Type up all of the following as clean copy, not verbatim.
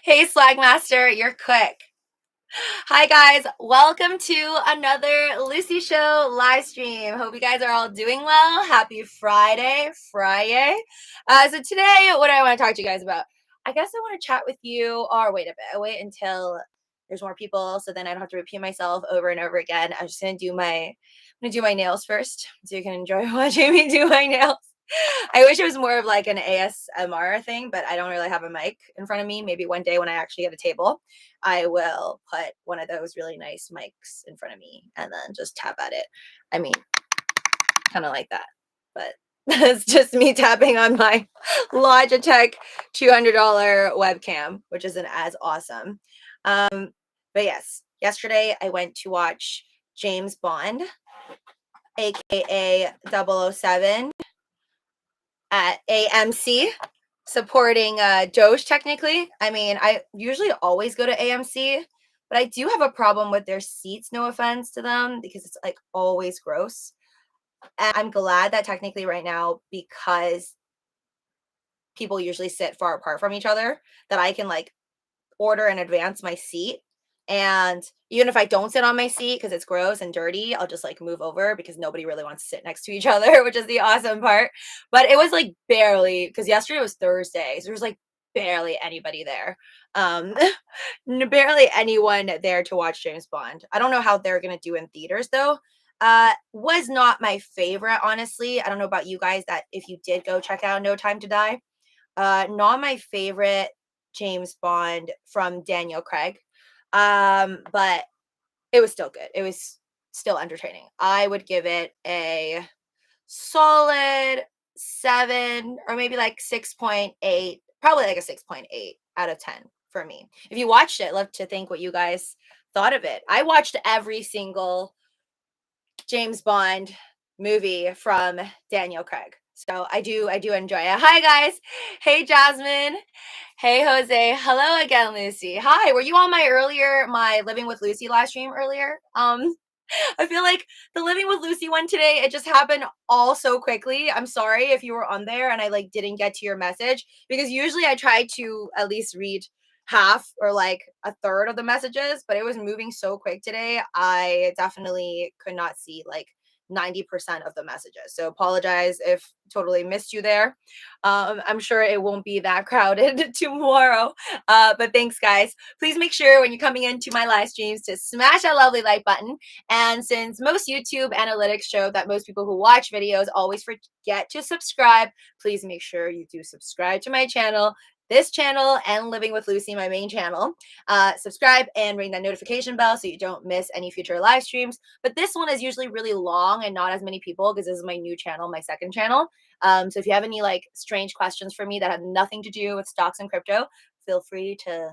Hey, Swagmaster, you're quick. Hi, guys. Welcome to another Lucy Show live stream. Hope you guys are all doing well. Happy Friday. So today, what do I want to talk to you guys about? I guess I want to chat with you, or wait a bit. Wait until there's more people, so then I don't have to repeat myself over and over again. I'm just gonna do my nails first, so you can enjoy watching me do my nails. I wish it was more of like an ASMR thing, but I don't really have a mic in front of me. Maybe one day when I actually get a table, I will put one of those really nice mics in front of me and then just tap at it. I mean, kind of like that. But it's just me tapping on my Logitech $200 webcam, which isn't as awesome. But yes, yesterday I went to watch James Bond, aka 007, at AMC, supporting Doge technically. I mean, I usually always go to AMC, but I do have a problem with their seats, no offense to them, because it's like always gross. And I'm glad that technically right now, because people usually sit far apart from each other, that I can like order in advance my seat. And even if I don't sit on my seat because it's gross and dirty, I'll just like move over because nobody really wants to sit next to each other, which is the awesome part. But it was like barely, because yesterday was Thursday, so there was like barely anybody there. Um, barely anyone there to watch James Bond. I don't know how they're gonna do in theaters though. Was not my favorite, honestly. I don't know about you guys that if you did go check out No Time to Die. Not my favorite James Bond from Daniel Craig. But it was still good. It was still entertaining. I would give it a solid 7 or maybe like 6.8, probably like a 6.8 out of 10 for me. If you watched it, love to think what you guys thought of it. I watched every single James Bond movie from Daniel Craig. So I do enjoy it. Hi guys. Hey Jasmine. Hey Jose. Hello again, Lucy. Hi. Were you on my Living with Lucy live stream earlier? I feel like the Living with Lucy one today, it just happened all so quickly. I'm sorry if you were on there and I like didn't get to your message, because usually I try to at least read half or like a third of the messages, but it was moving so quick today. I definitely could not see like 90% of the messages. So apologize if totally missed you there. I'm sure it won't be that crowded tomorrow. But thanks, guys. Please make sure when you're coming into my live streams to smash that lovely like button. And since most YouTube analytics show that most people who watch videos always forget to subscribe, please make sure you do subscribe to my channel, this channel, and Living with Lucy, my main channel. Subscribe and ring that notification bell so you don't miss any future live streams. But this one is usually really long and not as many people because this is my new channel, my second channel. So if you have any like strange questions for me that have nothing to do with stocks and crypto, feel free to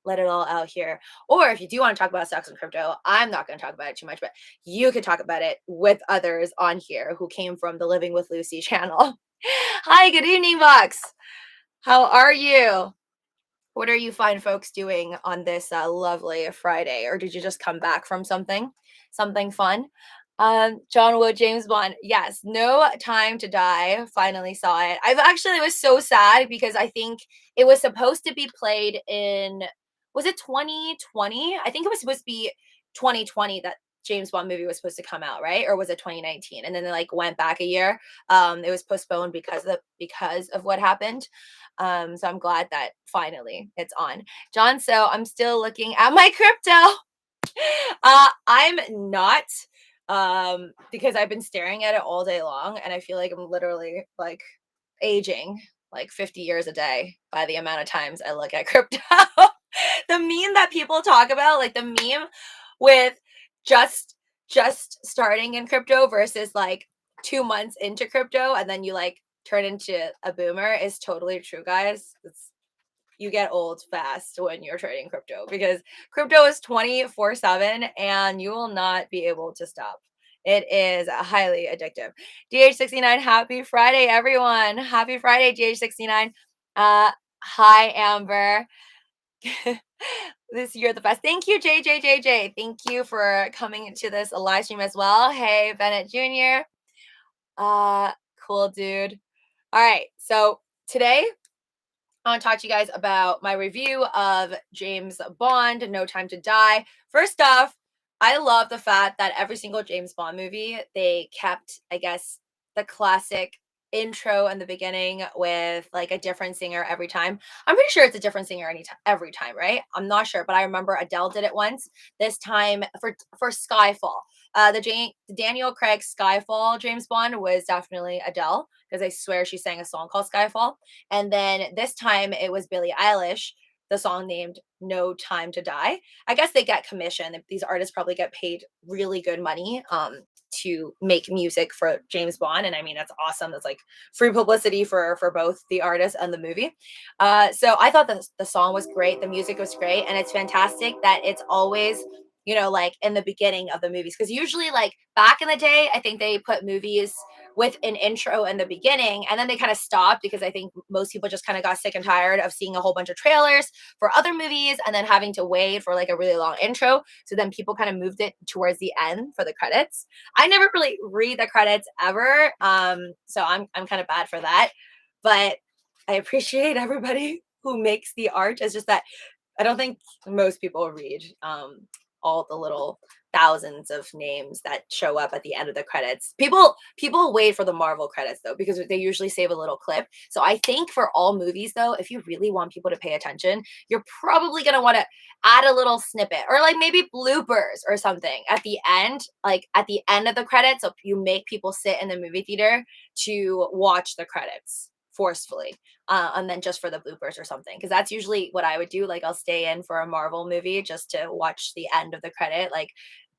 let it all out here. Or if you do want to talk about stocks and crypto, I'm not going to talk about it too much, but you could talk about it with others on here who came from the Living with Lucy channel. Hi, good evening, Vox. How are you? What are you fine folks doing on this lovely Friday? Or did you just come back from something fun? John Wood, James Bond. Yes, No Time to Die. Finally saw it. I've actually was so sad because I think it was supposed to be played in, was it 2020? I think it was supposed to be 2020 that James Bond movie was supposed to come out, right? Or was it 2019? And then they like went back a year. It was postponed because of what happened. So I'm glad that finally it's on. John, so I'm still looking at my crypto. I'm not, because I've been staring at it all day long and I feel like I'm literally like aging like 50 years a day by the amount of times I look at crypto. The meme that people talk about, like the meme with just starting in crypto versus like 2 months into crypto and then you like turn into a boomer, is totally true, guys. You get old fast when you're trading crypto because crypto is 24/7 and you will not be able to stop. It is highly addictive. DH69, happy Friday, everyone. Happy Friday, DH69. Hi, Amber. You're the best. Thank you, JJJJ. Thank you for coming into this live stream as well. Hey, Bennett Jr. Cool, dude. All right. So today I want to talk to you guys about my review of James Bond, No Time to Die. First off, I love the fact that every single James Bond movie, they kept, I guess, the classic intro in the beginning with like a different singer every time. I'm pretty sure it's a different singer every time, right? I'm not sure, but I remember Adele did it once. This time for Skyfall. The Daniel Craig Skyfall James Bond was definitely Adele because I swear she sang a song called Skyfall. And then this time it was Billie Eilish, the song named No Time to Die. I guess they get commission. These artists probably get paid really good money to make music for James Bond. And I mean, that's awesome. That's like free publicity for both the artist and the movie. So I thought the song was great. The music was great. And it's fantastic that it's always, like in the beginning of the movies. Because usually, like back in the day, I think they put movies with an intro in the beginning and then they kind of stopped because I think most people just kind of got sick and tired of seeing a whole bunch of trailers for other movies and then having to wait for like a really long intro. So then people kind of moved it towards the end for the credits. I never really read the credits ever. So I'm kind of bad for that. But I appreciate everybody who makes the art. It's just that I don't think most people read all the little thousands of names that show up at the end of the credits. People wait for the Marvel credits though because they usually save a little clip. So I think for all movies though, if you really want people to pay attention, you're probably going to want to add a little snippet or like maybe bloopers or something at the end, like at the end of the credits, so you make people sit in the movie theater to watch the credits forcefully, and then just for the bloopers or something, because that's usually what I would do. Like I'll stay in for a Marvel movie just to watch the end of the credit, like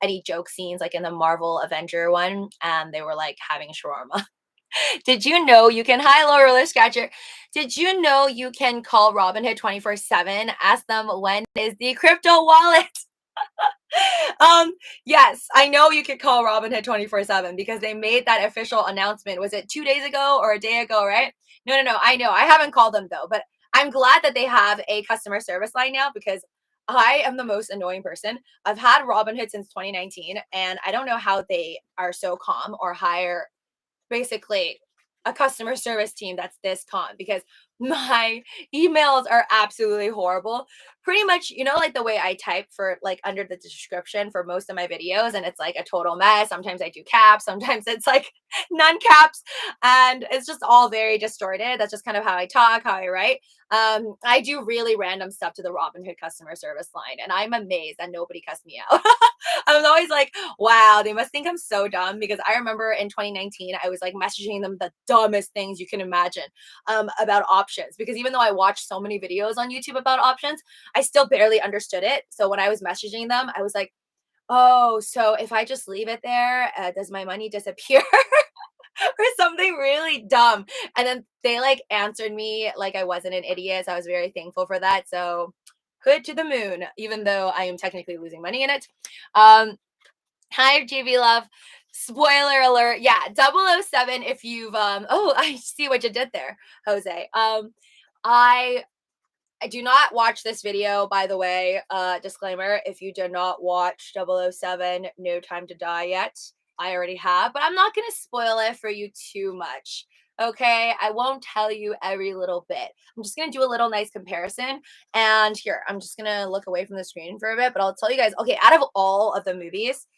any joke scenes, like in the Marvel Avenger one, and they were like having shawarma. Did you know you can, hi low roller scratcher, did you know you can call Robinhood 24/7, ask them when is the crypto wallet? Yes, I know you could call Robinhood 24/7 because they made that official announcement. Was it 2 days ago or a day ago, right? No. I know. I haven't called them though, but I'm glad that they have a customer service line now because I am the most annoying person. I've had Robinhood since 2019 and I don't know how they are so calm or hire basically a customer service team that's this calm because my emails are absolutely horrible. Pretty much, like the way I type for like under the description for most of my videos, and it's like a total mess. Sometimes I do caps, sometimes it's like none caps, and it's just all very distorted. That's just kind of how I talk, how I write. I do really random stuff to the Robinhood customer service line, and I'm amazed that nobody cussed me out. I was always like, wow, they must think I'm so dumb because I remember in 2019, I was like messaging them the dumbest things you can imagine about options. Because even though I watched so many videos on YouTube about options, I still barely understood it. So when I was messaging them, I was like, oh, so if I just leave it there, does my money disappear? Or something really dumb. And then they like answered me like I wasn't an idiot. So I was very thankful for that. So hood to the moon, even though I am technically losing money in it. Hi, GB Love. Spoiler alert. Yeah, 007. If you've oh, I see what you did there, Jose. I do not watch this video, by the way. Disclaimer, if you do not watch 007 No Time to Die yet, I already have, but I'm not going to spoil it for you too much. Okay, I won't tell you every little bit. I'm just going to do a little nice comparison. And here, I'm just going to look away from the screen for a bit, but I'll tell you guys, okay, out of all of the movies,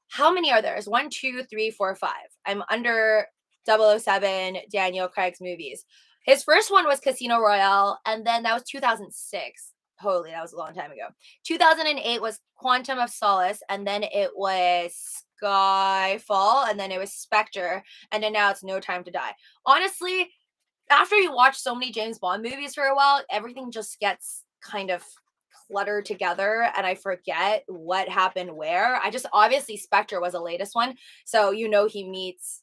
how many are there? There's 1, 2, 3, 4, 5. I'm under 007 Daniel Craig's movies. His first one was Casino Royale, and then that was 2006. Holy, that was a long time ago. 2008 was Quantum of Solace, and then it was Skyfall, and then it was Spectre, and then now it's No Time to Die. Honestly, after you watch so many James Bond movies for a while, everything just gets kind of cluttered together and I forget what happened where. I just obviously Spectre was the latest one. So he meets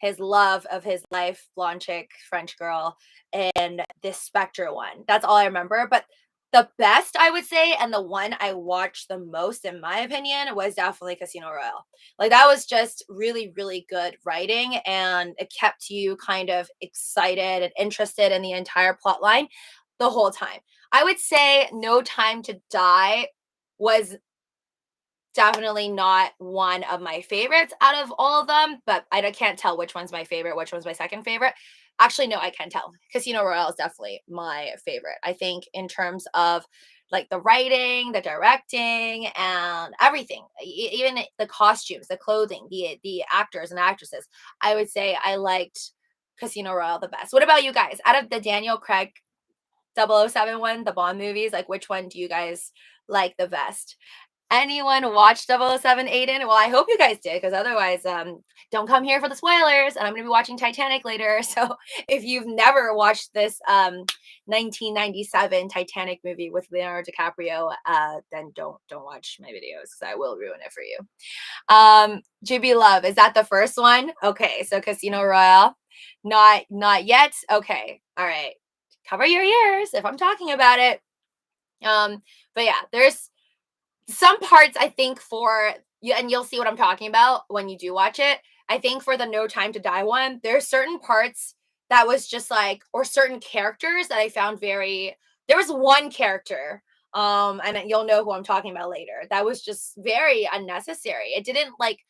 his love of his life, blonde chick, French girl, and this Spectre one. That's all I remember. But the best I would say, and the one I watched the most, in my opinion, was definitely Casino Royale. Like that was just really, really good writing, and it kept you kind of excited and interested in the entire plot line the whole time. I would say No Time to Die was definitely not one of my favorites out of all of them, but I can't tell which one's my favorite, which one's my second favorite. Actually, no, I can tell. Casino Royale is definitely my favorite. I think in terms of like the writing, the directing, and everything, even the costumes, the clothing, the actors and actresses. I would say I liked Casino Royale the best. What about you guys? Out of the Daniel Craig 007 one, the Bond movies, like which one do you guys like the best? Anyone watch 007 Aiden? Well, I hope you guys did, because otherwise, don't come here for the spoilers. And I'm gonna be watching Titanic later. So if you've never watched this 1997 Titanic movie with Leonardo DiCaprio, then don't watch my videos, because I will ruin it for you. GB Love, is that the first one? Okay, so Casino Royale, not yet. Okay, all right. Cover your ears if I'm talking about it. But yeah, there's some parts I think for you, and you'll see what I'm talking about when you do watch it. I think for the No Time to Die one, there's certain parts that was just like, or certain characters that I found very, there was one character, and you'll know who I'm talking about later, that was just very unnecessary. It didn't like,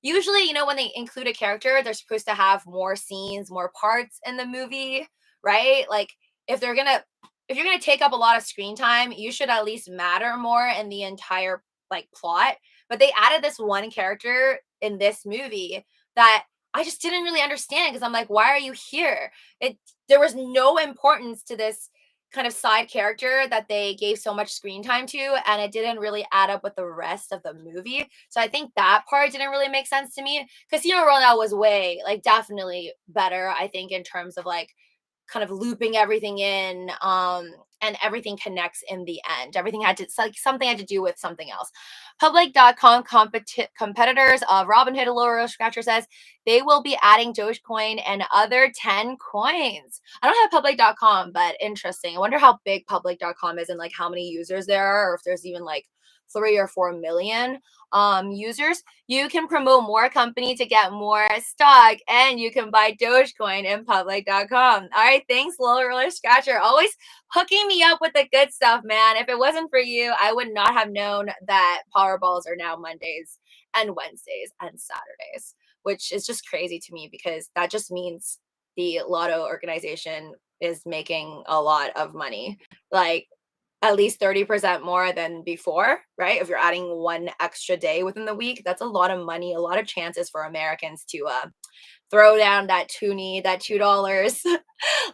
usually, when they include a character, they're supposed to have more scenes, more parts in the movie, right? Like if they're gonna if you're gonna take up a lot of screen time, you should at least matter more in the entire like plot. But they added this one character in this movie that I just didn't really understand, because I'm like, why are you here? It There was no importance to this kind of side character that they gave so much screen time to, and it didn't really add up with the rest of the movie. So I think that part didn't really make sense to me. Casino Royale was way, like, definitely better, I think, in terms of like kind of looping everything in, and everything connects in the end. Everything had to, it's like something had to do with something else. Public.com competitors of Robinhood, Laurel Scratcher says they will be adding Dogecoin and other 10 coins. I don't have public.com, but interesting. I wonder how big public.com is and like how many users there are, or if there's even like 3 or 4 million users. You can promote more company to get more stock, and you can buy Dogecoin in public.com. All right, thanks, Low Roller Scratcher. Always hooking me up with the good stuff, man. If it wasn't for you, I would not have known that Powerballs are now Mondays and Wednesdays and Saturdays, which is just crazy to me, because that just means the lotto organization is making a lot of money. Like, at least 30% more than before, right? If you're adding one extra day within the week, that's a lot of money, a lot of chances for Americans to throw down that toonie, that $2.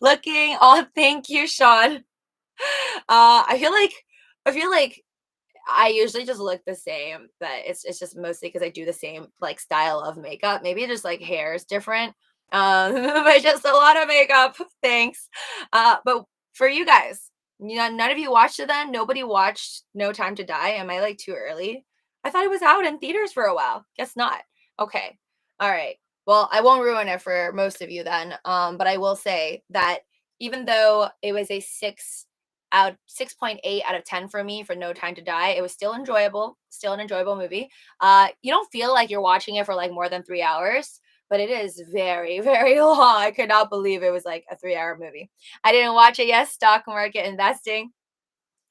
Looking, oh, thank you, Sean. I feel like I usually just look the same, but it's just mostly because I do the same like style of makeup. Maybe just like hair is different, but just a lot of makeup. Thanks. But for you guys, none of you watched it then. Nobody watched No Time to Die. Am I like too early? I thought it was out in theaters for a while. Guess not. Okay. All right. Well, I won't ruin it for most of you then. But I will say that even though it was a 6.8 out of 10 for me for No Time to Die, it was still enjoyable, still an enjoyable movie. You don't feel like you're watching it for like more than 3 hours, but it is very, very long. I could not believe it was like a 3-hour movie. I didn't watch it yet. Stock market investing.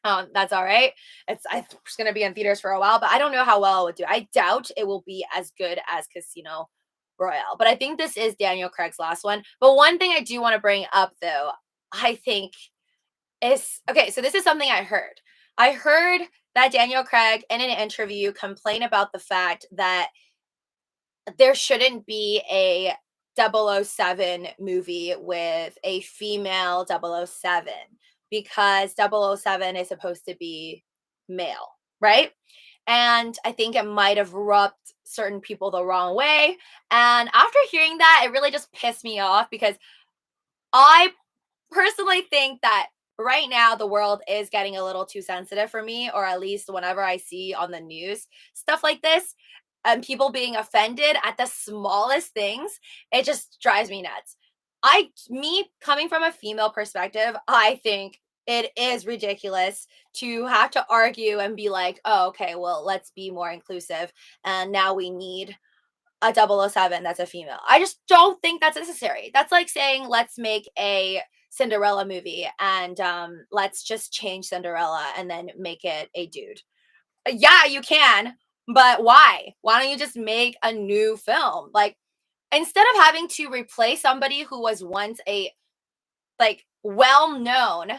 That's all right. It's going to be in theaters for a while, but I don't know how well it would do. I doubt it will be as good as Casino Royale, but I think this is Daniel Craig's last one. But one thing I do want to bring up, though, I think is, okay, so this is something I heard. I heard that Daniel Craig in an interview complain about the fact that there shouldn't be a 007 movie with a female 007, because 007 is supposed to be male, right? And I think it might have rubbed certain people the wrong way. And after hearing that, it really just pissed me off, because I personally think that right now the world is getting a little too sensitive for me, or at least whenever I see on the news stuff like this and people being offended at the smallest things, it just drives me nuts. Me coming from a female perspective, I think it is ridiculous to have to argue and be like, oh, okay, well, let's be more inclusive. And now we need a 007 that's a female. I just don't think that's necessary. That's like saying, let's make a Cinderella movie, and let's just change Cinderella and then make it a dude. Yeah, you can, but why? Why don't you just make a new film? Like, instead of having to replace somebody who was once a like well-known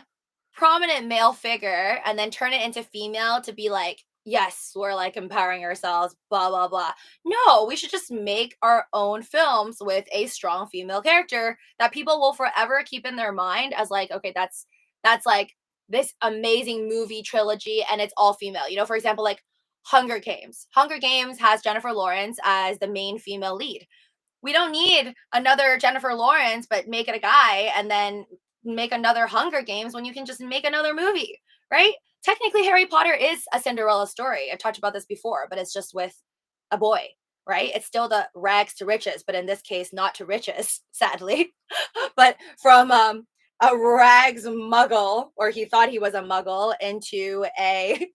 prominent male figure and then turn it into female to be like, yes, we're like empowering ourselves, blah blah blah. No, we should just make our own films with a strong female character that people will forever keep in their mind as like, okay, that's like this amazing movie trilogy and it's all female. You know, for example, like Hunger Games. Hunger Games has Jennifer Lawrence as the main female lead. We don't need another Jennifer Lawrence, but make it a guy and then make another Hunger Games when you can just make another movie, right? Technically, Harry Potter is a Cinderella story. I talked about this before, but it's just with a boy, right? It's still the rags to riches, but in this case, not to riches, sadly, but from a rags muggle, or he thought he was a muggle, into a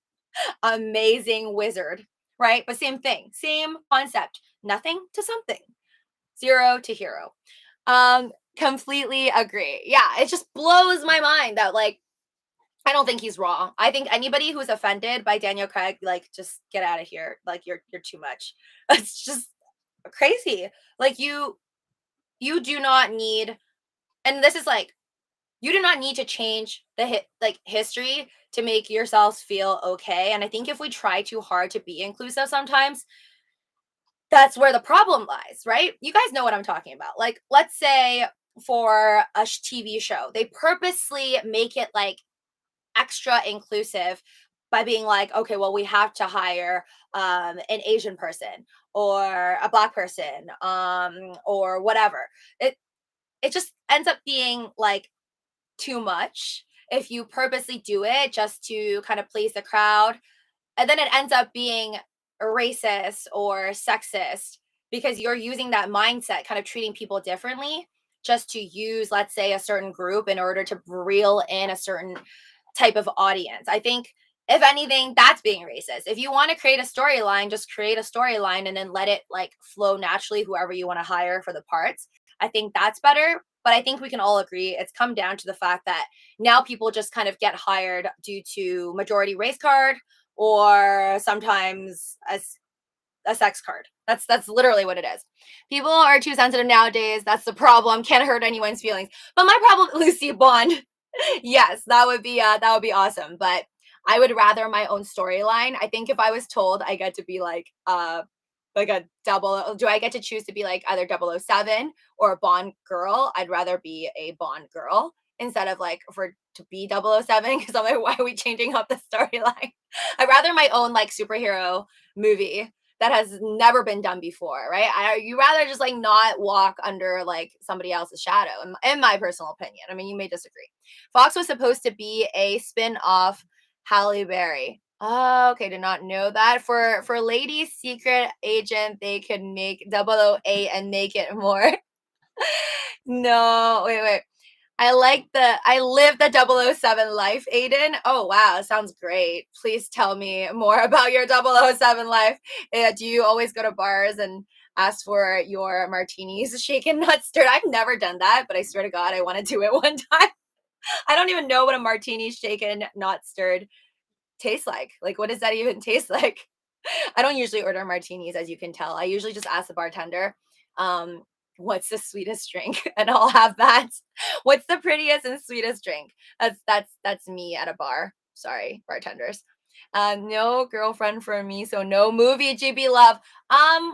amazing wizard, right? But same thing, same concept, nothing to something. Zero to hero. Completely agree. Yeah, it just blows my mind that like I don't think he's wrong. I think anybody who's offended by Daniel Craig, like just get out of here. Like you're too much. It's just crazy. Like you do not need, and this is like you do not need to change the history to make yourselves feel okay. And I think if we try too hard to be inclusive sometimes, that's where the problem lies, right? You guys know what I'm talking about. Like, let's say for a TV show, they purposely make it like extra inclusive by being like, okay, well, we have to hire an Asian person or a black person or whatever. It just ends up being like too much if you purposely do it just to kind of please the crowd, and then it ends up being racist or sexist because you're using that mindset, kind of treating people differently just to use, let's say, a certain group in order to reel in a certain type of audience. I think if anything, that's being racist. If you want to create a storyline, just create a storyline and then let it like flow naturally, whoever you want to hire for the parts. I think that's better. But I think we can all agree it's come down to the fact that now people just kind of get hired due to majority race card or sometimes a sex card. That's literally what it is. People are too sensitive nowadays. That's the problem. Can't hurt anyone's feelings. But my problem, Lucy Bond. Yes, that would be awesome. But I would rather my own storyline. I think if I was told I get to be like a double, do I get to choose to be like either 007 or a Bond girl? I'd rather be a Bond girl instead of like for to be 007 because I'm like, why are we changing up the storyline? I'd rather my own like superhero movie that has never been done before, right? You rather just like not walk under like somebody else's shadow, in my personal opinion. I mean, you may disagree. Fox was supposed to be a spin-off Halle Berry. Oh, okay, did not know that. For Lady Secret Agent, they could make 008 and make it more. No, wait. I live the 007 life, Aiden. Oh, wow. Sounds great. Please tell me more about your 007 life. Do you always go to bars and ask for your martinis shaken, not stirred? I've never done that, but I swear to God, I want to do it one time. I don't even know what a martini shaken, not stirred tastes like. Like, what does that even taste like? I don't usually order martinis, as you can tell. I usually just ask the bartender, um, what's the sweetest drink? And I'll have that. What's the prettiest and sweetest drink? That's me at a bar. Sorry, bartenders. No girlfriend for me, so no movie, GB Love.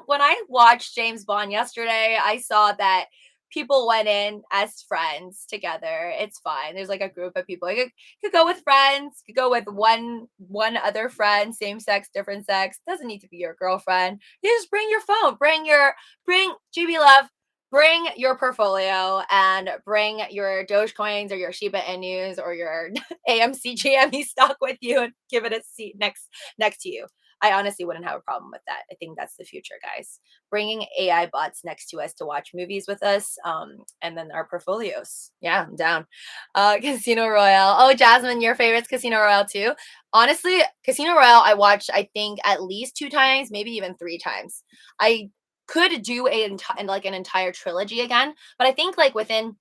When I watched James Bond yesterday, I saw that people went in as friends together. It's fine. There's like a group of people. You could go with friends, could go with one other friend, same sex, different sex. Doesn't need to be your girlfriend. You just bring your phone, bring GB Love, bring your portfolio and bring your Doge coins or your Shiba Inus or your AMC GME stock with you and give it a seat next to you. I honestly wouldn't have a problem with that. I think that's the future, guys. Bringing AI bots next to us to watch movies with us, and then our portfolios. Yeah, I'm down. Casino Royale. Oh, Jasmine, your favorite's Casino Royale too. Honestly, Casino Royale I watched I think at least 2 times, maybe even 3 times. I could do like an entire trilogy again, but I think like within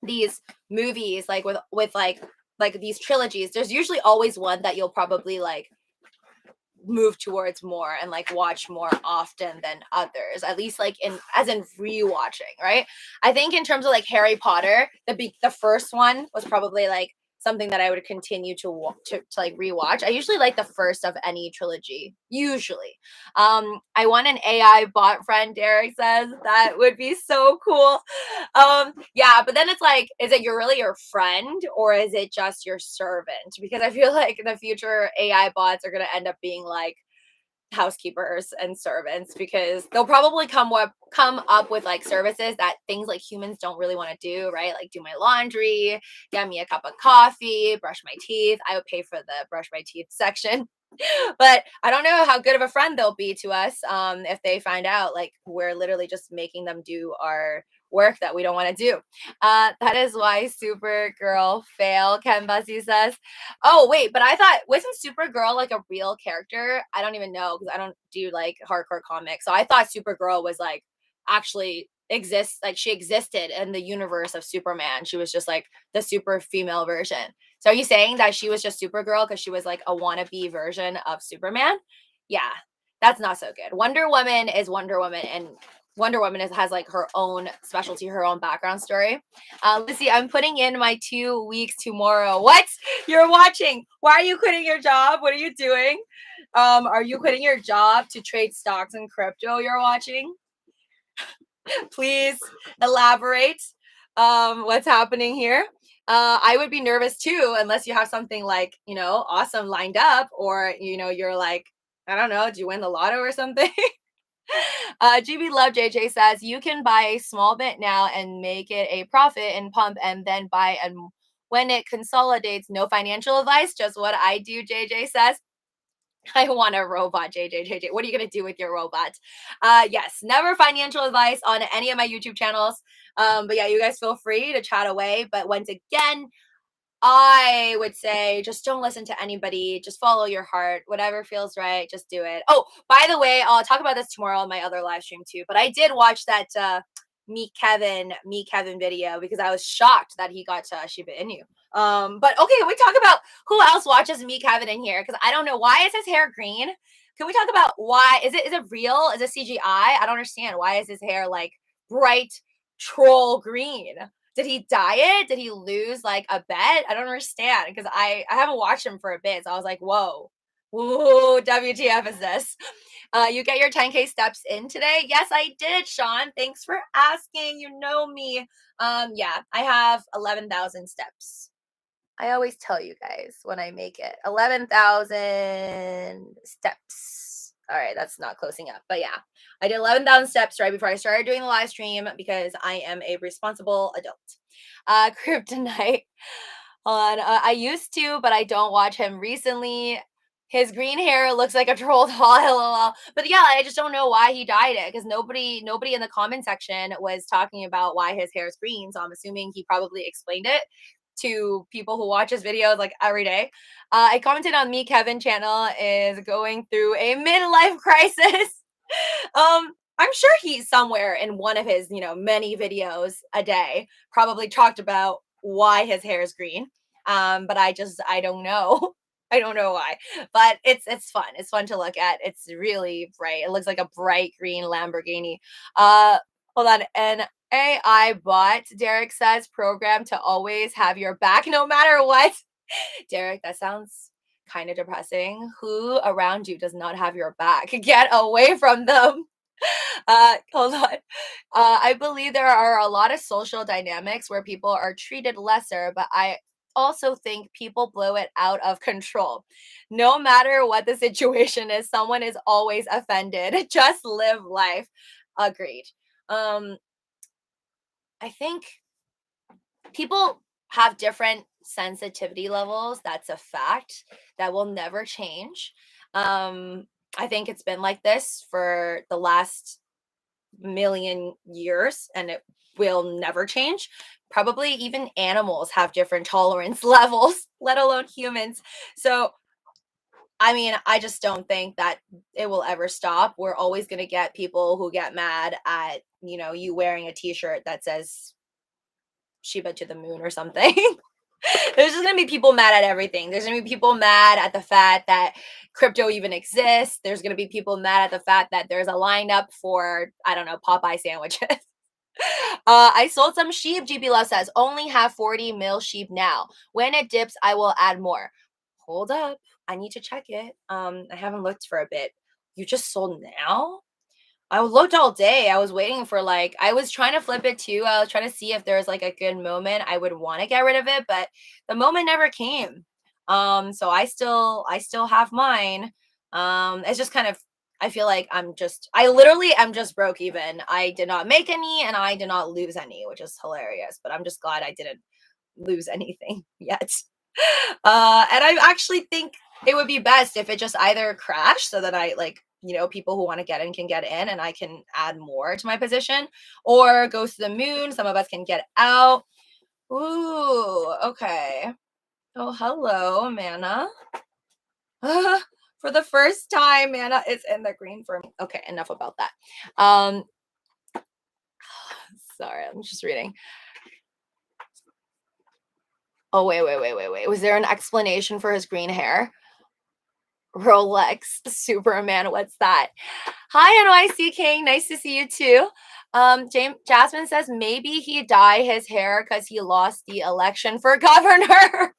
these movies, like with like these trilogies, there's usually always one that you'll probably like move towards more and like watch more often than others, at least like as in rewatching, right? I think in terms of like Harry Potter, the first one was probably like something that I would continue to like rewatch. I usually like the first of any trilogy, usually. I want an AI bot friend, Derek says. That would be so cool. Yeah, but then it's like, is it really your friend or is it just your servant? Because I feel like the future AI bots are going to end up being like housekeepers and servants, because they'll probably come up with like services that things like humans don't really want to do, right? Like do my laundry, get me a cup of coffee, brush my teeth. I would pay for the brush my teeth section. But I don't know how good of a friend they'll be to us if they find out like we're literally just making them do our work that we don't want to do. That is why Supergirl fail, Ken Bussy says. Oh, wait, but I thought, wasn't Supergirl like a real character? I don't even know because I don't do like hardcore comics. So I thought Supergirl was like actually exists, like she existed in the universe of Superman. She was just like the super female version. So are you saying that she was just Supergirl because she was like a wannabe version of Superman? Yeah, that's not so good. Wonder Woman is Wonder Woman, and Wonder Woman has like her own specialty, her own background story. Lucy, I'm putting in my 2 weeks tomorrow. What? You're watching? Why are you quitting your job? What are you doing? Are you quitting your job to trade stocks and crypto? You're watching? Please elaborate. What's happening here? I would be nervous too, unless you have something like, awesome lined up, or, you're like, I don't know, do you win the lotto or something? GB Love JJ says, you can buy a small bit now and make it a profit and pump and then buy. And when it consolidates, no financial advice, just what I do, JJ says. I want a robot, JJ. What are you going to do with your robot? Yes, never financial advice on any of my YouTube channels. But yeah, you guys feel free to chat away. But once again, I would say just don't listen to anybody. Just follow your heart. Whatever feels right, just do it. Oh, by the way, I'll talk about this tomorrow on my other live stream too. But I did watch that Meet Kevin video because I was shocked that he got Shiba Inu. But okay, can we talk about who else watches Meet Kevin in here? Because I don't know, why is his hair green? Can we talk about why? Is it real? Is it CGI? I don't understand. Why is his hair like bright troll green? Did he diet? Did he lose like a bet? I don't understand because I haven't watched him for a bit. So I was like, whoa, WTF is this? You get your 10K steps in today? Yes, I did, Sean. Thanks for asking. You know me. Yeah, I have 11,000 steps. I always tell you guys when I make it 11,000 steps. All right, that's not closing up, but yeah, I did 11,000 steps right before I started doing the live stream because I am a responsible adult. Kryptonite. Hold on. I used to, but I don't watch him recently. His green hair looks like a troll doll, lol. But yeah, I just don't know why he dyed it because nobody in the comment section was talking about why his hair is green. So I'm assuming he probably explained it to people who watch his videos like every day. I commented on Me Kevin channel is going through a midlife crisis. I'm sure he's somewhere in one of his, many videos a day probably talked about why his hair is green. But I don't know. I don't know why, but it's fun. It's fun to look at. It's really bright. It looks like a bright green Lamborghini. Hold on. An AI bot, Derek says, programmed to always have your back no matter what. Derek, that sounds kind of depressing. Who around you does not have your back? Get away from them. Hold on. I believe there are a lot of social dynamics where people are treated lesser, but I also think people blow it out of control. No matter what the situation is, someone is always offended. Just live life. Agreed. I think people have different sensitivity levels. That's a fact that will never change. I think it's been like this for the last million years and it will never change. Probably even animals have different tolerance levels, let alone humans. So, I mean, I just don't think that it will ever stop. We're always going to get people who get mad at, you wearing a t-shirt that says Shiba to the moon or something. There's just gonna be people mad at everything. There's gonna be people mad at the fact that crypto even exists. There's gonna be people mad at the fact that there's a lineup for, I don't know, Popeye sandwiches. I sold some sheep, GB Love says. Only have 40 mil sheep now. When it dips, I will add more. Hold up. I need to check it. I haven't looked for a bit. You just sold now? I looked all day. I was waiting for like, I was trying to flip it too. I was trying to see if there was like a good moment I would want to get rid of it, but the moment never came. So I still have mine. It's just kind of, I feel like I literally am just broke even. I did not make any and I did not lose any, which is hilarious, but I'm just glad I didn't lose anything yet. And I actually think it would be best if it just either crashed so that I like, people who want to get in can get in and I can add more to my position, or goes to the moon. Some of us can get out. Ooh, okay. Oh, hello, Mana. For the first time, Mana is in the green for me. Okay, enough about that. Sorry, I'm just reading. Oh, wait. Was there an explanation for his green hair? Rolex Superman, what's that? Hi, NYC King, nice to see you too. Jasmine says maybe he dyed his hair because he lost the election for governor.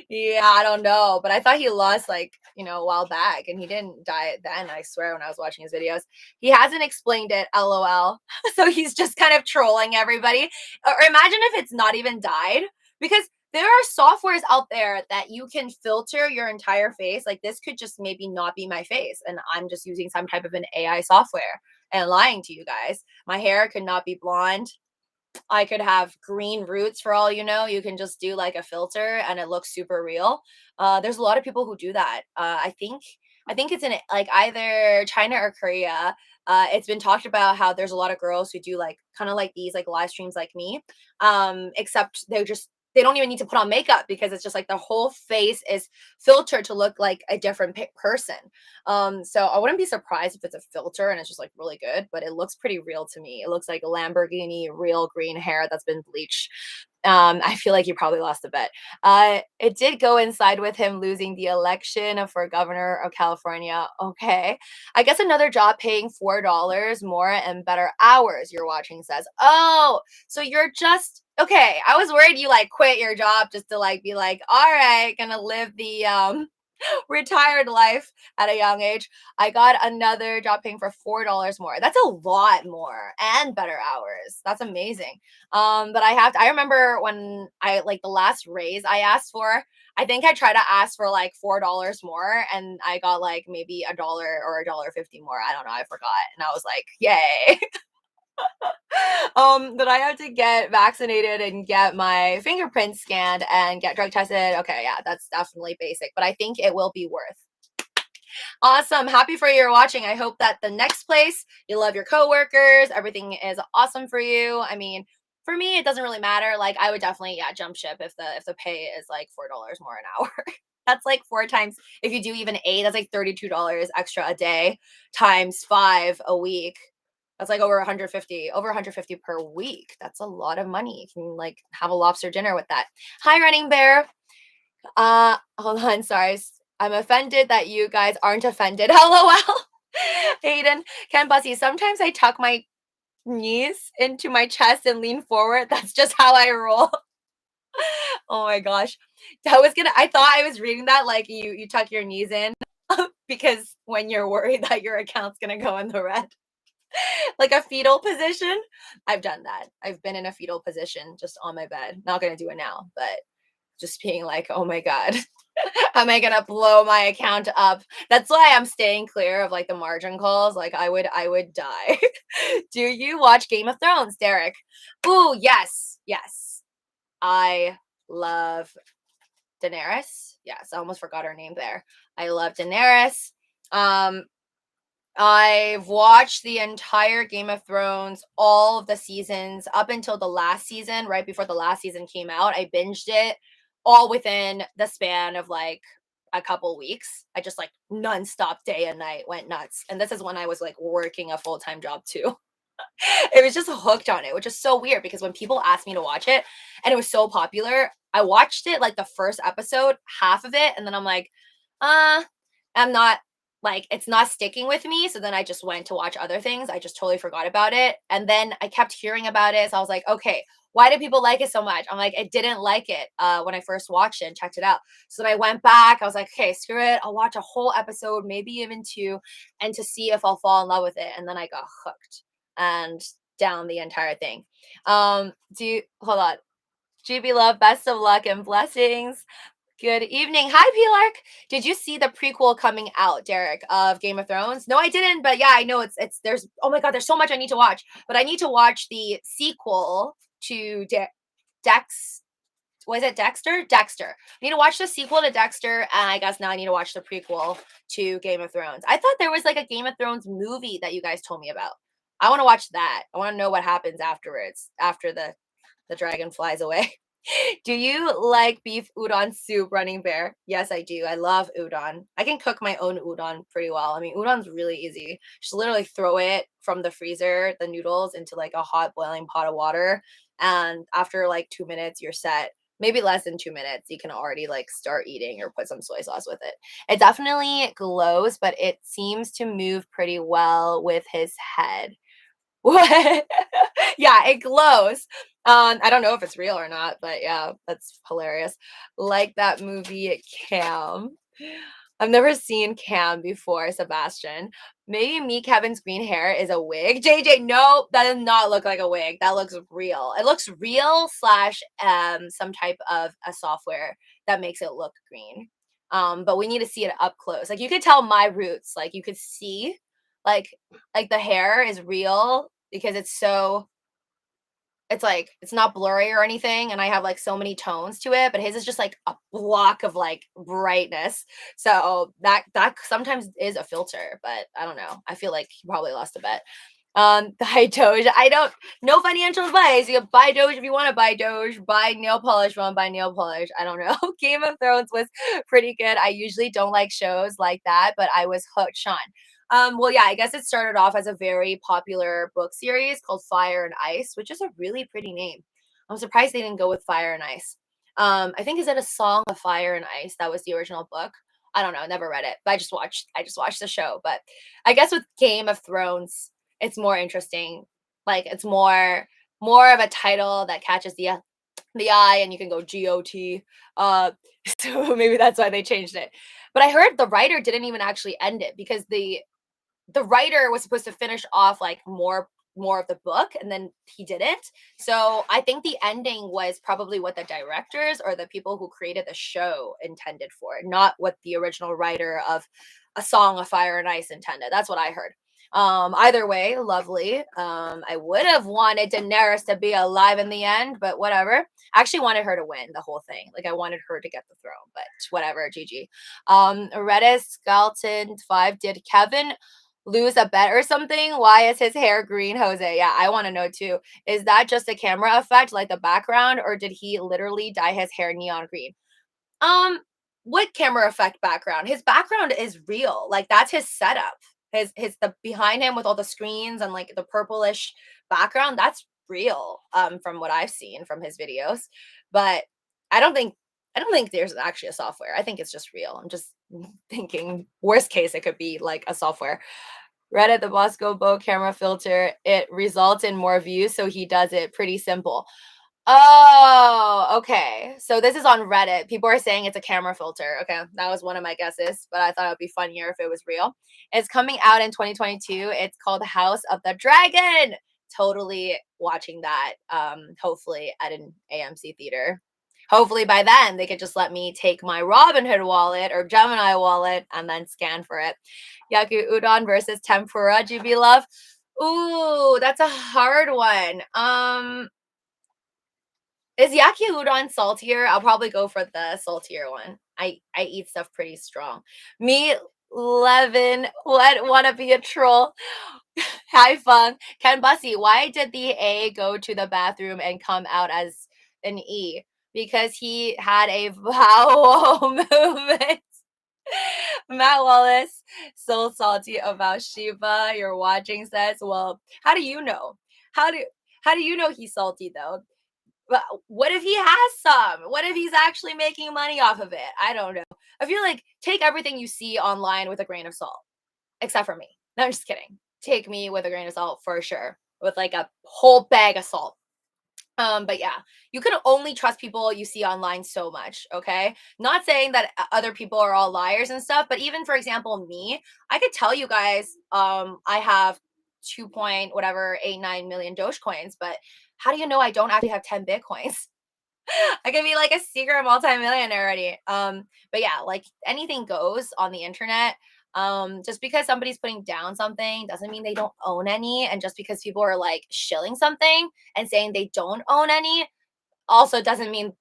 Yeah, I don't know, but I thought he lost like, a while back and he didn't dye it then. I swear when I was watching his videos, he hasn't explained it, LOL. So he's just kind of trolling everybody. Or imagine if it's not even dyed, because there are softwares out there that you can filter your entire face. Like this could just maybe not be my face, and I'm just using some type of an AI software and lying to you guys. My hair could not be blonde. I could have green roots for all you know. You can just do like a filter and it looks super real. There's a lot of people who do that. I think it's in like either China or Korea. It's been talked about how there's a lot of girls who do like kind of like these like live streams like me. Except they don't even need to put on makeup because it's just like the whole face is filtered to look like a different person. So I wouldn't be surprised if it's a filter and it's just like really good, but it looks pretty real to me. It looks like a Lamborghini real green hair that's been bleached. I feel like you probably lost a bet. It did go inside with him losing the election for governor of California. Okay. I guess another job paying $4 more and better hours, you're watching says. Oh, so you're just okay. I was worried you like quit your job just to like be like, all right, gonna live the retired life at a young age. I got another job paying for $4 more. That's a lot more and better hours. That's amazing. But I remember when I like the last raise I asked for, I think I tried to ask for like $4 more and I got like maybe $1 or $1.50 more. I don't know, I forgot. And I was like, yay. That I have to get vaccinated and get my fingerprints scanned and get drug tested. Okay, yeah, that's definitely basic, but I think it will be worth. Awesome. Happy for you watching. I hope that the next place you love your coworkers, everything is awesome for you. I mean, for me, it doesn't really matter. Like I would definitely, jump ship if the pay is like $4 more an hour. That's like 4 times. If you do even 8, that's like $32 extra a day times 5 a week. That's like over 150 per week. That's a lot of money. You can like have a lobster dinner with that. Hi, Running Bear. Hold on, sorry. I'm offended that you guys aren't offended. LOL. Hayden, Ken Bussy, sometimes I tuck my knees into my chest and lean forward. That's just how I roll. Oh my gosh. I thought I was reading that like you tuck your knees in because when you're worried that your account's gonna go in the red. Like a fetal position. I've done that. I've been in a fetal position just on my bed. Not gonna do it now, but just being like, oh my God, am I gonna blow my account up? That's why I'm staying clear of like the margin calls. Like I would die. Do you watch Game of Thrones, Derek? Ooh, yes. I love Daenerys. Yes, I almost forgot her name there. I love Daenerys. I've watched the entire Game of Thrones, all of the seasons up until the last season, right before the last season came out. I binged it all within the span of like a couple weeks. I just like nonstop day and night went nuts. And this is when I was like working a full-time job too. It was just hooked on it, which is so weird because when people asked me to watch it and it was so popular, I watched it like the first episode, half of it, and then I'm like, uh, I'm not like it's not sticking with me. So then I just went to watch other things. I just totally forgot about it. And then I kept hearing about it. So I was like, okay, why do people like it so much? I'm like, I didn't like it when I first watched it and checked it out. So then I went back. I was like, okay, screw it. I'll watch a whole episode, maybe even two, and to see if I'll fall in love with it. And then I got hooked and down the entire thing. Hold on. GB Love, best of luck and blessings. Good evening. Hi, Pilark. Did you see the prequel coming out, Derek, of Game of Thrones? No, I didn't, but yeah, I know there's oh my god, there's so much I need to watch. But I need to watch the sequel to Dex. Was it Dexter? Dexter. I need to watch the sequel to Dexter, and I guess now I need to watch the prequel to Game of Thrones. I thought there was like a Game of Thrones movie that you guys told me about. I want to watch that. I want to know what happens afterwards, after the dragon flies away. Do you like beef udon soup, Running Bear? Yes, I do. I love udon. I can cook my own udon pretty well. I mean, udon's really easy. Just literally throw it from the freezer, the noodles, into like a hot boiling pot of water. And after like 2 minutes, you're set. Maybe less than 2 minutes, you can already like start eating or put some soy sauce with it. It definitely glows, but it seems to move pretty well with his head. What? Yeah, it glows. I don't know if it's real or not, but yeah, that's hilarious. Like that movie Cam. I've never seen Cam before, Sebastian. Maybe me, Kevin's green hair is a wig. JJ, no, that does not look like a wig. That looks real. It looks real slash some type of a software that makes it look green. But we need to see it up close. Like you could tell my roots. Like you could see like the hair is real because it's like it's not blurry or anything, and I have like so many tones to it, but his is just like a block of like brightness. So that sometimes is a filter, but I don't know. I feel like he probably lost a bet. Buy Doge. I don't no financial advice. You can buy Doge if you want to buy Doge. Buy nail polish, want to buy nail polish. I don't know. Game of Thrones was pretty good. I usually don't like shows like that, but I was hooked, Sean. Well, yeah, I guess it started off as a very popular book series called Fire and Ice, which is a really pretty name. I'm surprised they didn't go with Fire and Ice. I think is it a Song of Fire and Ice? That was the original book. I don't know, never read it, but I just watched the show. But I guess with Game of Thrones, it's more interesting. Like it's more of a title that catches the eye, and you can go GOT. So maybe that's why they changed it. But I heard the writer didn't even actually end it because the writer was supposed to finish off like more of the book, and then he didn't. So I think the ending was probably what the directors or the people who created the show intended for, not what the original writer of A Song of Fire and Ice intended. That's what I heard. Either way, lovely. I would have wanted Daenerys to be alive in the end, but whatever. I actually wanted her to win the whole thing. Like I wanted her to get the throne, but whatever, GG. Redis Skelton 5, did Kevin lose a bet or something? Why is his hair green, Jose? Yeah, I want to know too. Is that just a camera effect, like the background, or did he literally dye his hair neon green? What camera effect background? His background is real. Like that's his setup. His the behind him with all the screens and like the purplish background, that's real. From what I've seen from his videos. But I don't think there's actually a software. I think it's just real. I'm just thinking worst case it could be like a software. Reddit, the Bosco Bow camera filter, it results in more views, so he does it pretty simple. Oh, okay. So this is on Reddit. People are saying it's a camera filter. Okay, that was one of my guesses, but I thought it would be funnier if it was real. It's coming out in 2022. It's called House of the Dragon. Totally watching that. Hopefully at an AMC theater. Hopefully by then they could just let me take my Robinhood wallet or Gemini wallet and then scan for it. Yaku udon versus tempura, GB Love. Ooh, that's a hard one. Is yaki udon saltier? I'll probably go for the saltier one. I eat stuff pretty strong. Me, Levin, what wanna be a troll? Hi, Fun. Ken Bussy, why did the A go to the bathroom and come out as an E? Because he had a vowel movement. Matt Wallace, so salty about Shiva. You're watching says, well, how do you know? How do you know he's salty though? But what if he has some? What if he's actually making money off of it? I don't know. I feel like take everything you see online with a grain of salt, except for me. No, I'm just kidding. Take me with a grain of salt for sure, with like a whole bag of salt. But yeah, you can only trust people you see online so much, okay? Not saying that other people are all liars and stuff, but even for example, me, I could tell you guys, I have 2 point whatever 89 million Dogecoins, but how do you know I don't actually have 10 Bitcoins? I could be like a secret multimillionaire already. But yeah, like anything goes on the internet. Just because somebody's putting down something doesn't mean they don't own any. And just because people are like shilling something and saying they don't own any also doesn't mean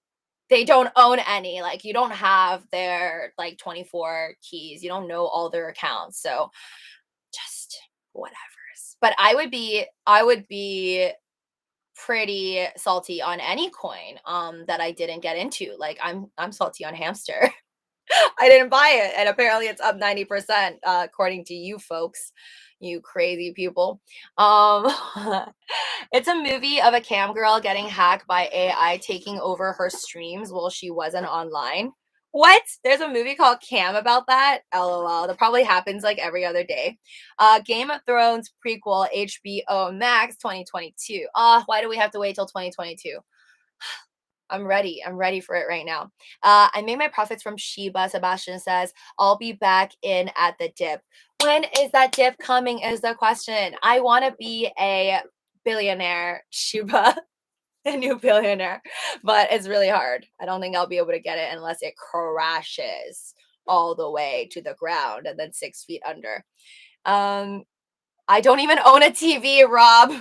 they don't own any. Like you don't have their like 24 keys. You don't know all their accounts. So just whatever. But I would be pretty salty on any coin that I didn't get into. Like I'm salty on hamster. I didn't buy it and apparently it's up 90% according to you folks, you crazy people. Um it's a movie of a cam girl getting hacked by AI taking over her streams while she wasn't online. What? There's a movie called Cam about that? LOL. That probably happens like every other day. Game of Thrones prequel HBO Max 2022. Why do we have to wait till 2022? I'm ready. I'm ready for it right now. I made my profits from Shiba. Sebastian says, I'll be back in at the dip. When is that dip coming? Is the question. I want to be a billionaire, Shiba, a new billionaire, but it's really hard. I don't think I'll be able to get it unless it crashes all the way to the ground and then 6 feet under. I don't even own a TV, Rob.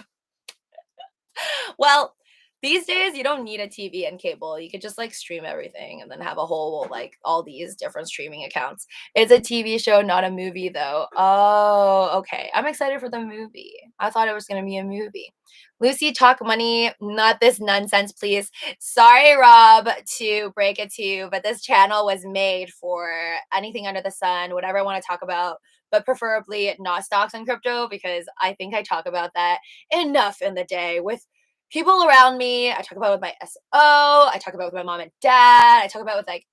Well, these days you don't need a TV and cable. You could just like stream everything and then have a whole like all these different streaming accounts. It's a TV show, not a movie though. Oh, okay. I'm excited for the movie. I thought it was going to be a movie. Lucy, talk money, not this nonsense, please. Sorry, Rob, to break it to you, but this channel was made for anything under the sun, whatever I want to talk about, but preferably not stocks and crypto because I think I talk about that enough in the day with people around me. I talk about it with my SO. I talk about it with my mom and dad. I talk about it with like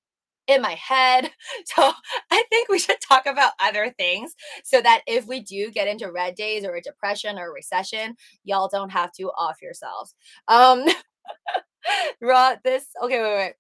in my head. So I think we should talk about other things so that if we do get into red days or a depression or a recession, y'all don't have to off yourselves. This okay, wait.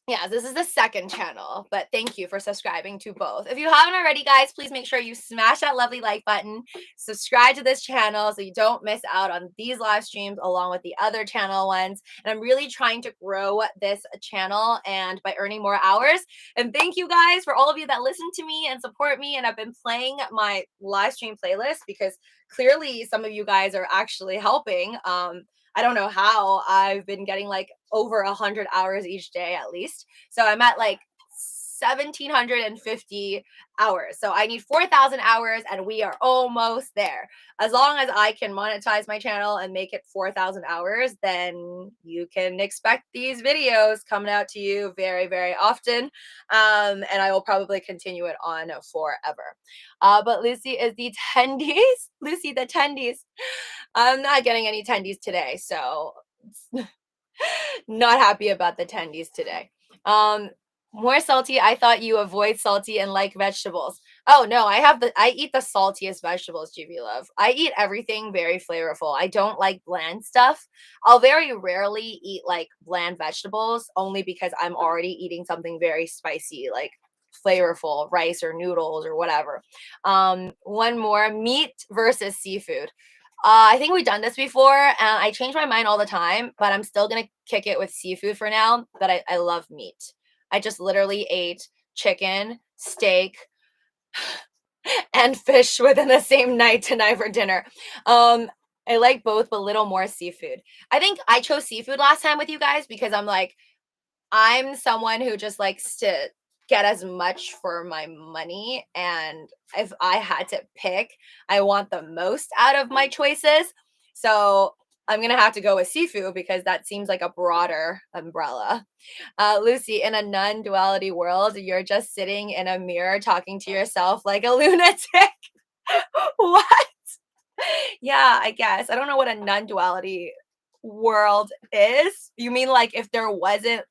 Yeah, this is the second channel, but thank you for subscribing to both. If you haven't already, guys, please make sure you smash that lovely like button, subscribe to this channel so you don't miss out on these live streams along with the other channel ones. And I'm really trying to grow this channel and by earning more hours. And thank you guys for all of you that listen to me and support me. And I've been playing my live stream playlist because clearly some of you guys are actually helping. I don't know how. I've been getting like over 100 hours each day at least. So I'm at like 1,750 hours. So I need 4,000 hours and we are almost there. As long as I can monetize my channel and make it 4,000 hours, then you can expect these videos coming out to you very, very often. And I will probably continue it on forever. But Lucy is the tendies. Lucy, the tendies. I'm not getting any tendies today, so not happy about the tendies today. More salty. I thought you avoid salty and like vegetables. Oh no, I eat the saltiest vegetables, GB Love. I eat everything very flavorful. I don't like bland stuff. I'll very rarely eat like bland vegetables only because I'm already eating something very spicy, like flavorful rice or noodles or whatever. One more, meat versus seafood. I think we've done this before, and I change my mind all the time, but I'm still gonna kick it with seafood for now. But I love meat. I just literally ate chicken, steak, and fish within the same night tonight for dinner. I like both, but a little more seafood. I think I chose seafood last time with you guys because I'm someone who just likes to get as much for my money. And if I had to pick, I want the most out of my choices. So I'm going to have to go with seafood because that seems like a broader umbrella. Lucy, in a non-duality world, you're just sitting in a mirror talking to yourself like a lunatic. What? Yeah, I guess. I don't know what a non-duality world is. You mean like if there wasn't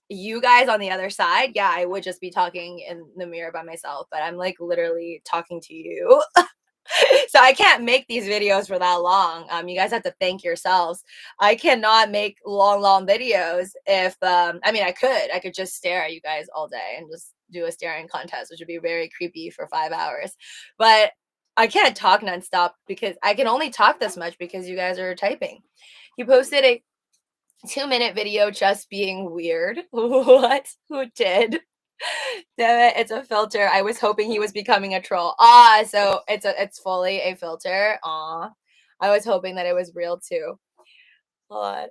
you guys on the other side? Yeah, I would just be talking in the mirror by myself, but I'm like literally talking to you. So I can't make these videos for that long. You guys have to thank yourselves. I cannot make long videos if I mean I could just stare at you guys all day and just do a staring contest, which would be very creepy for 5 hours. But I can't talk nonstop because I can only talk this much because you guys are typing. You posted a 2-minute video just being weird. What? Who did? Damn it, it's a filter. I was hoping he was becoming a troll. Ah, so it's fully a filter. Aw. I was hoping that it was real too. Hold on.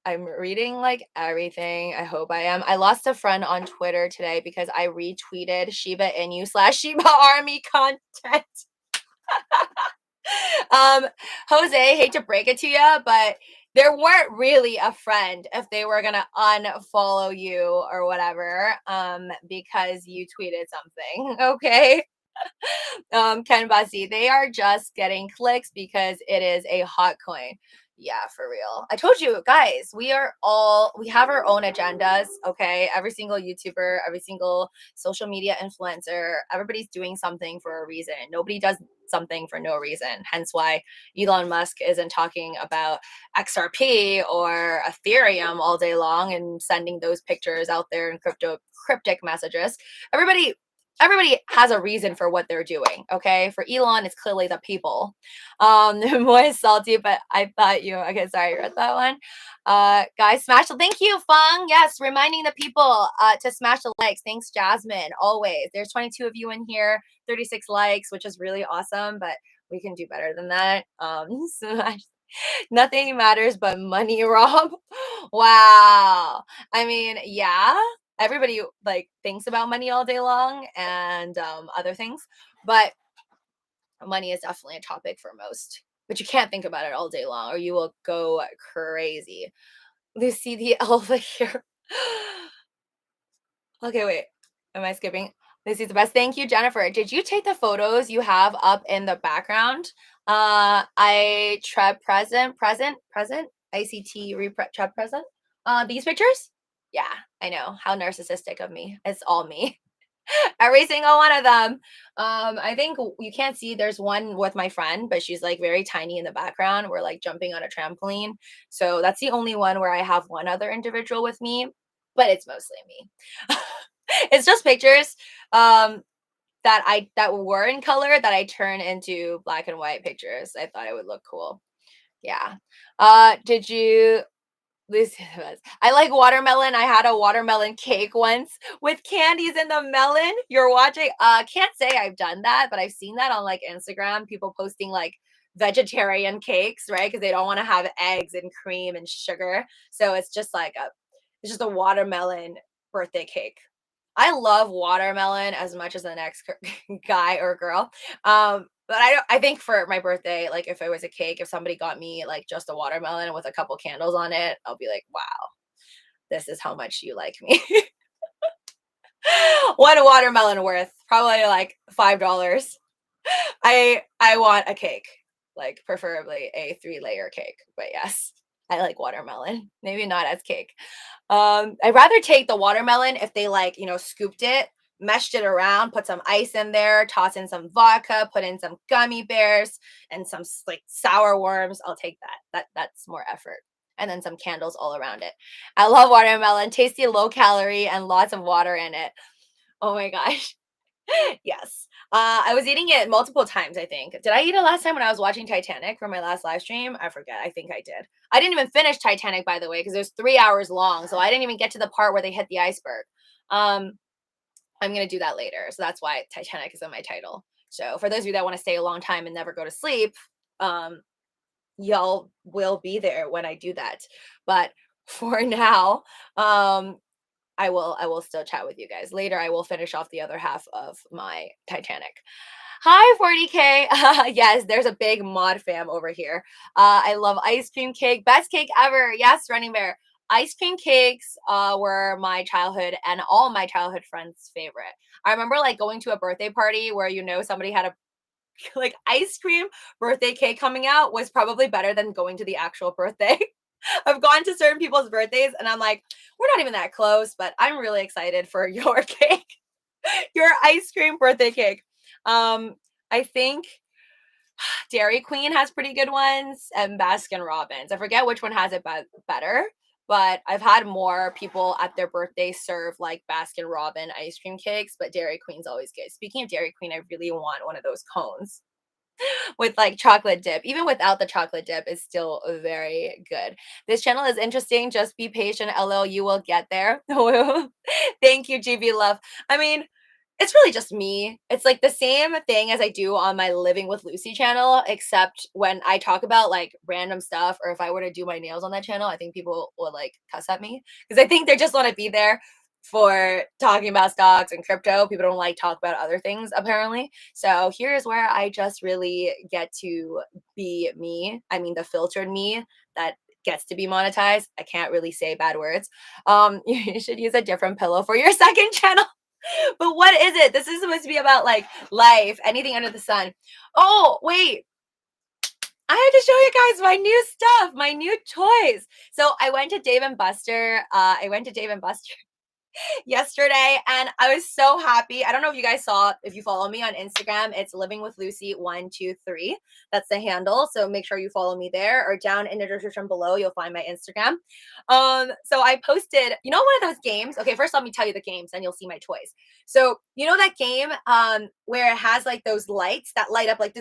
I'm reading like everything. I hope I am. I lost a friend on Twitter today because I retweeted Shiba Inu / Shiba Army content. Jose, hate to break it to you, but there weren't really a friend if they were gonna unfollow you or whatever, because you tweeted something. Okay. Ken Basi, they are just getting clicks because it is a hot coin. Yeah, for real. I told you guys, we have our own agendas. Okay. Every single YouTuber, every single social media influencer, everybody's doing something for a reason. Nobody does something for no reason. Hence why Elon Musk isn't talking about XRP or Ethereum all day long and sending those pictures out there in cryptic messages. Everybody has a reason for what they're doing. Okay. For Elon, it's clearly the people. More salty, but I thought you okay, sorry, you read that one. Guys, smash the thank you, Fung. Yes, reminding the people to smash the likes. Thanks, Jasmine. Always. There's 22 of you in here, 36 likes, which is really awesome, but we can do better than that. Smash. Nothing matters but money, Rob. Wow. I mean, yeah, everybody like thinks about money all day long and other things, but money is definitely a topic for most. But you can't think about it all day long or you will go crazy. Lucy the Elva here. Okay, wait. Am I skipping? This is the best. Thank you, Jennifer. Did you take the photos you have up in the background? I trap present. ICT repre trap present. These pictures? Yeah, I know. How narcissistic of me. It's all me. Every single one of them. I think you can't see there's one with my friend, but she's like very tiny in the background. We're like jumping on a trampoline. So that's the only one where I have one other individual with me, but it's mostly me. It's just pictures that were in color that I turn into black and white pictures. I thought it would look cool. Yeah. Did you this was I like watermelon. I had a watermelon cake once with candies in the melon. You're watching. Can't say I've done that, but I've seen that on like Instagram. People posting like vegetarian cakes, right? Because they don't want to have eggs and cream and sugar. So it's just a watermelon birthday cake. I love watermelon as much as the next guy or girl. But I think for my birthday, like if it was a cake, if somebody got me like just a watermelon with a couple candles on it, I'll be like, wow, this is how much you like me. One watermelon worth probably like $5. I want a cake, like preferably a 3-layer cake. But yes, I like watermelon. Maybe not as cake. I'd rather take the watermelon if they like, scooped it, meshed it around, put some ice in there, toss in some vodka, put in some gummy bears and some like sour worms. I'll take that. That's more effort. And then some candles all around it. I love watermelon, tasty, low calorie, and lots of water in it. Oh my gosh. Yes. I was eating it multiple times, I think. Did I eat it last time when I was watching Titanic for my last live stream? I forget. I think I did. I didn't even finish Titanic, by the way, because it was 3 hours long. So I didn't even get to the part where they hit the iceberg. I'm going to do that later. So that's why Titanic is in my title. So for those of you that want to stay a long time and never go to sleep, y'all will be there when I do that. But for now, I will still chat with you guys. Later, I will finish off the other half of my Titanic. Hi, 40K. Yes, there's a big mod fam over here. I love ice cream cake. Best cake ever. Yes, Running Bear. Ice cream cakes were my childhood and all my childhood friends' favorite. I remember like going to a birthday party where somebody had a like ice cream birthday cake coming out was probably better than going to the actual birthday. I've gone to certain people's birthdays and I'm like, we're not even that close, but I'm really excited for your cake, your ice cream birthday cake. I think Dairy Queen has pretty good ones and Baskin Robbins. I forget which one has it better, but I've had more people at their birthday serve like Baskin Robbins ice cream cakes, but Dairy Queen's always good. Speaking of Dairy Queen, I really want one of those cones with like chocolate dip. Even without the chocolate dip, it's still very good. This channel is interesting. Just be patient. LL, you will get there. Thank you, GB Love. I mean, it's really just me. It's like the same thing as I do on my Living with Lucy channel, except when I talk about like random stuff, or if I were to do my nails on that channel, I think people will like cuss at me because I think they just want to be there for talking about stocks and crypto. People don't like talk about other things apparently. So here's where I just really get to be me. I mean, the filtered me that gets to be monetized. I can't really say bad words. You should use a different pillow for your second channel. But what is it? This is supposed to be about like life, anything under the sun. Oh, wait. I had to show you guys my new stuff, my new toys. So I went to Dave and Buster. Yesterday and I was so happy. I don't know if you guys saw, if you follow me on Instagram, it's Living with Lucy 123. That's the handle. So make sure you follow me there, or down in the description below, you'll find my Instagram. So I posted, you know, one of those games. Okay, first let me tell you the games, and you'll see my toys. So you know that game where it has like those lights that light up like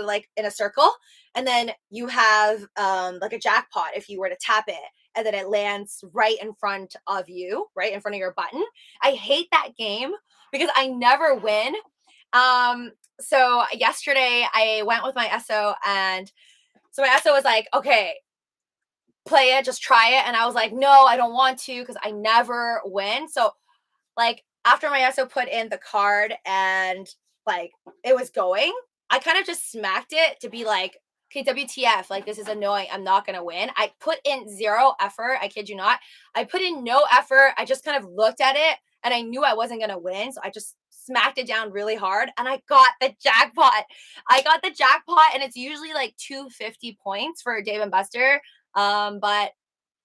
like in a circle, and then you have like a jackpot if you were to tap it, and then it lands right in front of you, right in front of your button. I hate that game because I never win. So yesterday I went with my SO, and so my SO was like, okay, play it, just try it. And I was like, no, I don't want to because I never win. So like after my SO put in the card and like it was going, I kind of just smacked it to be like, okay, WTF, like this is annoying. I'm not gonna win. I put in zero effort. I kid you not. I put in no effort. I just kind of looked at it and I knew I wasn't gonna win. So I just smacked it down really hard and I got the jackpot. I got the jackpot, and it's usually like 250 points for Dave and Buster. But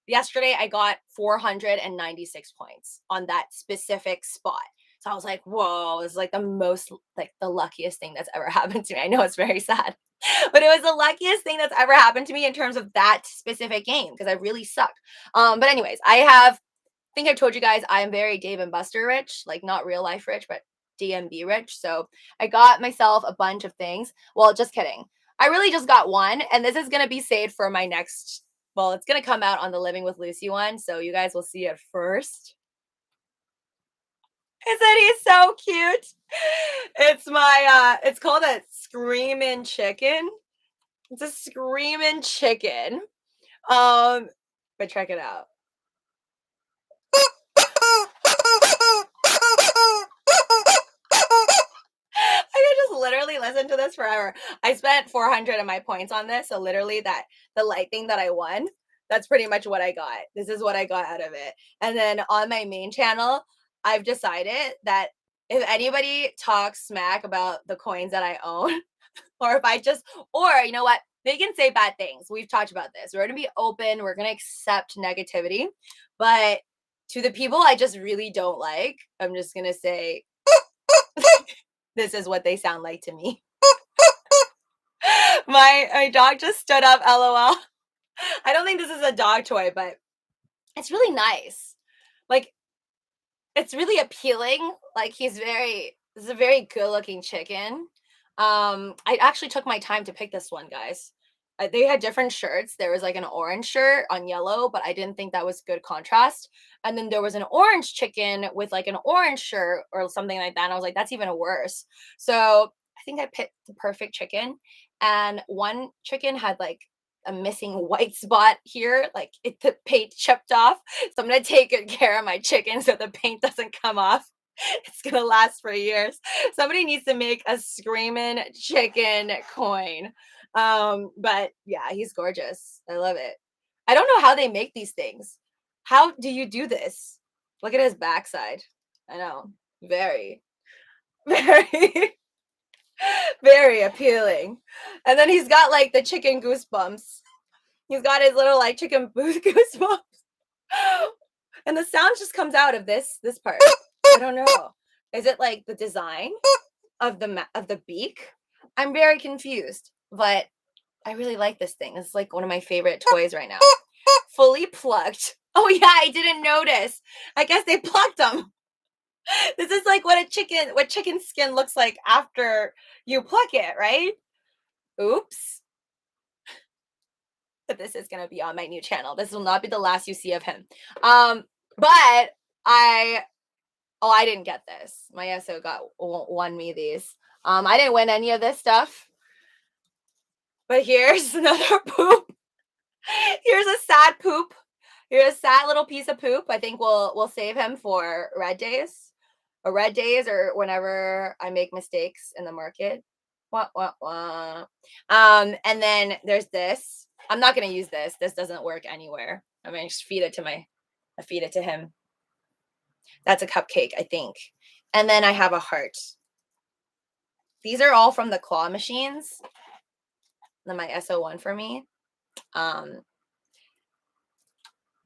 yesterday I got 496 points on that specific spot. So I was like, whoa, it's like the most, like the luckiest thing that's ever happened to me. I know it's very sad, but it was the luckiest thing that's ever happened to me in terms of that specific game because I really suck. But anyways, I think I told you guys I'm very Dave and Buster rich, like not real life rich, but DMB rich. So I got myself a bunch of things. Well, just kidding. I really just got one, and this is going to be saved for my next, well, it's going to come out on the Living with Lucy one, so you guys will see it first. Isn't he so cute? It's my, it's called a Screamin' Chicken. It's a Screamin' Chicken. But check it out. I could just literally listen to this forever. I spent 400 of my points on this, so literally that the light thing that I won, that's pretty much what I got. This is what I got out of it. And then on my main channel, I've decided that if anybody talks smack about the coins that I own, or if I just, or you know what, they can say bad things. We've talked about this. We're going to be open. We're going to accept negativity. But to the people I just really don't like, I'm just going to say, this is what they sound like to me. My dog just stood up, LOL. I don't think this is a dog toy, but it's really nice. Like, it's really appealing. Like, this is a very good looking chicken. I actually took my time to pick this one, guys. They had different shirts. There was like an orange shirt on yellow, but I didn't think that was good contrast. And then there was an orange chicken with like an orange shirt or something like that. And I was like, that's even worse. So I think I picked the perfect chicken. And one chicken had like a missing white spot here, like the paint chipped off. So I'm gonna take good care of my chicken so the paint doesn't come off. It's gonna last for years. Somebody needs to make a Screamin' Chicken coin. But yeah, he's gorgeous. I love it. I don't know how they make these things. How do you do this? Look at his backside. I know. Very, very. Very appealing. And then he's got like the chicken goosebumps. He's got his little like chicken goosebumps. And the sound just comes out of this part. I don't know. Is it like the design of the beak? I'm very confused, but I really like this thing. It's like one of my favorite toys right now. Fully plucked. Oh yeah, I didn't notice. I guess they plucked them. This is like what chicken skin looks like after you pluck it, right? Oops. But this is gonna be on my new channel. This will not be the last you see of him. But I didn't get this. My SO won me these. I didn't win any of this stuff. But here's another poop. Here's a sad poop. Here's a sad little piece of poop. I think we'll save him for red days. Or red days, or whenever I make mistakes in the market. Wah, wah, wah. And then there's this. I'm not gonna use this. This doesn't work anywhere. I'm gonna just feed it to him. That's a cupcake, I think. And then I have a heart. These are all from the claw machines. Then my SO1 for me.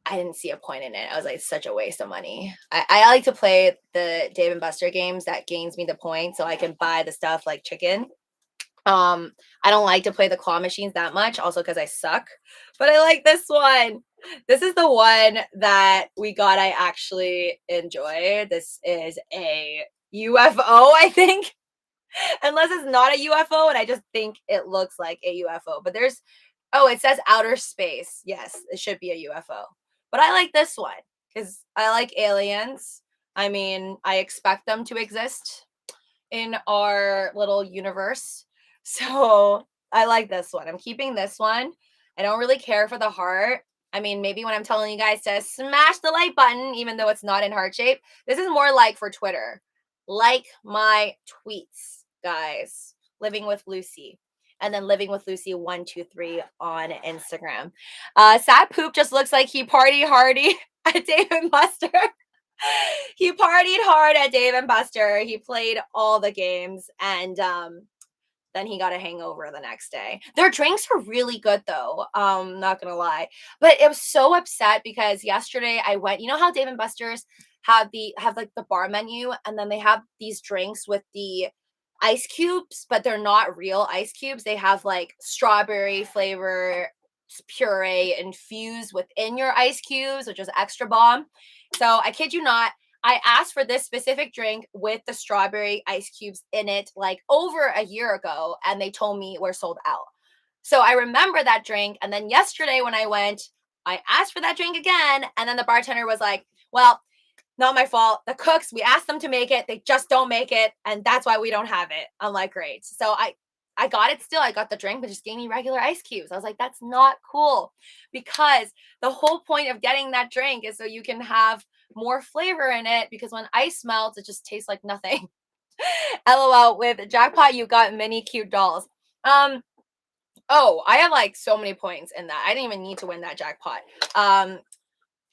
I didn't see a point in it. I was like, such a waste of money. I like to play the Dave & Buster games that gains me the points so I can buy the stuff like chicken. I don't like to play the claw machines that much, also because I suck. But I like this one. This is the one that we got I actually enjoy. This is a UFO, I think. Unless it's not a UFO and I just think it looks like a UFO. But there's, oh, it says outer space. Yes, it should be a UFO. But I like this one because I like aliens. I mean, I expect them to exist in our little universe. So I like this one. I'm keeping this one. I don't really care for the heart. I mean, maybe when I'm telling you guys to smash the like button, even though it's not in heart shape, this is more like for Twitter. Like my tweets, guys. Living with Luci. And then Living with Luci 123 on Instagram. Sad Poop just looks like he partied hardy at Dave & Buster. He partied hard at Dave & Buster. He played all the games, and then he got a hangover the next day. Their drinks are really good though. Not gonna lie. But it was so upset because yesterday I went, you know how Dave & Buster's have like the bar menu, and then they have these drinks with the ice cubes, but they're not real ice cubes. They have like strawberry flavor puree infused within your ice cubes, which is extra bomb. So I kid you not, I asked for this specific drink with the strawberry ice cubes in it like over a year ago, and they told me we're sold out. So I remember that drink. And then yesterday when I went, I asked for that drink again. And then the bartender was like, well, not my fault. The cooks, we asked them to make it. They just don't make it. And that's why we don't have it. I'm like, great. So I got it still. I got the drink, but just gave me regular ice cubes. I was like, that's not cool, because the whole point of getting that drink is so you can have more flavor in it, because when ice melts, it just tastes like nothing. LOL. With jackpot, you got many cute dolls. Oh, I have like so many points in that. I didn't even need to win that jackpot.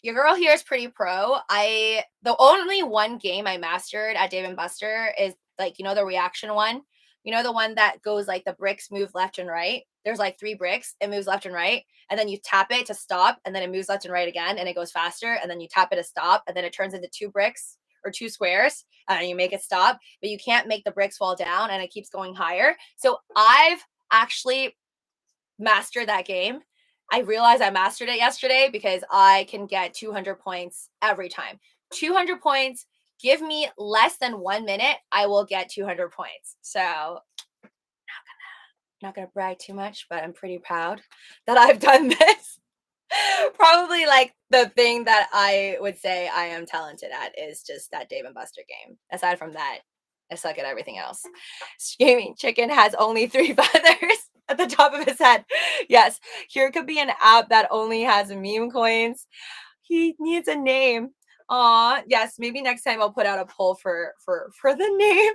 Your girl here is pretty pro. The only one game I mastered at Dave & Buster is like, you know, the reaction one. You know, the one that goes like the bricks move left and right. There's like 3 bricks. It moves left and right. And then you tap it to stop. And then it moves left and right again. And it goes faster. And then you tap it to stop. And then it turns into 2 bricks or 2 squares. And you make it stop. But you can't make the bricks fall down. And it keeps going higher. So I've actually mastered that game. I realized I mastered it yesterday because I can get 200 points every time. 200 points. Give me less than 1 minute, I will get 200 points. So not gonna brag too much, but I'm pretty proud that I've done this. Probably like the thing that I would say I am talented at is just that Dave & Buster game. Aside from that, I suck at everything else. Screaming Chicken has only 3 feathers at the top of his head. Yes, here could be an app that only has meme coins. He needs a name. Aw, yes, maybe next time I'll put out a poll for the name.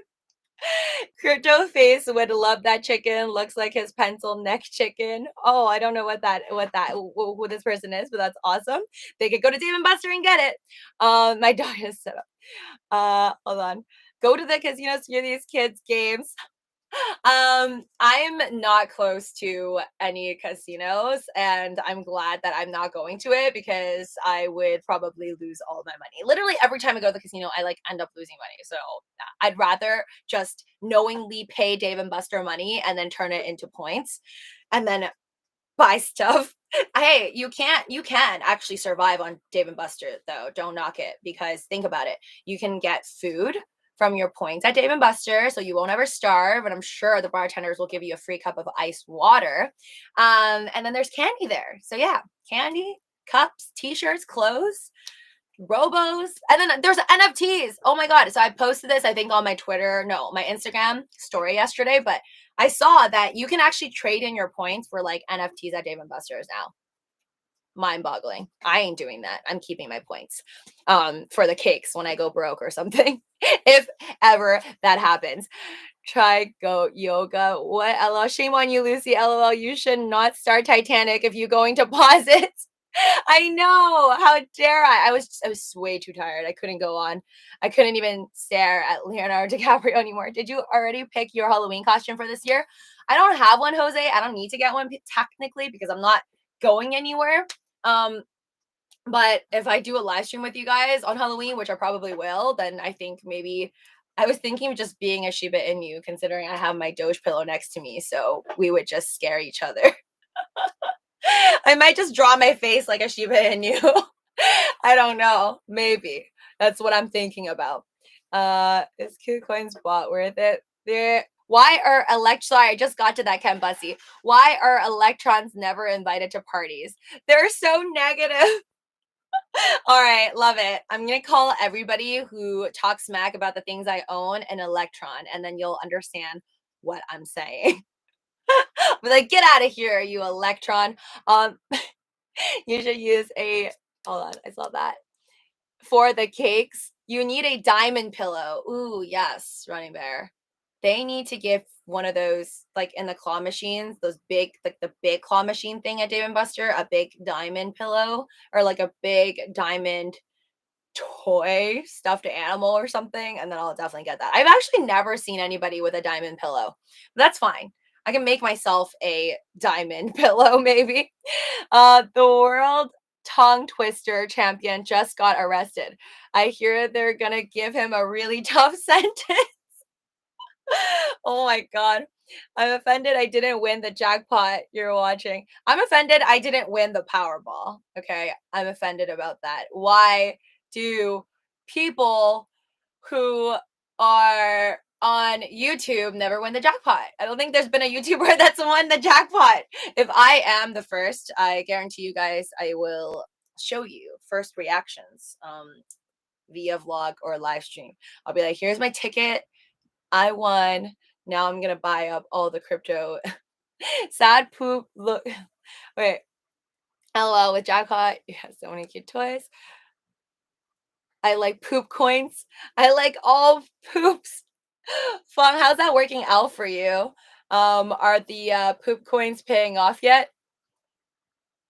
Crypto Face would love that chicken. Looks like his pencil neck chicken. Oh, I don't know who this person is, but that's awesome. They could go to Dave & Buster and get it. My dog is set up. Hold on. Go to the casinos, hear these kids' games. I'm not close to any casinos, and I'm glad that I'm not going to it because I would probably lose all my money. Literally every time I go to the casino, I like end up losing money. So I'd rather just knowingly pay Dave and Buster money and then turn it into points and then buy stuff. Hey, you can actually survive on Dave and Buster though. Don't knock it because think about it. You can get food from your points at Dave and Buster, so you won't ever starve. And I'm sure the bartenders will give you a free cup of iced water. And then there's candy there. So yeah, candy, cups, t-shirts, clothes, robos, and then there's NFTs. Oh my god. So I posted this, I think, on my Twitter, no, my Instagram story yesterday, but I saw that you can actually trade in your points for like NFTs at Dave and Buster's now. Mind boggling. I ain't doing that. I'm keeping my points for the cakes when I go broke or something. If ever that happens. Try go yoga. What? LOL. Shame on you, Lucy. LOL. You should not start Titanic if you're going to pause it. I know. How dare I? I was way too tired. I couldn't go on. I couldn't even stare at Leonardo DiCaprio anymore. Did you already pick your Halloween costume for this year? I don't have one, Jose. I don't need to get one technically because I'm not going anywhere. But if I do a live stream with you guys on Halloween, which I probably will, then I think maybe I was thinking of just being a Shiba Inu, considering I have my Doge pillow next to me, so we would just scare each other. I might just draw my face like a Shiba Inu. I don't know. Maybe. That's what I'm thinking about. Is KuCoin's bot worth it? Why are sorry, I just got to that, Ken Bussy. Why are electrons never invited to parties? They're so negative. All right, love it. I'm going to call everybody who talks smack about the things I own an electron, and then you'll understand what I'm saying. But like, get out of here, you electron. You should use hold on, I saw that. For the cakes, you need a diamond pillow. Ooh, yes, Running Bear. They need to give one of those, like in the claw machines, those big, like the big claw machine thing at Dave & Buster, a big diamond pillow or like a big diamond toy stuffed animal or something, and then I'll definitely get that. I've actually never seen anybody with a diamond pillow. But that's fine. I can make myself a diamond pillow maybe. The world tongue twister champion just got arrested. I hear they're gonna give him a really tough sentence. Oh my god. I'm offended I didn't win the jackpot you're watching. I'm offended I didn't win the Powerball. Okay. I'm offended about that. Why do people who are on YouTube never win the jackpot? I don't think there's been a YouTuber that's won the jackpot. If I am the first, I guarantee you guys I will show you first reactions via vlog or live stream. I'll be like, here's my ticket. I won. Now I'm gonna buy up all the crypto. Sad poop. Look, wait. LOL with jackpot. You have so many cute toys. I like poop coins. I like all poops. Fun. How's that working out for you? Are the poop coins paying off yet?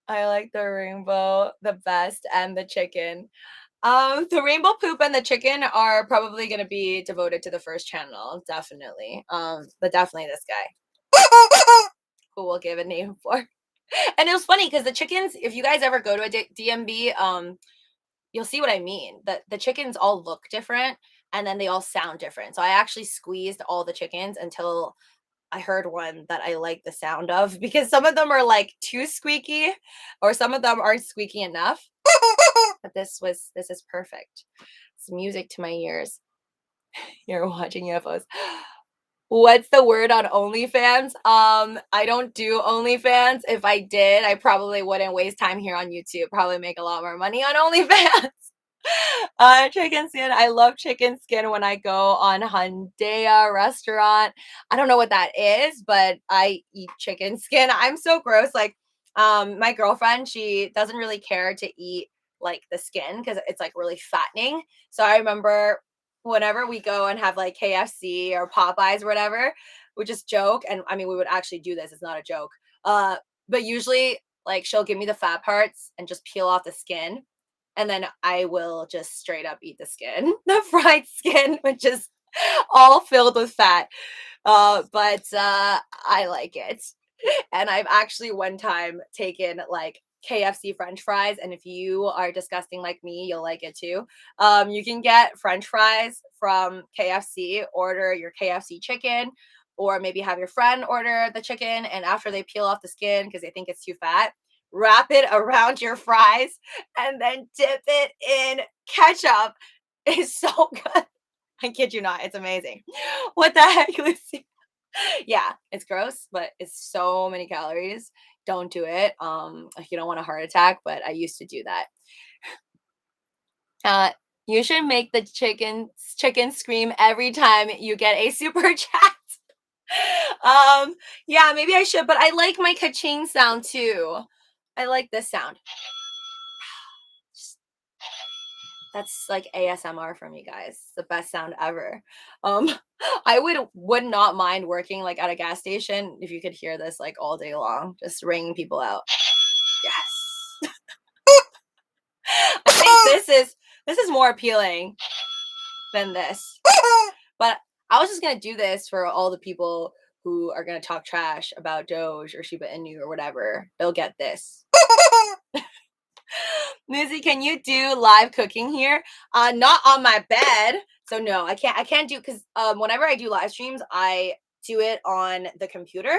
I like the rainbow the best and the chicken. The rainbow poop and the chicken are probably going to be devoted to the first channel, definitely. But definitely this guy, who we'll give a name for. And it was funny because the chickens, if you guys ever go to a DMB, you'll see what I mean. The chickens all look different, and then they all sound different. So I actually squeezed all the chickens until I heard one that I like the sound of, because some of them are like too squeaky, or some of them aren't squeaky enough. But this is perfect. It's music to my ears. You're watching UFOs. What's the word on OnlyFans? I don't do OnlyFans. If I did, I probably wouldn't waste time here on YouTube. Probably make a lot more money on OnlyFans. Chicken skin. I love chicken skin when I go on Hyundai restaurant. I don't know what that is, but I eat chicken skin. I'm so gross. Like, my girlfriend, she doesn't really care to eat like the skin because it's like really fattening. So I remember whenever we go and have like KFC or Popeyes or whatever, we just joke. And I mean, we would actually do this. It's not a joke. But usually like she'll give me the fat parts and just peel off the skin. And then I will just straight up eat the skin, the fried skin, which is all filled with fat. I like it. And I've actually one time taken like KFC French fries, and if you are disgusting like me, you'll like it too. You can get French fries from KFC, order your KFC chicken, or maybe have your friend order the chicken, and after they peel off the skin because they think it's too fat, wrap it around your fries and then dip it in ketchup. It's so good. I kid you not, it's amazing. What the heck, Lucy? Yeah, it's gross, but it's so many calories. Don't do it. If you don't want a heart attack, but I used to do that. Uh, you should make the chicken scream every time you get a super chat. Yeah, maybe I should, but I like my ka-ching sound too. I like this sound. That's like ASMR from you guys. It's the best sound ever. Um, I would not mind working like at a gas station if you could hear this like all day long, just ringing people out. Yes. I think this is more appealing than this. But I was just gonna do this for all the people who are gonna talk trash about Doge or Shiba Inu or whatever. They'll get this. Lucy, can you do live cooking here? Not on my bed. So no, I can't do because whenever I do live streams, I do it on the computer.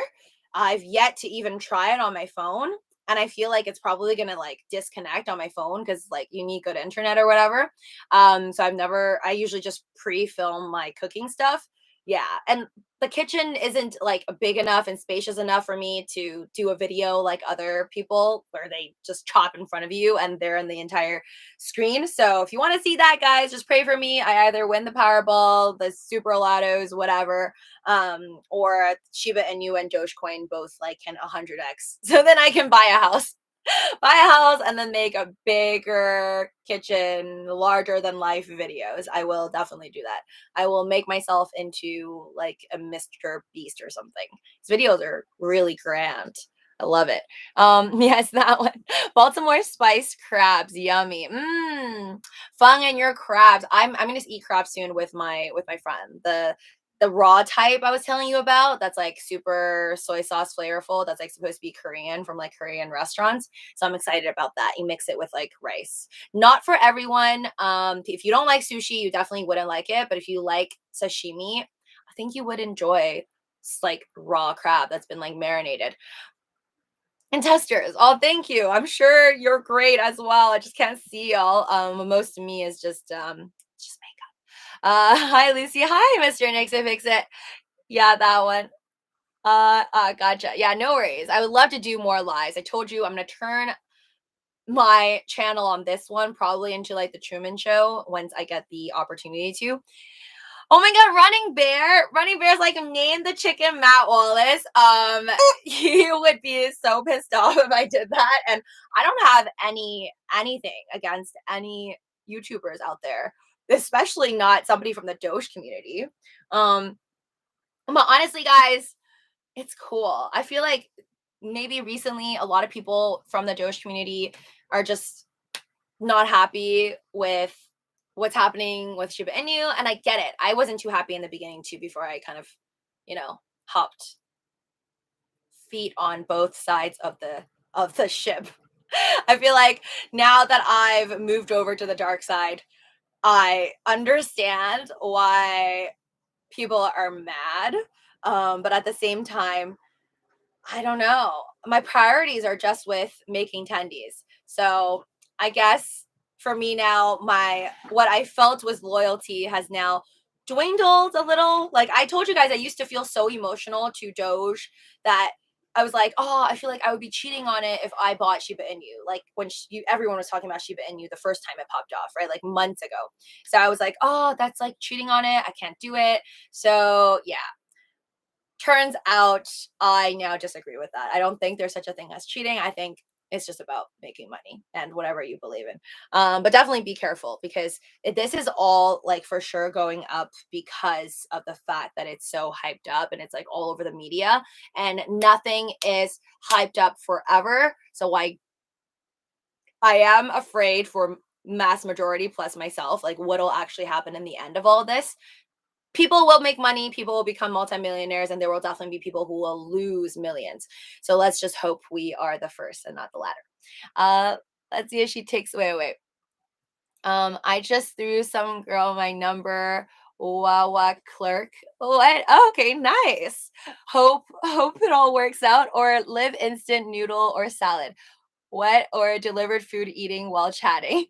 I've yet to even try it on my phone. And I feel like it's probably gonna like disconnect on my phone because like you need good internet or whatever. So I usually just pre-film my cooking stuff. Yeah. And the kitchen isn't like big enough and spacious enough for me to do a video like other people where they just chop in front of you and they're in the entire screen. So if you want to see that, guys, just pray for me. I either win the Powerball, the Super Lottos, whatever, or Shiba Inu and Dogecoin both like can 100x. So then I can buy a house. Buy a house and then make a bigger kitchen, larger than life videos. I will definitely do that. I will make myself into like a Mr. Beast or something. His videos are really grand. I love it. Yes, that one. Baltimore spiced crabs, yummy. Fung and your crabs. I'm gonna eat crabs soon with my friend. The raw type I was telling you about, that's like super soy sauce flavorful. That's like supposed to be Korean from like Korean restaurants. So I'm excited about that. You mix it with like rice. Not for everyone. If you don't like sushi, you definitely wouldn't like it. But if you like sashimi, I think you would enjoy like raw crab that's been like marinated. And testers. Oh, thank you. I'm sure you're great as well. I just can't see y'all. Most of me is just makeup. Hi Lucy. Hi, Mr. Nixie Fix It. Yeah, that one. Gotcha. Yeah, no worries. I would love to do more lives. I told you I'm gonna turn my channel on this one probably into like the Truman Show once I get the opportunity to. Oh my god, Running Bear. Running Bear's like name the chicken Matt Wallace. He would be so pissed off if I did that. And I don't have anything against any YouTubers out there, especially not somebody from the Doge community. But honestly, guys, it's cool. I feel like maybe recently a lot of people from the Doge community are just not happy with what's happening with Shiba Inu, and I get it. I wasn't too happy in the beginning too before I kind of, hopped feet on both sides of the ship. I feel like now that I've moved over to the dark side, I understand why people are mad. But at the same time, I don't know. My priorities are just with making tendies. So I guess for me now, what I felt was loyalty has now dwindled a little. Like I told you guys, I used to feel so emotional to Doge that I was like, oh, I feel like I would be cheating on it if I bought Shiba Inu. Like when everyone was talking about Shiba Inu the first time it popped off, right? Like months ago. So I was like, oh, that's like cheating on it. I can't do it. So yeah, turns out I now disagree with that. I don't think there's such a thing as cheating. I think it's just about making money and whatever you believe in. But definitely be careful because this is all like for sure going up because of the fact that it's so hyped up and it's like all over the media and nothing is hyped up forever. So I am afraid for mass majority plus myself, like what'll actually happen in the end of all of this. people will make money, people will become multimillionaires, and there will definitely be people who will lose millions. So let's just hope we are the first and not the latter. Uh, let's see if she takes. Wait. I just threw some girl my number. Wawa clerk. What? Okay, nice. Hope it all works out. Or live instant noodle or salad. What? Or delivered food eating while chatting.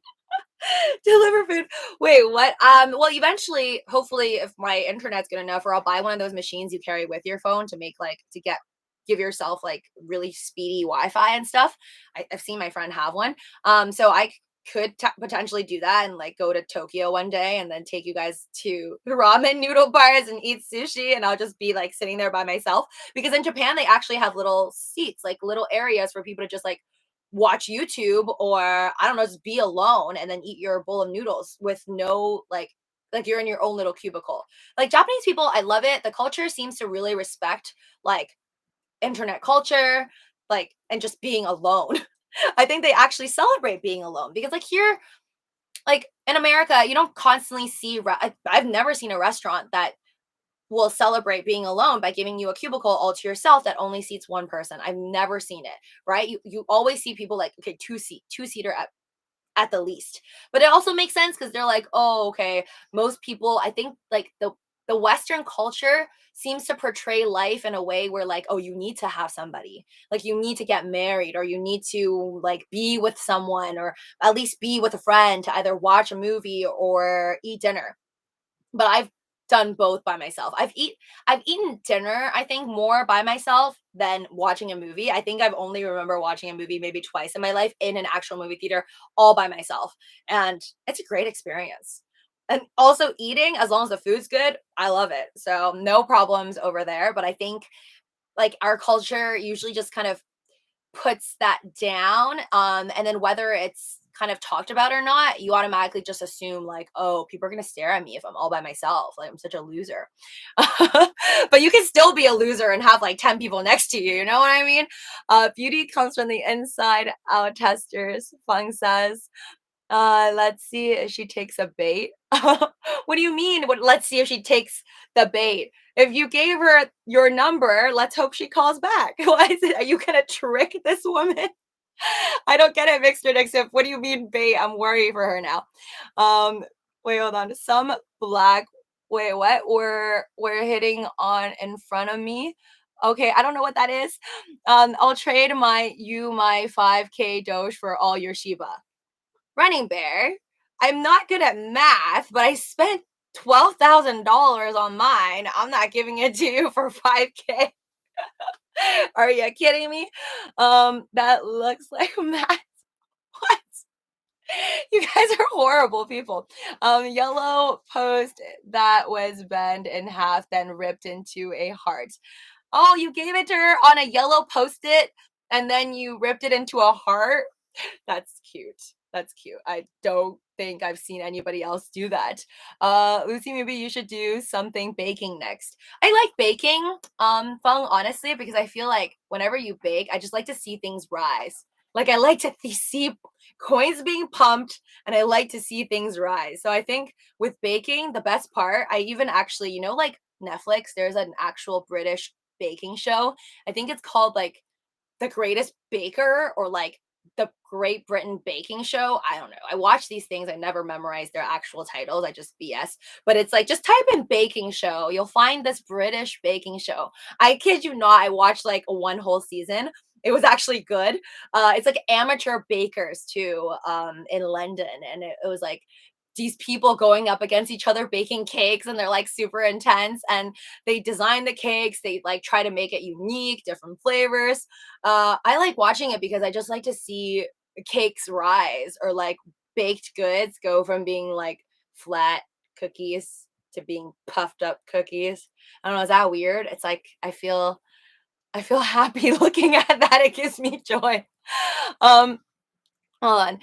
Deliver food. Wait, what? Well, eventually, hopefully, if my internet's good enough, or I'll buy one of those machines you carry with your phone to make like to give yourself like really speedy Wi-Fi and stuff. I've seen my friend have one. So I could potentially do that and like go to Tokyo one day and then take you guys to ramen noodle bars and eat sushi, and I'll just be like sitting there by myself, because in Japan they actually have little seats, like little areas for people to just like watch YouTube, or I don't know, just be alone and then eat your bowl of noodles with no like you're in your own little cubicle. Like Japanese people, I love it. The culture seems to really respect like internet culture, like and just being alone. I think they actually celebrate being alone, because like here, like in America, you don't constantly see I've never seen a restaurant that will celebrate being alone by giving you a cubicle all to yourself that only seats one person. I've never seen it, right? You always see people like, okay, two-seater at the least. But it also makes sense because they're like, oh, okay, most people, I think like the Western culture seems to portray life in a way where like, oh, you need to have somebody, like you need to get married, or you need to like be with someone, or at least be with a friend to either watch a movie or eat dinner. But I've done both by myself. I've eaten dinner, I think, more by myself than watching a movie. I think I've only remember watching a movie maybe twice in my life in an actual movie theater, all by myself. And it's a great experience. And also eating, as long as the food's good, I love it. So no problems over there. But I think like our culture usually just kind of puts that down, and then whether it's kind of talked about or not, you automatically just assume like, oh, people are going to stare at me if I'm all by myself, like I'm such a loser. But you can still be a loser and have like 10 people next to you, you know what I mean? Beauty comes from the inside out. Testers Fung says. Let's see if she takes a bait. What do you mean? Let's see if she takes the bait. If you gave her your number, let's hope she calls back. Why is it? Are you gonna trick this woman? I don't get it, Mixed Nixon. What do you mean bait? I'm worried for her now. Um, wait, hold on. Some black. Wait, what? We're hitting on in front of me. Okay, I don't know what that is. I'll trade my 5K Doge for all your Shiba. Running Bear, I'm not good at math, but I spent $12,000 on mine. I'm not giving it to you for 5K. Are you kidding me? That looks like math. What? You guys are horrible people. Yellow post that was bent in half, then ripped into a heart. Oh, you gave it to her on a yellow post-it and then you ripped it into a heart? That's cute. That's cute. I don't think I've seen anybody else do that. Lucy, maybe you should do something baking next. I like baking, Fung, honestly, because I feel like whenever you bake, I just like to see things rise. Like I like to see coins being pumped, and I like to see things rise. So I think with baking, the best part, I even actually, like Netflix, there's an actual British baking show. I think it's called like The Greatest Baker, or like the Great Britain Baking Show. I don't know. I watch these things. I never memorize their actual titles. I just BS. But it's like, just type in baking show. You'll find this British baking show. I kid you not. I watched like one whole season. It was actually good. It's like amateur bakers too, in London. And it was like these people going up against each other baking cakes, and they're like super intense, and they design the cakes, they like try to make it unique, different flavors. I like watching it because I just like to see cakes rise, or like baked goods go from being like flat cookies to being puffed up cookies. I don't know, is that weird? It's like I feel happy looking at that. It gives me joy. Um hold on.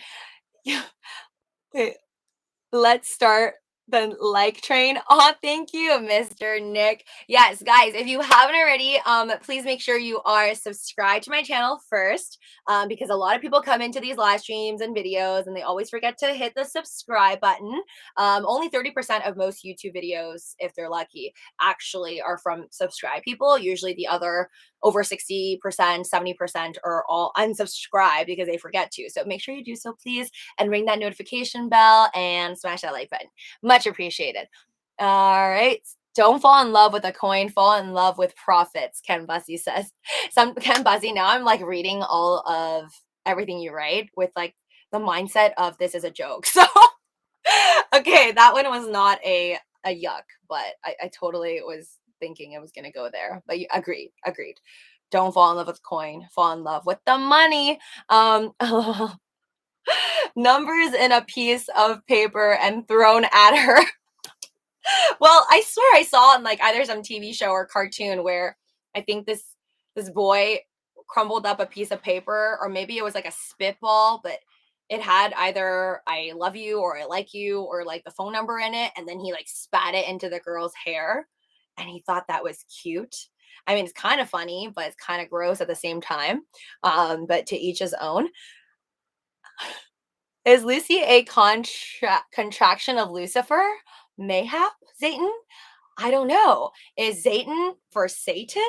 Wait, let's start The like train. Oh, thank you, Mr. Nick. Yes, guys, if you haven't already, please make sure you are subscribed to my channel first, because a lot of people come into these live streams and videos and they always forget to hit the subscribe button. Only 30% of most YouTube videos, if they're lucky, actually are from subscribed people. Usually the other over 60%, 70% are all unsubscribed because they forget to. So make sure you do so, please, and ring that notification bell and smash that like button. Much appreciated. All right. Don't fall in love with a coin, fall in love with profits, Ken Bussy says. Ken Bussy, now I'm like reading all of everything you write with like the mindset of this is a joke. So okay, that one was not a yuck, but I totally was thinking it was gonna go there. But you agreed. Don't fall in love with coin, fall in love with the money. Numbers in a piece of paper and thrown at her. Well, I swear I saw in like either some TV show or cartoon where I think this boy crumbled up a piece of paper, or maybe it was like a spitball, but it had either I love you or I like you or like the phone number in it, and then he like spat it into the girl's hair and he thought that was cute. I mean, it's kind of funny, but it's kind of gross at the same time. But to each his own. Is Lucy a contraction of Lucifer? Mayhap? Satan? I don't know. Is Satan for Satan?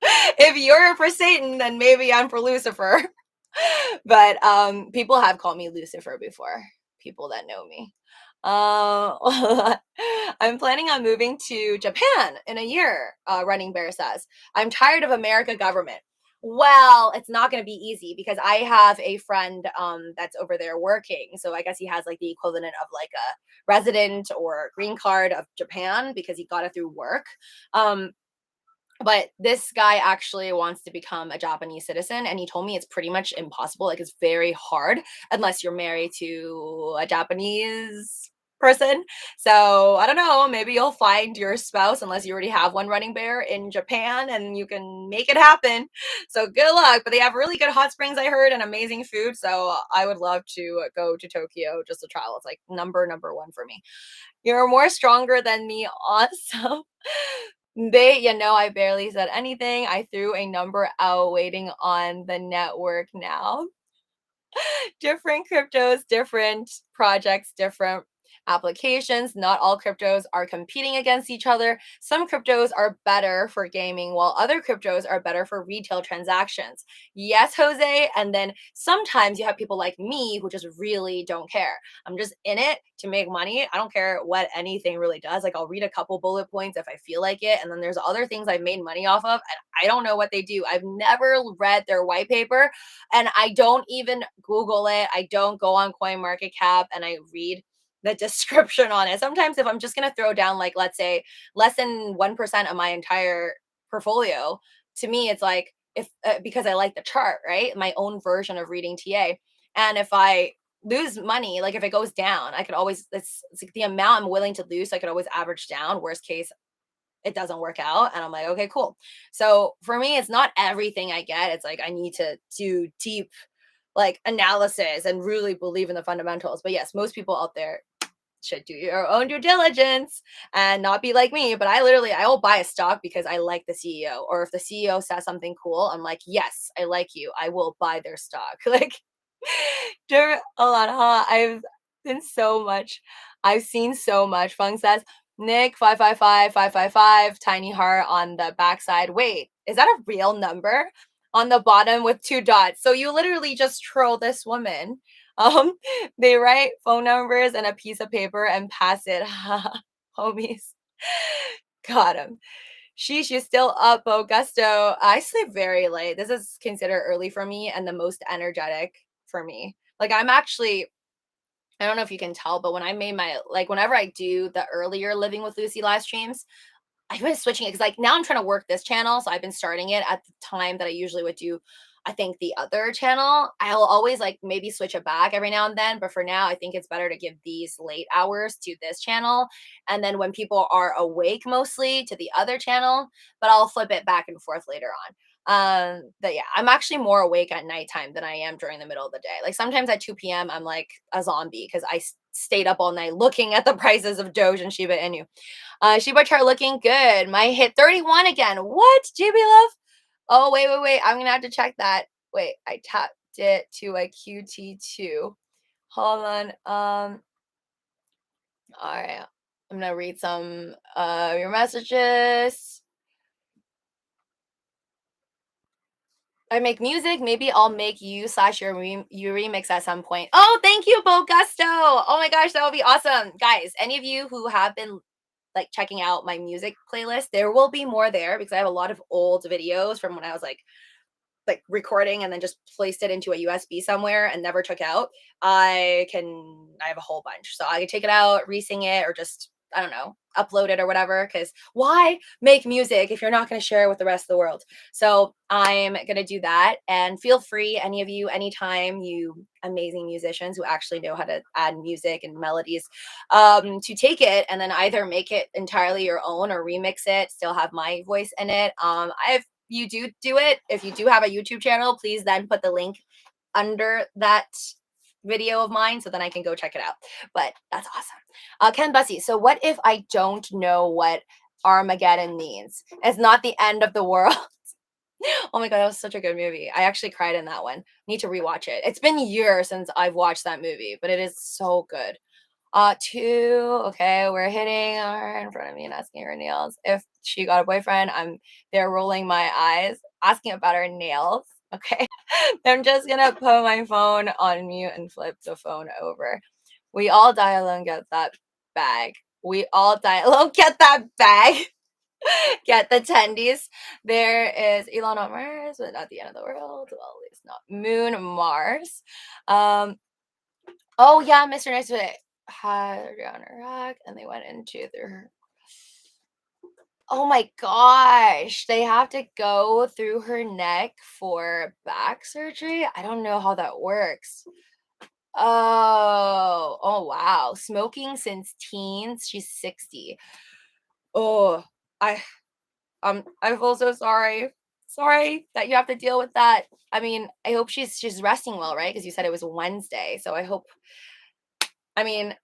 If you're for Satan, then maybe I'm for Lucifer. But people have called me Lucifer before. People that know me. I'm planning on moving to Japan in a year, Running Bear says. I'm tired of America government. Well, it's not going to be easy because I have a friend that's over there working. So I guess he has like the equivalent of like a resident or green card of Japan because he got it through work. Um, but this guy actually wants to become a Japanese citizen, and he told me it's pretty much impossible. Like, it's very hard unless you're married to a Japanese person. So I don't know, maybe you'll find your spouse, unless you already have one, Running Bear, in Japan, and you can make it happen. So good luck. But they have really good hot springs, I heard, and amazing food. So I would love to go to Tokyo just to travel. It's like number one for me. You're more stronger than me. Awesome. I barely said anything. I threw a number out waiting on the network now. Different cryptos, different projects, different applications. Not all cryptos are competing against each other. Some cryptos are better for gaming, while other cryptos are better for retail transactions. Yes, Jose. And then sometimes you have people like me who just really don't care. I'm just in it to make money. I don't care what anything really does. Like, I'll read a couple bullet points if I feel like it. And then there's other things I've made money off of, and I don't know what they do. I've never read their white paper, and I don't even Google it. I don't go on CoinMarketCap and I read the description on it. Sometimes if I'm just going to throw down, like, let's say less than 1% of my entire portfolio, to me it's like, if because I like the chart, right? My own version of reading TA. And if I lose money, like if it goes down, I could always, it's like the amount I'm willing to lose, so I could always average down. Worst case, it doesn't work out, and I'm like, okay, cool. So for me, it's not everything I get. It's like I need to do deep like analysis and really believe in the fundamentals. But yes, most people out there should do your own due diligence and not be like me. But I will buy a stock because I like the CEO, or if the CEO says something cool, I'm like, yes, I like you, I will buy their stock. Like, a lot, huh? I've seen so much. Fung says, Nick 555 tiny heart on the backside. Wait, is that a real number? On the bottom with 2 dots. So you literally just troll this woman. Um, they write phone numbers and a piece of paper and pass it. Homies. Got him. Sheesh, you still up, Augusto. I sleep very late. This is considered early for me and the most energetic for me. Like, I'm actually, I don't know if you can tell, but when I made my, like, whenever I do the earlier Living with Lucy live streams, I've been switching it because, like, now I'm trying to work this channel. So I've been starting it at the time that I usually would do, I think, the other channel. I'll always like maybe switch it back every now and then. But for now, I think it's better to give these late hours to this channel. And then when people are awake, mostly to the other channel, but I'll flip it back and forth later on. But yeah, I'm actually more awake at nighttime than I am during the middle of the day. Like, sometimes at 2 p.m., I'm like a zombie because I stayed up all night looking at the prices of Doge and Shiba Inu. Shiba chart looking good. Might hit 31 again. What, JB Love? Oh, wait. I'm gonna have to check that. Wait, I tapped it to a QT2. Hold on. All right. I'm gonna read some of your messages. I make music. Maybe I'll make you / your remix at some point. Oh, thank you, Bo Gusto. Oh my gosh, that would be awesome. Guys, any of you who have been like checking out my music playlist, there will be more there because I have a lot of old videos from when I was like recording and then just placed it into a USB somewhere and never took out. I have a whole bunch. So I can take it out, re-sing it, or just, I don't know, upload it or whatever. Because why make music if you're not going to share it with the rest of the world? So I'm going to do that. And feel free, any of you, anytime, you amazing musicians who actually know how to add music and melodies, to take it and then either make it entirely your own or remix it, still have my voice in it. You do it. If you do have a YouTube channel, please then put the link under that video of mine so then I can go check it out. But that's awesome. Ken Bussy, so what if I don't know what Armageddon means? It's not the end of the world. Oh my God, that was such a good movie. I actually cried in that one. Need to rewatch it. It's been years since I've watched that movie, but it is so good. Two, okay, we're hitting her in front of me and asking her nails. If she got a boyfriend, I'm there rolling my eyes, asking about her nails. Okay. I'm just gonna put my phone on mute and flip the phone over. We all die alone, get that bag. We all die alone, get that bag. Get the tendies. There is Elon on Mars, but not the end of the world. Well, at least not Moon, Mars. Oh yeah, Mr. Nice had her on her rack and they went into their. Oh my gosh, they have to go through her neck for back surgery. I don't know how that works. Oh wow, smoking since teens. She's 60. Oh, I feel so sorry. Sorry that you have to deal with that. I mean, I hope she's resting well, right? Because you said it was Wednesday, so I hope. I mean,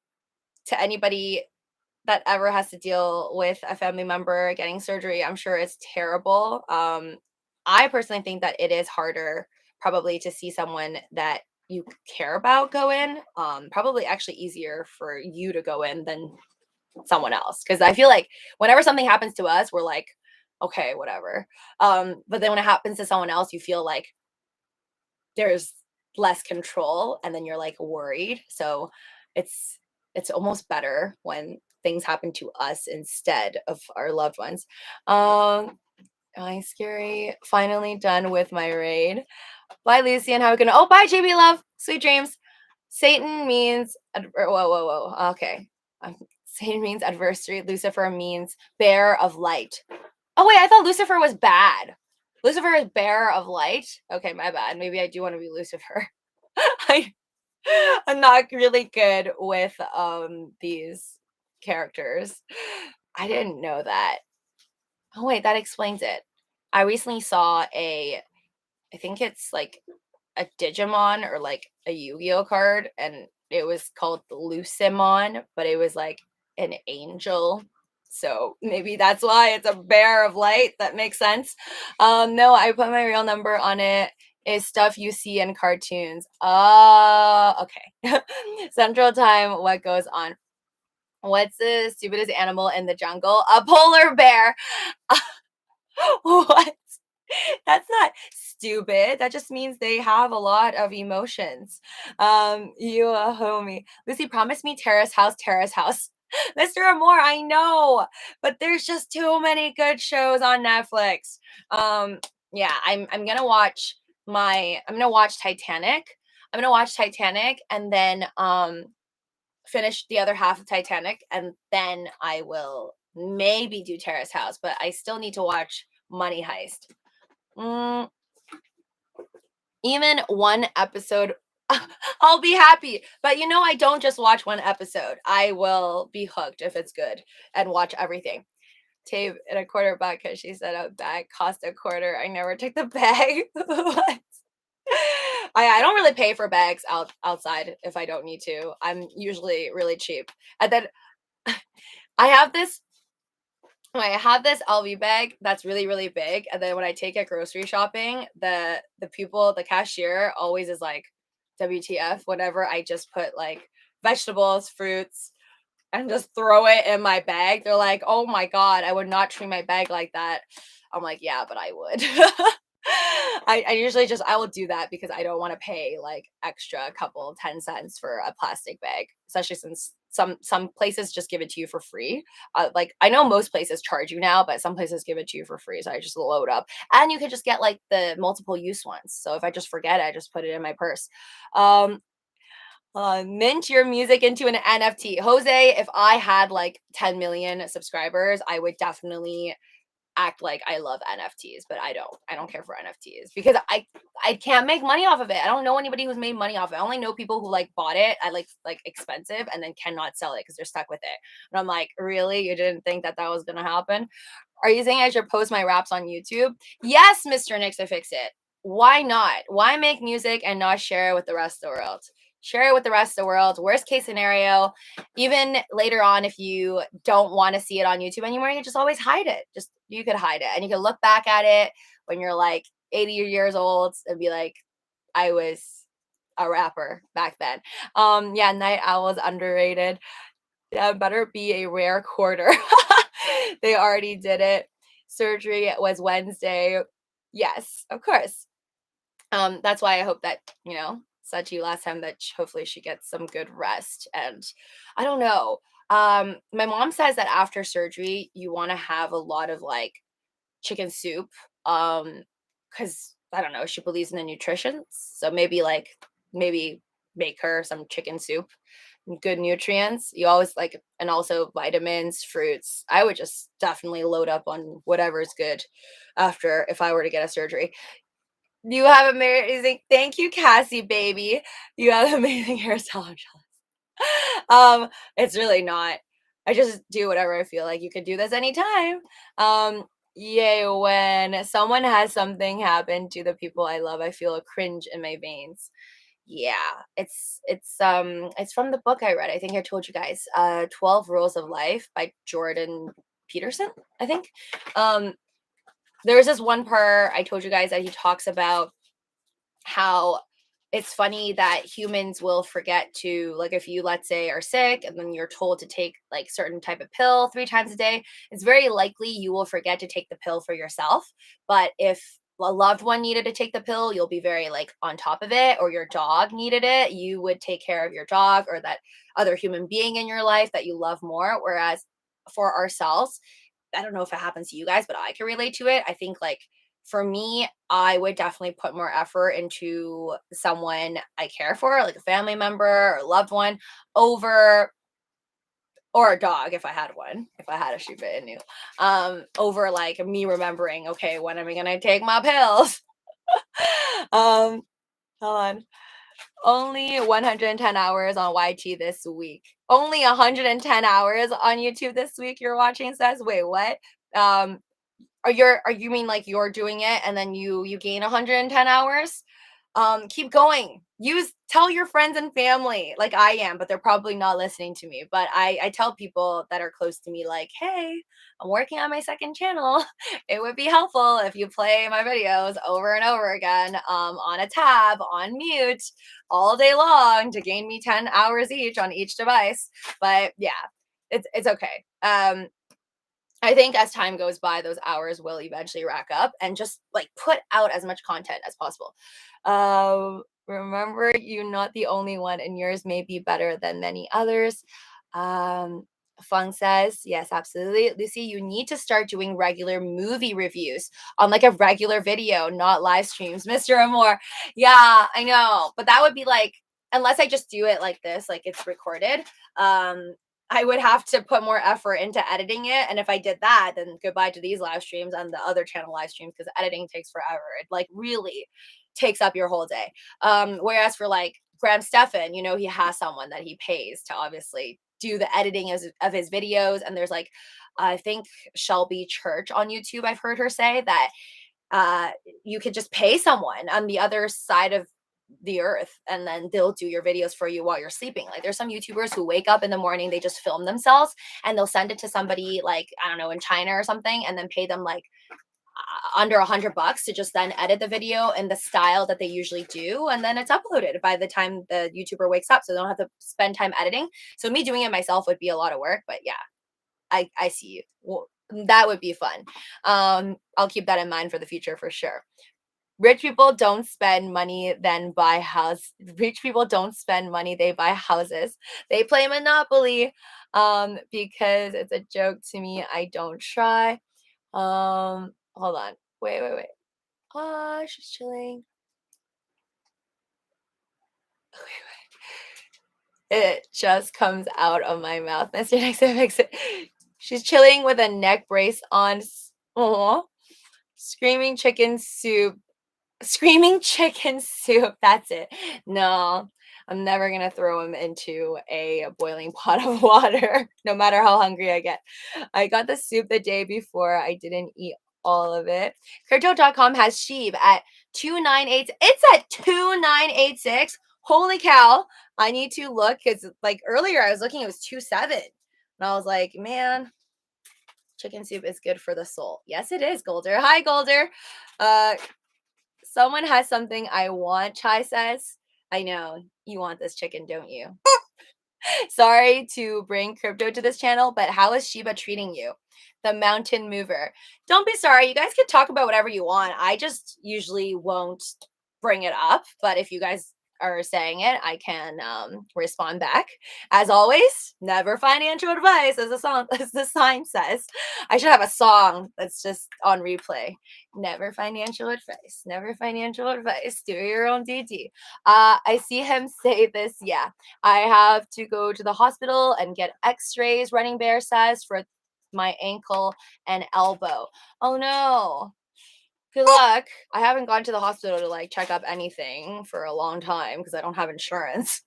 to anybody that ever has to deal with a family member getting surgery, I'm sure it's terrible. I personally think that it is harder probably to see someone that you care about go in. Probably actually easier for you to go in than someone else. Because I feel like whenever something happens to us, we're like, okay, whatever. But then when it happens to someone else, you feel like there's less control and then you're like worried. So it's almost better when things happen to us instead of our loved ones. Hi, Scary. Finally done with my raid. Bye, Lucy, and have a good night. Oh, bye, JB Love. Sweet dreams. Satan means whoa. Okay. Satan means adversary. Lucifer means bearer of light. Oh wait, I thought Lucifer was bad. Lucifer is bearer of light. Okay, my bad. Maybe I do want to be Lucifer. I'm not really good with these characters. I didn't know that. Oh wait, that explains it. I recently saw I think it's like a Digimon or like a Yu-Gi-Oh card, and it was called Lucimon, but it was like an angel. So maybe that's why it's a bear of light. That makes sense. No, I put my real number on it. Is stuff you see in cartoons. Okay. Central Time, what goes on? What's the stupidest animal in the jungle? A polar bear. What? That's not stupid. That just means they have a lot of emotions. You a homie. Lucy promised me terrace house. Mr. Amore, I know, but there's just too many good shows on Netflix. Yeah, I'm gonna watch Titanic. I'm gonna watch Titanic and then finish the other half of Titanic, and then I will maybe do Terrace House, but I still need to watch Money Heist. Even one episode, I'll be happy. But I don't just watch one episode. I will be hooked if it's good and watch everything. Tape in a quarter bag because she said a bag cost a quarter. I never took the bag. What? I don't really pay for bags outside if I don't need to. I'm usually really cheap. And then I have this LV bag that's really, really big. And then when I take it grocery shopping, the cashier always is like, WTF, whenever I just put like vegetables, fruits, and just throw it in my bag. They're like, oh my God, I would not treat my bag like that. I'm like, yeah, but I would. I usually I will do that because I don't want to pay like extra couple 10 cents for a plastic bag, especially since some places just give it to you for free. Like I know most places charge you now, but some places give it to you for free. So I just load up, and you could just get like the multiple use ones. So if I just forget it, I just put it in my purse. Um, mint your music into an NFT. Jose, if I had like 10 million subscribers, I would definitely act like I love NFTs, but I don't. I don't care for NFTs because I can't make money off of it. I don't know anybody who's made money off of it. I only know people who like bought it at like expensive and then cannot sell it because they're stuck with it. And I'm like, really? You didn't think that was gonna happen? Are you saying I should post my raps on YouTube? Yes, Mr. Nix to Fix It. Why not? Why make music and not share it with the rest of the world? Share it with the rest of the world. Worst case scenario, even later on, if you don't want to see it on YouTube anymore, you can just always hide it. You could hide it and you can look back at it when you're like 80 years old and be like, I was a rapper back then. Yeah, Night Owl is underrated. Yeah, better be a rare quarter. They already did it. Surgery was Wednesday. Yes, of course. That's why I hope that, said to you last time that hopefully she gets some good rest. And I don't know. My mom says that after surgery, you want to have a lot of like chicken soup. Because I don't know, she believes in the nutrition. So maybe make her some chicken soup, good nutrients. You always like, and also vitamins, fruits. I would just definitely load up on whatever's good after if I were to get a surgery. You have amazing, thank you, Cassie, baby. You have amazing hairstyle. I'm jealous. It's really not. I just do whatever I feel like. You could do this anytime. Yay, when someone has something happen to the people I love, I feel a cringe in my veins. Yeah, it's from the book I read. I think I told you guys, 12 Rules of Life by Jordan Peterson, I think. There's this one part I told you guys that he talks about how it's funny that humans will forget to, like, if you, let's say, are sick and then you're told to take like certain type of pill 3 times a day, it's very likely you will forget to take the pill for yourself. But if a loved one needed to take the pill, you'll be very like on top of it, or your dog needed it, you would take care of your dog or that other human being in your life that you love more. Whereas for ourselves, I don't know if it happens to you guys, but I can relate to it. I think like for me, I would definitely put more effort into someone I care for, like a family member or a loved one, over, or a dog if I had one, if I had a Shiba Inu, over like me remembering, okay, when am I gonna take my pills? Hold on. Only 110 hours on YT this week. Only 110 hours on YouTube this week you're watching, says. Wait, what? Um, are you mean like you're doing it and then you gain 110 hours? Keep going. Tell your friends and family like I am, but they're probably not listening to me. But I tell people that are close to me, like, hey, I'm working on my second channel. It would be helpful if you play my videos over and over again, on a tab, on mute, all day long to gain me 10 hours each on each device. But yeah, it's okay. I think as time goes by, those hours will eventually rack up, and just like put out as much content as possible. Remember, you're not the only one, and yours may be better than many others. Um, Fung says, yes, absolutely. Lucy, you need to start doing regular movie reviews on like a regular video, not live streams, Mr. Amore. Yeah, I know. But that would be like, unless I just do it like this, like it's recorded. I would have to put more effort into editing it. And if I did that, then goodbye to these live streams and the other channel live streams, because editing takes forever. It like really takes up your whole day. Whereas for like Graham Stephan, he has someone that he pays to obviously do the editing of his videos. And there's like, I think Shelby Church on YouTube, I've heard her say that you could just pay someone on the other side of the earth, and then they'll do your videos for you while you're sleeping. Like there's some YouTubers who wake up in the morning, they just film themselves and they'll send it to somebody like, I don't know, in China or something, and then pay them like under $100 to just then edit the video in the style that they usually do, and then it's uploaded by the time the YouTuber wakes up, so they don't have to spend time editing. So me doing it myself would be a lot of work, but yeah, I see you. Well, that would be fun. I'll keep that in mind for the future for sure. Rich people don't spend money, then buy house. Rich people don't spend money, they buy houses. They play Monopoly because it's a joke to me. I don't try. Hold on. Wait. Oh, she's chilling. It just comes out of my mouth. Mr. Next, she's chilling with a neck brace on. Oh, screaming chicken soup. Screaming chicken soup. That's it. No, I'm never going to throw him into a boiling pot of water, no matter how hungry I get. I got the soup the day before. I didn't eat all of it. Crypto.com has SHIB at 298. It's at 2986. Holy cow. I need to look because like earlier I was looking, it was 27. And I was like, man, chicken soup is good for the soul. Yes, it is, Golder. Hi, Golder. Someone has something I want, Chai says. I know. You want this chicken, don't you? Sorry to bring crypto to this channel, but how is Shiba treating you? The mountain mover. Don't be sorry. You guys can talk about whatever you want. I just usually won't bring it up, but if you guys are saying it, I can respond back. As always, never financial advice, as the sign says. I should have a song that's just on replay. Never financial advice. Never financial advice. Do your own DD. I see him say this. Yeah, I have to go to the hospital and get X-rays. Running Bear says for my ankle and elbow. Oh no. Good luck. I haven't gone to the hospital to like check up anything for a long time because I don't have insurance.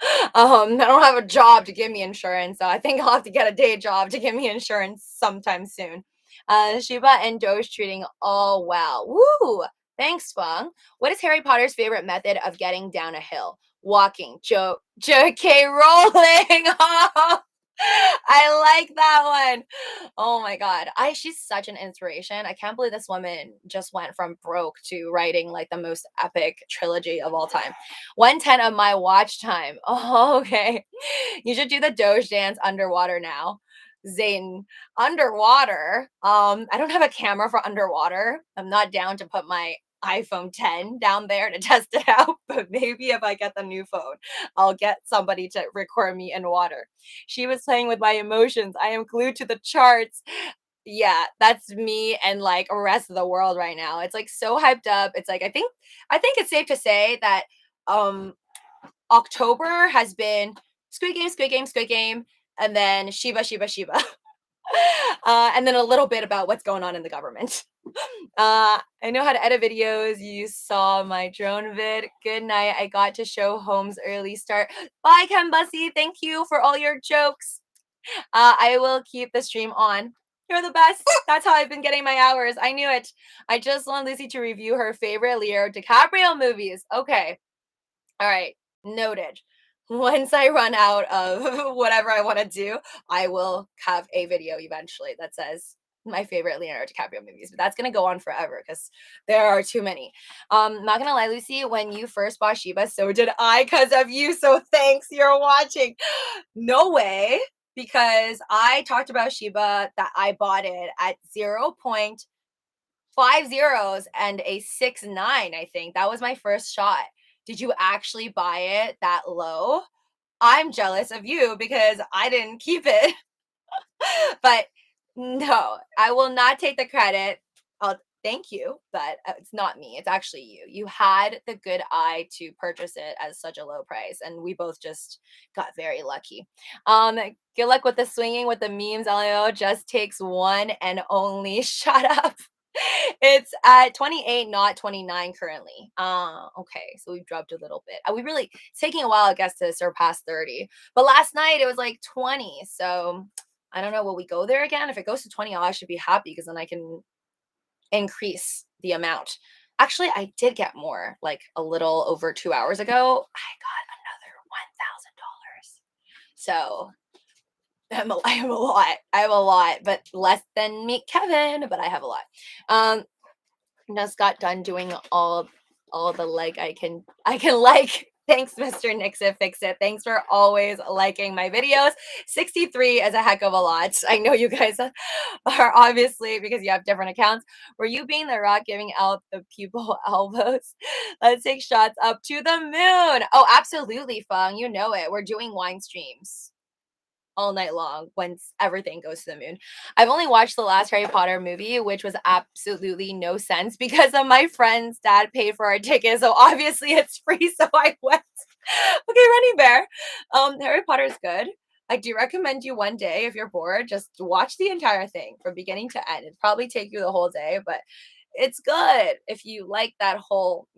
I don't have a job to give me insurance, so I think I'll have to get a day job to give me insurance sometime soon. Shiba and Doge treating all well. Woo! Thanks, Fung. What is Harry Potter's favorite method of getting down a hill? Walking. J.K. Rowling. I like that one. Oh my god. She's such an inspiration. I can't believe this woman just went from broke to writing like the most epic trilogy of all time. 110 of my watch time. Oh, okay. You should do the Doge dance underwater now. Zayden, underwater. I don't have a camera for underwater. I'm not down to put my iPhone 10 down there to test it out, but maybe if I get the new phone, I'll get somebody to record me in water. She was playing with my emotions. I am glued to the charts. Yeah, that's me and like the rest of the world right now. It's like so hyped up. It's like I think it's safe to say that October has been Squid Game, Squid Game, Squid Game, and then Shiba, Shiba, Shiba. And then a little bit about what's going on in the government. I know how to edit videos. You saw my drone vid. Good night. I got to show Holmes early start. Bye, Ken Bussy. Thank you for all your jokes. I will keep the stream on. You're the best. That's how I've been getting my hours. I knew it. I just want Lucy to review her favorite Leo DiCaprio movies. Okay. All right. Noted. Once I run out of whatever I want to do, I will have a video eventually that says my favorite Leonardo DiCaprio movies. But that's going to go on forever because there are too many. Not going to lie, Lucy, when you first bought Shiba, so did I because of you. So thanks. You're watching. No way. Because I talked about Shiba that I bought it at 0.5 zeros and a 6.9, I think. That was my first shot. Did you actually buy it that low? I'm jealous of you because I didn't keep it. But no, I will not take the credit. I'll thank you, but it's not me. It's actually you. You had the good eye to purchase it at such a low price, and we both just got very lucky. Good luck with the swinging with the memes, LAO. Just takes one and only. Shut up. It's at 28, not 29 currently. Okay, so we've dropped a little bit. We really it's taking a while, I guess, to surpass 30. But last night it was like 20. So I don't know. Will we go there again? If it goes to 20, I should be happy because then I can increase the amount. Actually, I did get more, like a little over 2 hours ago. I got another $1,000. So I have a lot. I have a lot, but less than Meet Kevin, but I have a lot. Just got done doing all the like I can like. Thanks, Mr. Nixon Fix It. Thanks for always liking my videos. 63 is a heck of a lot. I know you guys are obviously, because you have different accounts. Were you being the rock giving out the pupil elbows? Let's take shots up to the moon. Oh, absolutely, Fung. You know it. We're doing wine streams all night long once everything goes to the moon. I've only watched the last Harry Potter movie, which was absolutely no sense because of my friend's dad paid for our ticket. So obviously it's free. So I went. Okay, Running Bear. Harry Potter's good. I do recommend you one day, if you're bored, just watch the entire thing from beginning to end. It'd probably take you the whole day, but it's good if you like that whole,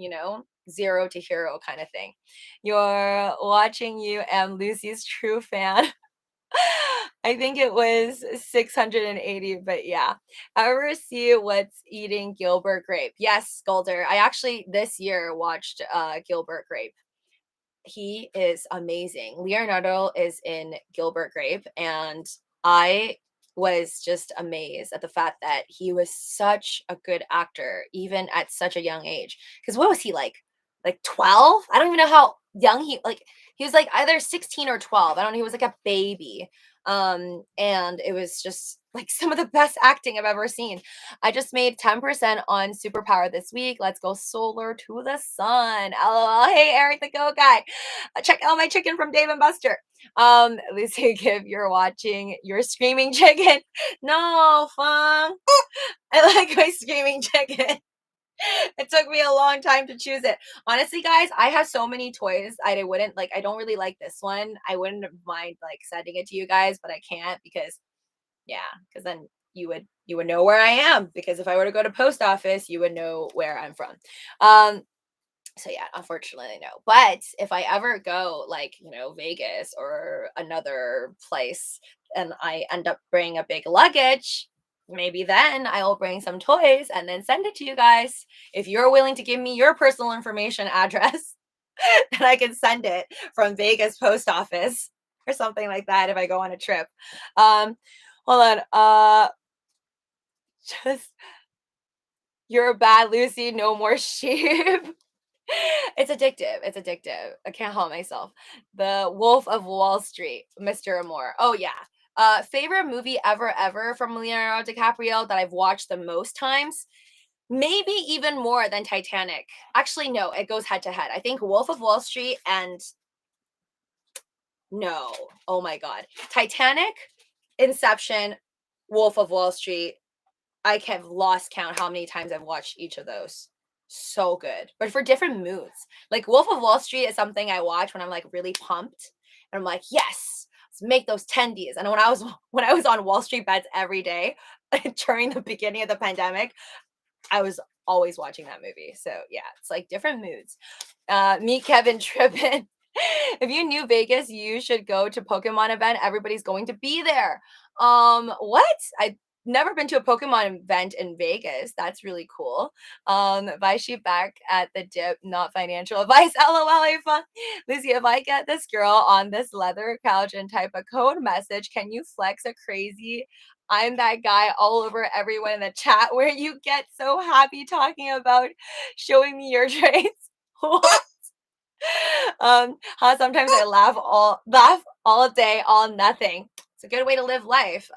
zero to hero kind of thing. You're watching you and Lucy's true fan. I think it was 680, but yeah. Ever see What's Eating Gilbert Grape? Yes, Scolder. I actually this year watched Gilbert Grape. He is amazing. Leonardo is in Gilbert Grape, and I was just amazed at the fact that he was such a good actor, even at such a young age. Because what was he like? Like 12? I don't even know how young he was like either 16 or 12. I don't know. He was like a baby. And it was just like some of the best acting I've ever seen. I just made 10% on Superpower this week. Let's go solar to the sun. LOL. Hey, Eric the Go Guy. Check out my chicken from Dave and Buster. Lucy, if you're watching, you're screaming chicken. No, Fung. I like my screaming chicken. It took me a long time to choose it. Honestly, guys, I have so many toys. I wouldn't like. I don't really like this one. I wouldn't mind like sending it to you guys, but I can't because, yeah, because then you would know where I am. Because if I were to go to post office, you would know where I'm from. So yeah, unfortunately, no. But if I ever go like, Vegas or another place and I end up bringing a big luggage, maybe then I'll bring some toys and then send it to you guys. If you're willing to give me your personal information address, then I can send it from Vegas post office or something like that if I go on a trip. Hold on. Just you're bad, Lucy. No more sheep. It's addictive. It's addictive. I can't help myself. The Wolf of Wall Street, Mr. Amore. Oh yeah. Favorite movie ever from Leonardo DiCaprio that I've watched the most times? Maybe even more than Titanic. Actually, no, it goes head to head. I think Wolf of Wall Street and no. Oh my God. Titanic, Inception, Wolf of Wall Street. I have lost count how many times I've watched each of those. So good, but for different moods. Like Wolf of Wall Street is something I watch when I'm like really pumped, and I'm like, yes, let's make those tendies. And when I was on Wall Street bets every day during the beginning of the pandemic, I was always watching that movie. So yeah, it's like different moods. Meet Kevin Trippin. If you knew Vegas, you should go to Pokemon event. Everybody's going to be there. What? I've never been to a Pokemon event in Vegas. That's really cool. Buy sheep back at the dip, not financial advice. LOL, fun. Lucy, if I get this girl on this leather couch and type a code message, can you flex a crazy I'm that guy all over everyone in the chat where you get so happy talking about showing me your traits? What? How sometimes I laugh all day, all nothing. It's a good way to live life.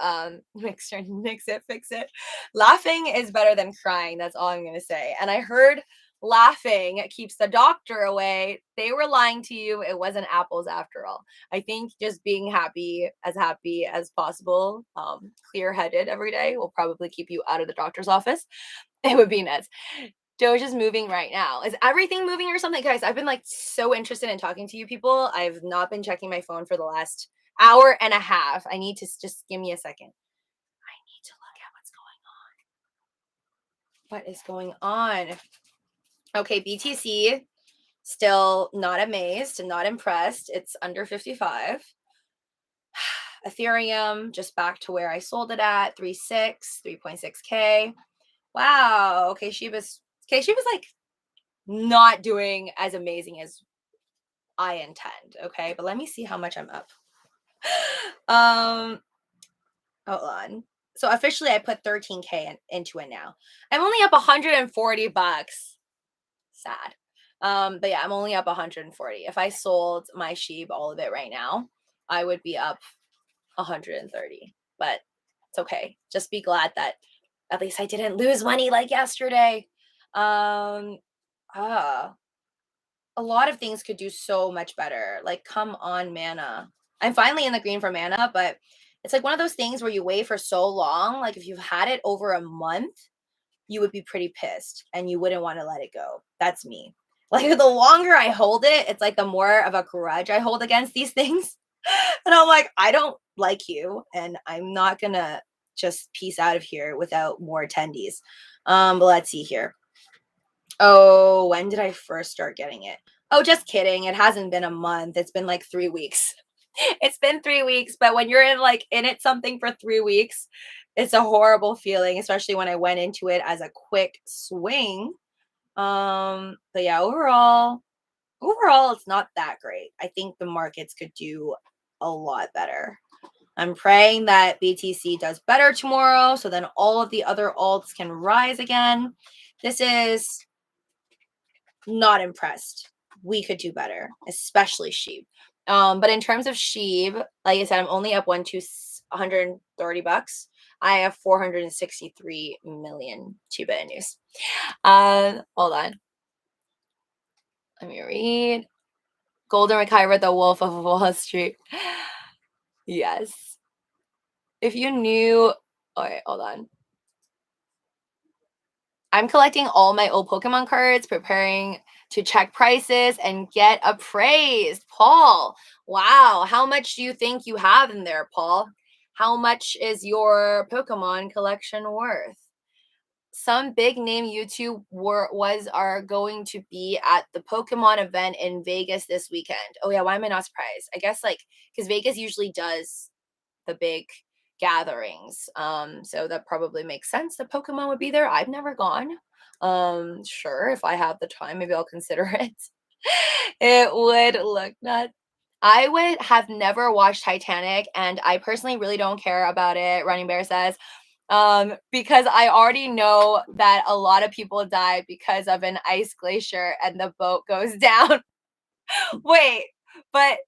Mix it, fix it. Laughing is better than crying. That's all I'm gonna say. And I heard laughing keeps the doctor away. They were lying to you. It wasn't apples after all. I think just being happy as possible, clear-headed every day will probably keep you out of the doctor's office. It would be nuts. Doge is moving right now. Is everything moving or something? Guys, I've been like so interested in talking to you people. I've not been checking my phone for the last hour and a half. I need to just give me a second. I need to look at what's going on. What is going on? Okay, BTC, still not amazed and not impressed. It's under 55. Ethereum, just back to where I sold it at, 3.6K. Wow. Okay, Shiba's Okay, she was like not doing as amazing as I intend. Okay, but let me see how much I'm up. Hold on. So officially I put 13K into it now. I'm only up 140 bucks. Sad. But yeah, I'm only up 140. If I sold my sheep, all of it right now, I would be up 130. But it's okay. Just be glad that at least I didn't lose money like yesterday. Um ah, a lot of things could do so much better. Like, come on, mana. I'm finally in the green for mana, but it's like one of those things where you wait for so long. Like, if you've had it over a month, you would be pretty pissed and you wouldn't want to let it go. That's me. Like, the longer I hold it, it's like the more of a grudge I hold against these things. And I'm like, I don't like you, and I'm not gonna just peace out of here without more attendees. But let's see here. Oh, when did I first start getting it? Oh, just kidding. It hasn't been a month. It's been like 3 weeks. It's been 3 weeks, but when you're in it something for 3 weeks, it's a horrible feeling, especially when I went into it as a quick swing. But yeah, overall it's not that great. I think the markets could do a lot better. I'm praying that BTC does better tomorrow so then all of the other alts can rise again. This is not impressed. We could do better, especially sheep. But in terms of sheep, like I said, I'm only up 130 bucks. I have 463 million Shiba Inus. Hold on. Let me read. Golden Retriever, the Wolf of Wall Street. Yes. If you knew, okay, hold on. I'm collecting all my old Pokemon cards, preparing to check prices and get appraised. Paul, wow. How much do you think you have in there, Paul? How much is your Pokemon collection worth? Some big name YouTube are going to be at the Pokemon event in Vegas this weekend. Oh yeah, why am I not surprised? I guess like because Vegas usually does the big gatherings. So that probably makes sense that Pokemon would be there. I've never gone. Sure, if I have the time, maybe I'll consider it. It would look nuts. I would have never watched Titanic, and I personally really don't care about it, Running Bear says. Because I already know that a lot of people die because of an ice glacier and the boat goes down. Wait, but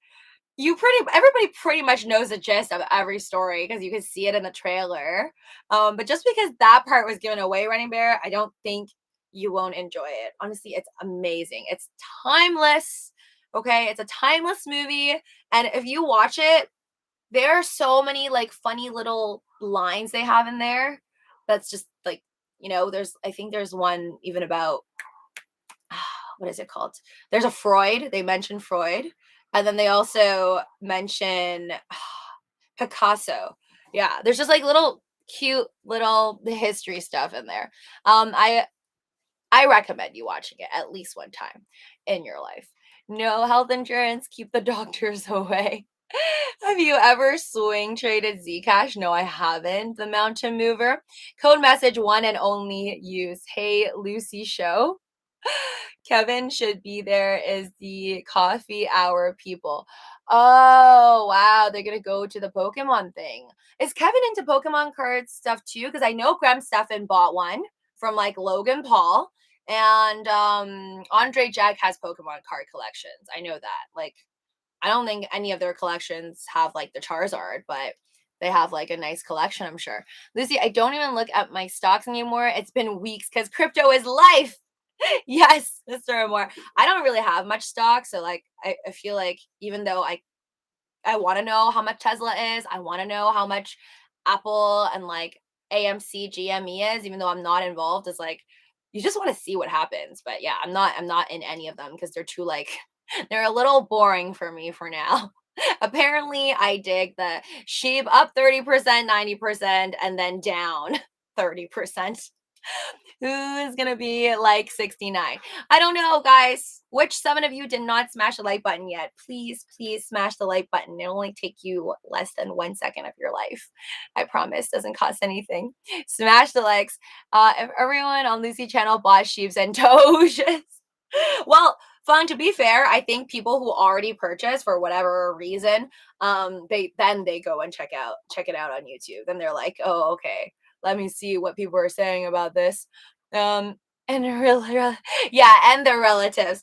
everybody pretty much knows the gist of every story because you can see it in the trailer. But just because that part was given away, Running Bear, I don't think you won't enjoy it. Honestly, it's amazing. It's timeless. Okay, it's a timeless movie, and if you watch it, there are so many like funny little lines they have in there. That's just like I think there's one even about what is it called? There's a Freud. They mention Freud, and then they also mention Picasso. Yeah, there's just like little cute little history stuff in there. I recommend you watching it at least one time in your life. No health insurance, keep the doctors away. Have you ever swing traded Zcash? No, I haven't. The Mountain Mover. Code message one and only use. Hey, Luci show. Kevin should be there is the coffee hour people. Oh, wow. They're going to go to the Pokemon thing. Is Kevin into Pokemon card stuff too? Because I know Graham Stefan bought one from like Logan Paul. And Andre Jack has Pokemon card collections. I know that. Like, I don't think any of their collections have like the Charizard, but they have like a nice collection, I'm sure. Lucy, I don't even look at my stocks anymore. It's been weeks because crypto is life. Yes, Mr. Amore. I don't really have much stock. So like I feel like even though I want to know how much Tesla is, I want to know how much Apple and like AMC GME is, even though I'm not involved, is like you just want to see what happens. But yeah, I'm not in any of them because they're too like they're a little boring for me for now. Apparently, I dig the sheep up 30%, 90%, and then down 30%. Who's gonna be like 69? I don't know, guys. Which 7 of you did not smash the like button yet? Please, please smash the like button. It'll only take you less than 1 second of your life. I promise. Doesn't cost anything. Smash the likes. If everyone on Luci channel bought sheeps and Doges. Well, fun, to be fair, I think people who already purchased for whatever reason, they go and check it out on YouTube. Then they're like, oh, okay, let me see what people are saying about this. And yeah, and their relatives.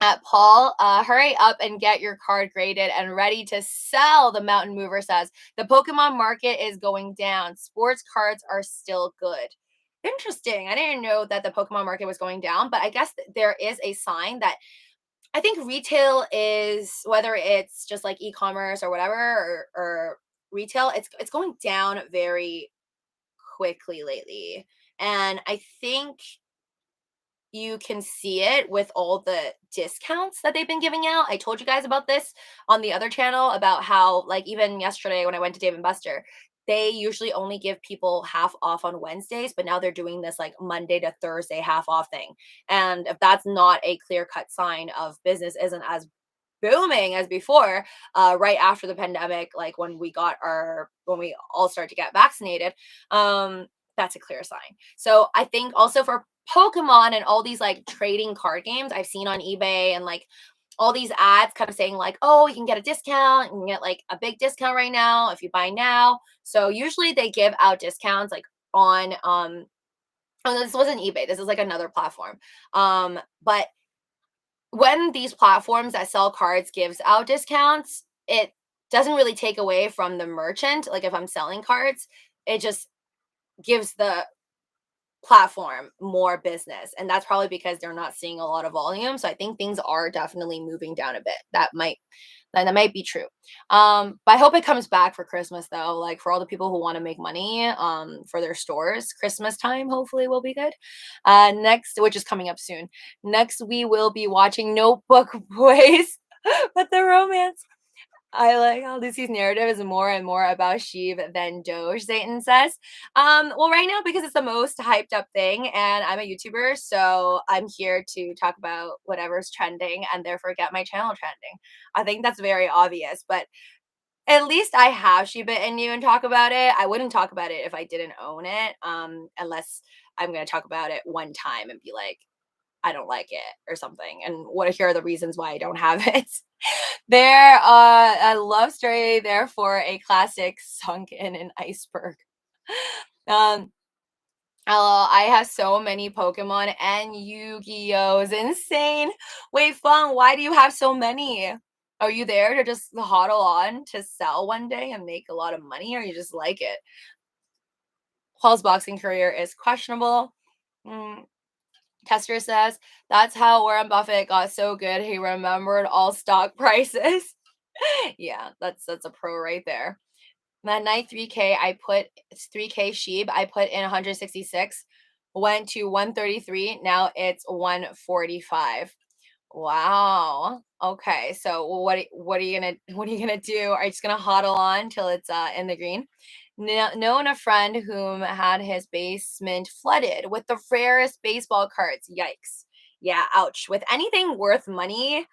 At Paul, hurry up and get your card graded and ready to sell, the Mountain Mover says. The Pokemon market is going down. Sports cards are still good. Interesting. I didn't know that the Pokemon market was going down, but I guess there is a sign that I think retail is, whether it's just like e-commerce or whatever, or retail, it's going down very quickly lately. And I think you can see it with all the discounts that they've been giving out. I told you guys about this on the other channel about how, like, even yesterday when I went to Dave and Buster, they usually only give people half off on Wednesdays, but now they're doing this like Monday to Thursday half off thing. And if that's not a clear cut sign of business isn't as booming as before, right after the pandemic, like when we all started to get vaccinated, that's a clear sign. So I think also for Pokemon and all these like trading card games I've seen on eBay, and like all these ads kind of saying like, oh, you can get a discount, you can get like a big discount right now if you buy now. So usually they give out discounts like on oh, this wasn't eBay, this is like another platform. But when these platforms that sell cards gives out discounts, it doesn't really take away from the merchant. Like if I'm selling cards, it just gives the platform more business, and that's probably because they're not seeing a lot of volume. So I think things are definitely moving down a bit. That might be true. But I hope it comes back for Christmas though, like for all the people who want to make money for their stores. Christmas time hopefully will be good. Next, which is coming up soon, next we will be watching Notebook Boys. But the romance, I like how Lucy's narrative is more and more about Sheev than Doge, Zayton says. Well, right now, because it's the most hyped up thing, and I'm a YouTuber, so I'm here to talk about whatever's trending and therefore get my channel trending. I think that's very obvious, but at least I have Shiba in you and talk about it. I wouldn't talk about it if I didn't own it, unless I'm going to talk about it one time and be like, I don't like it or something. And here are the reasons why I don't have it. There, a love story, therefore a classic sunk in an iceberg. Um, I have so many Pokemon and Yu-Gi-Ohs. Insane. Wait, Fung, why do you have so many? Are you there to just hodl on to sell one day and make a lot of money, or you just like it? Paul's boxing career is questionable. Tester says that's how Warren Buffett got so good. He remembered all stock prices. Yeah, that's a pro right there. That night 3K, it's 3K Sheeb. I put in 166, went to 133. Now it's 145. Wow. Okay. So what are you gonna do? Are you just gonna hodl on till it's in the green? Known a friend whom had his basement flooded with the rarest baseball cards. Yikes. Yeah, ouch. With anything worth money,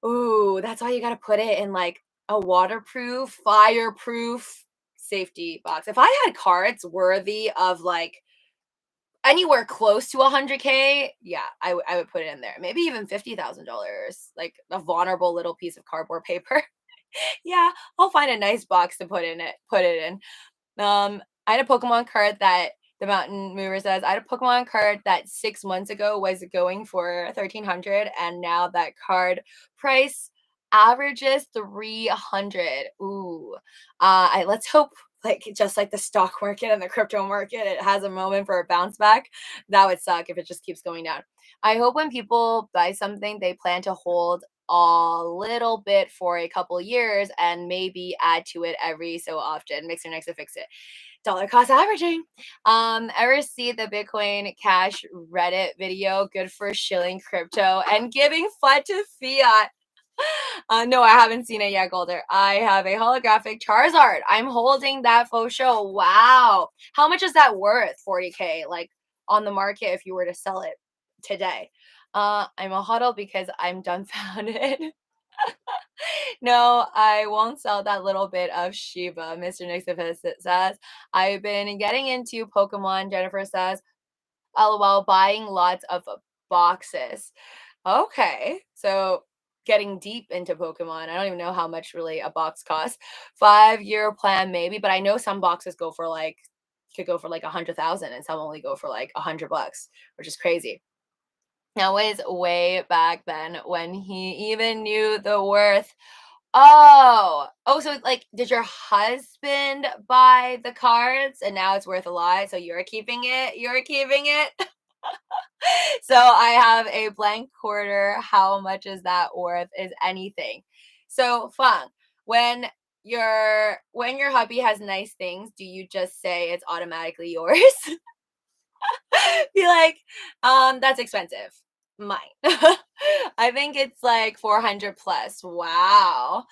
ooh, that's why you gotta put it in like a waterproof, fireproof safety box. If I had cards worthy of like anywhere close to 100K, yeah, I would put it in there. Maybe even $50,000, like a vulnerable little piece of cardboard paper. Yeah, I'll find a nice box to put it in. I had a Pokemon card that the Mountain Mover says, I had a Pokemon card that 6 months ago was going for 1,300, and now that card price averages 300. Ooh. Let's hope, like just like the stock market and the crypto market, it has a moment for a bounce back. That would suck if it just keeps going down. I hope when people buy something, they plan to hold a little bit for a couple years and maybe add to it every so often. Mix or next to fix it. Dollar cost averaging. Ever see the Bitcoin Cash Reddit video? Good for shilling crypto and giving FUD to fiat. No, I haven't seen it yet, Golder. I have a holographic Charizard. I'm holding that faux show. Wow. How much is that worth? 40K, like on the market if you were to sell it today. I'm a huddle because I'm dumbfounded. No, I won't sell that little bit of Shiba, Mr. Nixifus says. I've been getting into Pokemon, Jennifer says. LOL, buying lots of boxes. Okay, so getting deep into Pokemon. I don't even know how much really a box costs. 5-year plan maybe, but I know some boxes go for like could go for like 100,000 and some only go for like $100, which is crazy. Now was way back then when he even knew the worth. Oh, so like, did your husband buy the cards and now it's worth a lot? So you're keeping it? You're keeping it? So I have a blank quarter. How much is that worth? Is anything? So Fang, when your hubby has nice things, do you just say it's automatically yours? Be like, that's expensive. Mine. I think it's like 400 plus. Wow.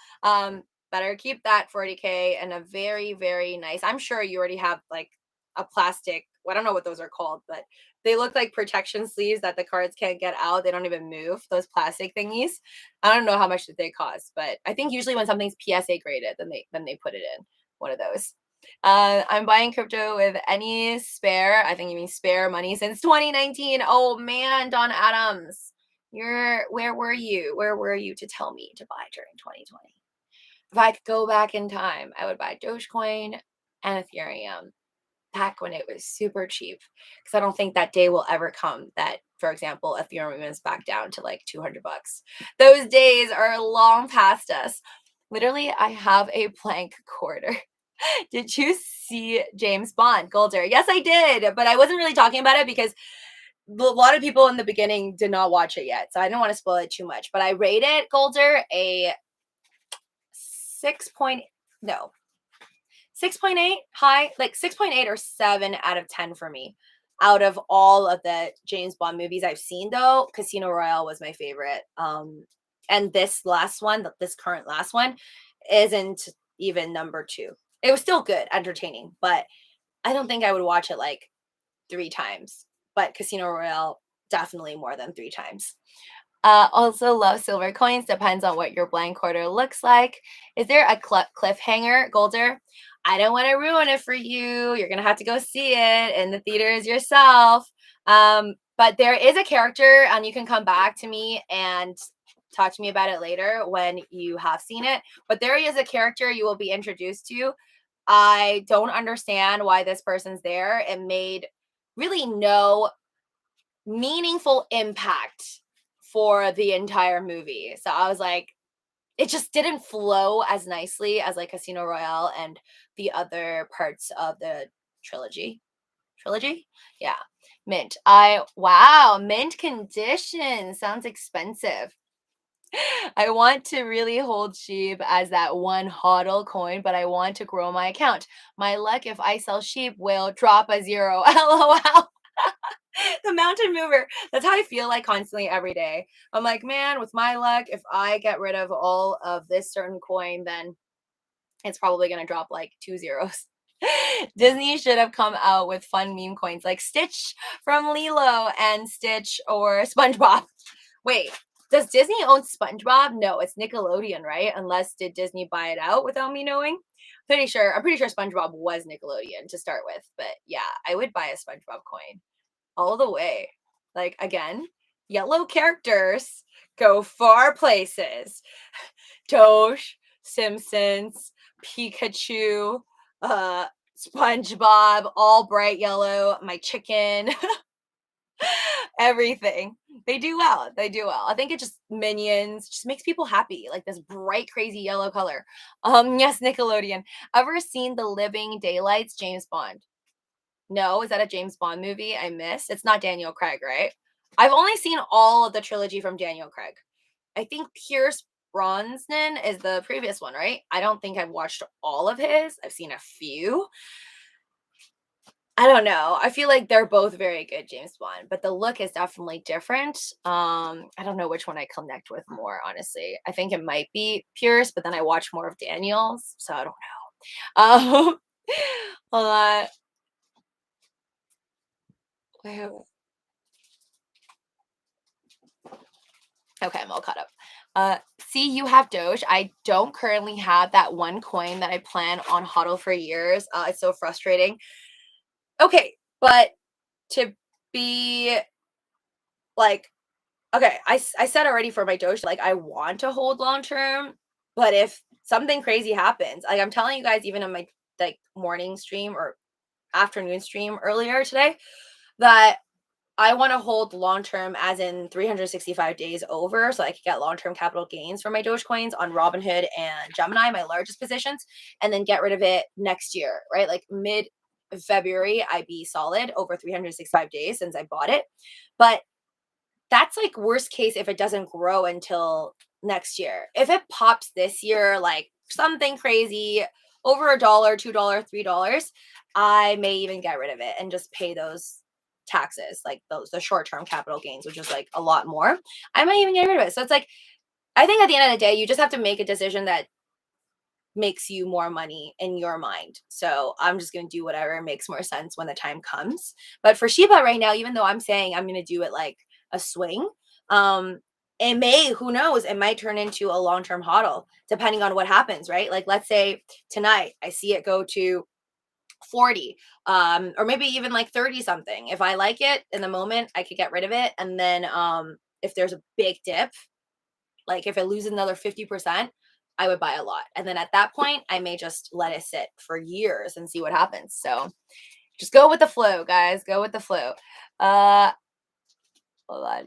Better keep that 40K and a very, very nice. I'm sure you already have like a plastic, I don't know what those are called, but they look like protection sleeves that the cards can't get out. They don't even move, those plastic thingies. I don't know how much that they cost, but I think usually when something's PSA graded, then they put it in one of those. I'm buying crypto with any spare, I think you mean spare money since 2019. Oh man, Don Adams, where were you? Where were you to tell me to buy during 2020? If I could go back in time, I would buy Dogecoin and Ethereum back when it was super cheap. Because I don't think that day will ever come that, for example, Ethereum is back down to like $200. Those days are long past us. Literally, I have a blank quarter. Did you see James Bond, Golder? Yes, I did, but I wasn't really talking about it because a lot of people in the beginning did not watch it yet, so I didn't want to spoil it too much. But I rated Golder a 6 point, no, 6.8 high, like 6.8 or 7 out of 10 for me. Out of all of the James Bond movies I've seen, though, Casino Royale was my favorite. And this last one, this current last one, isn't even number 2. It was still good, entertaining, but I don't think I would watch it like 3 times. But Casino Royale, definitely more than 3 times. Also love silver coins. Depends on what your blank quarter looks like. Is there a cliffhanger, Golder? I don't want to ruin it for you. You're going to have to go see it in the theaters yourself. But there is a character, and you can come back to me and talk to me about it later when you have seen it. But there is a character you will be introduced to. I don't understand why this person's there. It made really no meaningful impact for the entire movie. So I was like, it just didn't flow as nicely as like Casino Royale and the other parts of the trilogy. Trilogy? Yeah. Mint. Wow, mint condition. Sounds expensive. I want to really hold sheep as that one hodl coin, but I want to grow my account. My luck if I sell sheep will drop a 0. LOL. The mountain mover. That's how I feel like constantly every day. I'm like, man, with my luck, if I get rid of all of this certain coin, then it's probably going to drop like 2 zeros. Disney should have come out with fun meme coins like Stitch from Lilo and Stitch or SpongeBob. Wait, does Disney own SpongeBob? No, it's Nickelodeon, right? Unless did Disney buy it out without me knowing? I'm pretty sure SpongeBob was Nickelodeon to start with. But yeah, I would buy a SpongeBob coin all the way. Like, again, yellow characters go far places. Doge, Simpsons, Pikachu, SpongeBob, all bright yellow, my chicken, everything. They do well. They do well. I think it just Minions just makes people happy. Like this bright, crazy yellow color. Yes, Nickelodeon. Ever seen The Living Daylights, James Bond? No, is that a James Bond movie I missed? It's not Daniel Craig, right? I've only seen all of the trilogy from Daniel Craig. I think Pierce Brosnan is the previous one, right? I don't think I've watched all of his. I've seen a few. I don't know. I feel like they're both very good James Bond, but the look is definitely different. I don't know which one I connect with more, honestly. I think it might be Pierce, but then I watch more of Daniels, so I don't know. Hold on. Wait, okay, I'm all caught up. See, you have Doge. I don't currently have that one coin that I plan on hodl for years. It's so frustrating. Okay, but to be like, okay, I said already for my Doge, like I want to hold long term, but if something crazy happens, like I'm telling you guys, even in my like morning stream or afternoon stream earlier today, that I want to hold long term, as in 365 days over, so I could get long term capital gains for my Dogecoins on Robinhood and Gemini, my largest positions, and then get rid of it next year, right? Like mid February, I'd be solid over 365 days since I bought it. But that's like worst case if it doesn't grow until next year. If it pops this year, like something crazy, over $1, $2, $3, I may even get rid of it and just pay those taxes, like the short-term capital gains, which is like a lot more. I might even get rid of it. So it's like, I think at the end of the day, you just have to make a decision that makes you more money in your mind. So I'm just going to do whatever makes more sense when the time comes. But for Shiba right now, even though I'm saying I'm going to do it like a swing, um, it may, who knows, it might turn into a long-term hodl depending on what happens, right? Like let's say tonight I see it go to 40, or maybe even like 30 something. If I like it in the moment, I could get rid of it. And then if there's a big dip, like if it loses another 50%, I would buy a lot. And then at that point, I may just let it sit for years and see what happens. So just go with the flow, guys. Go with the flow. Hold on.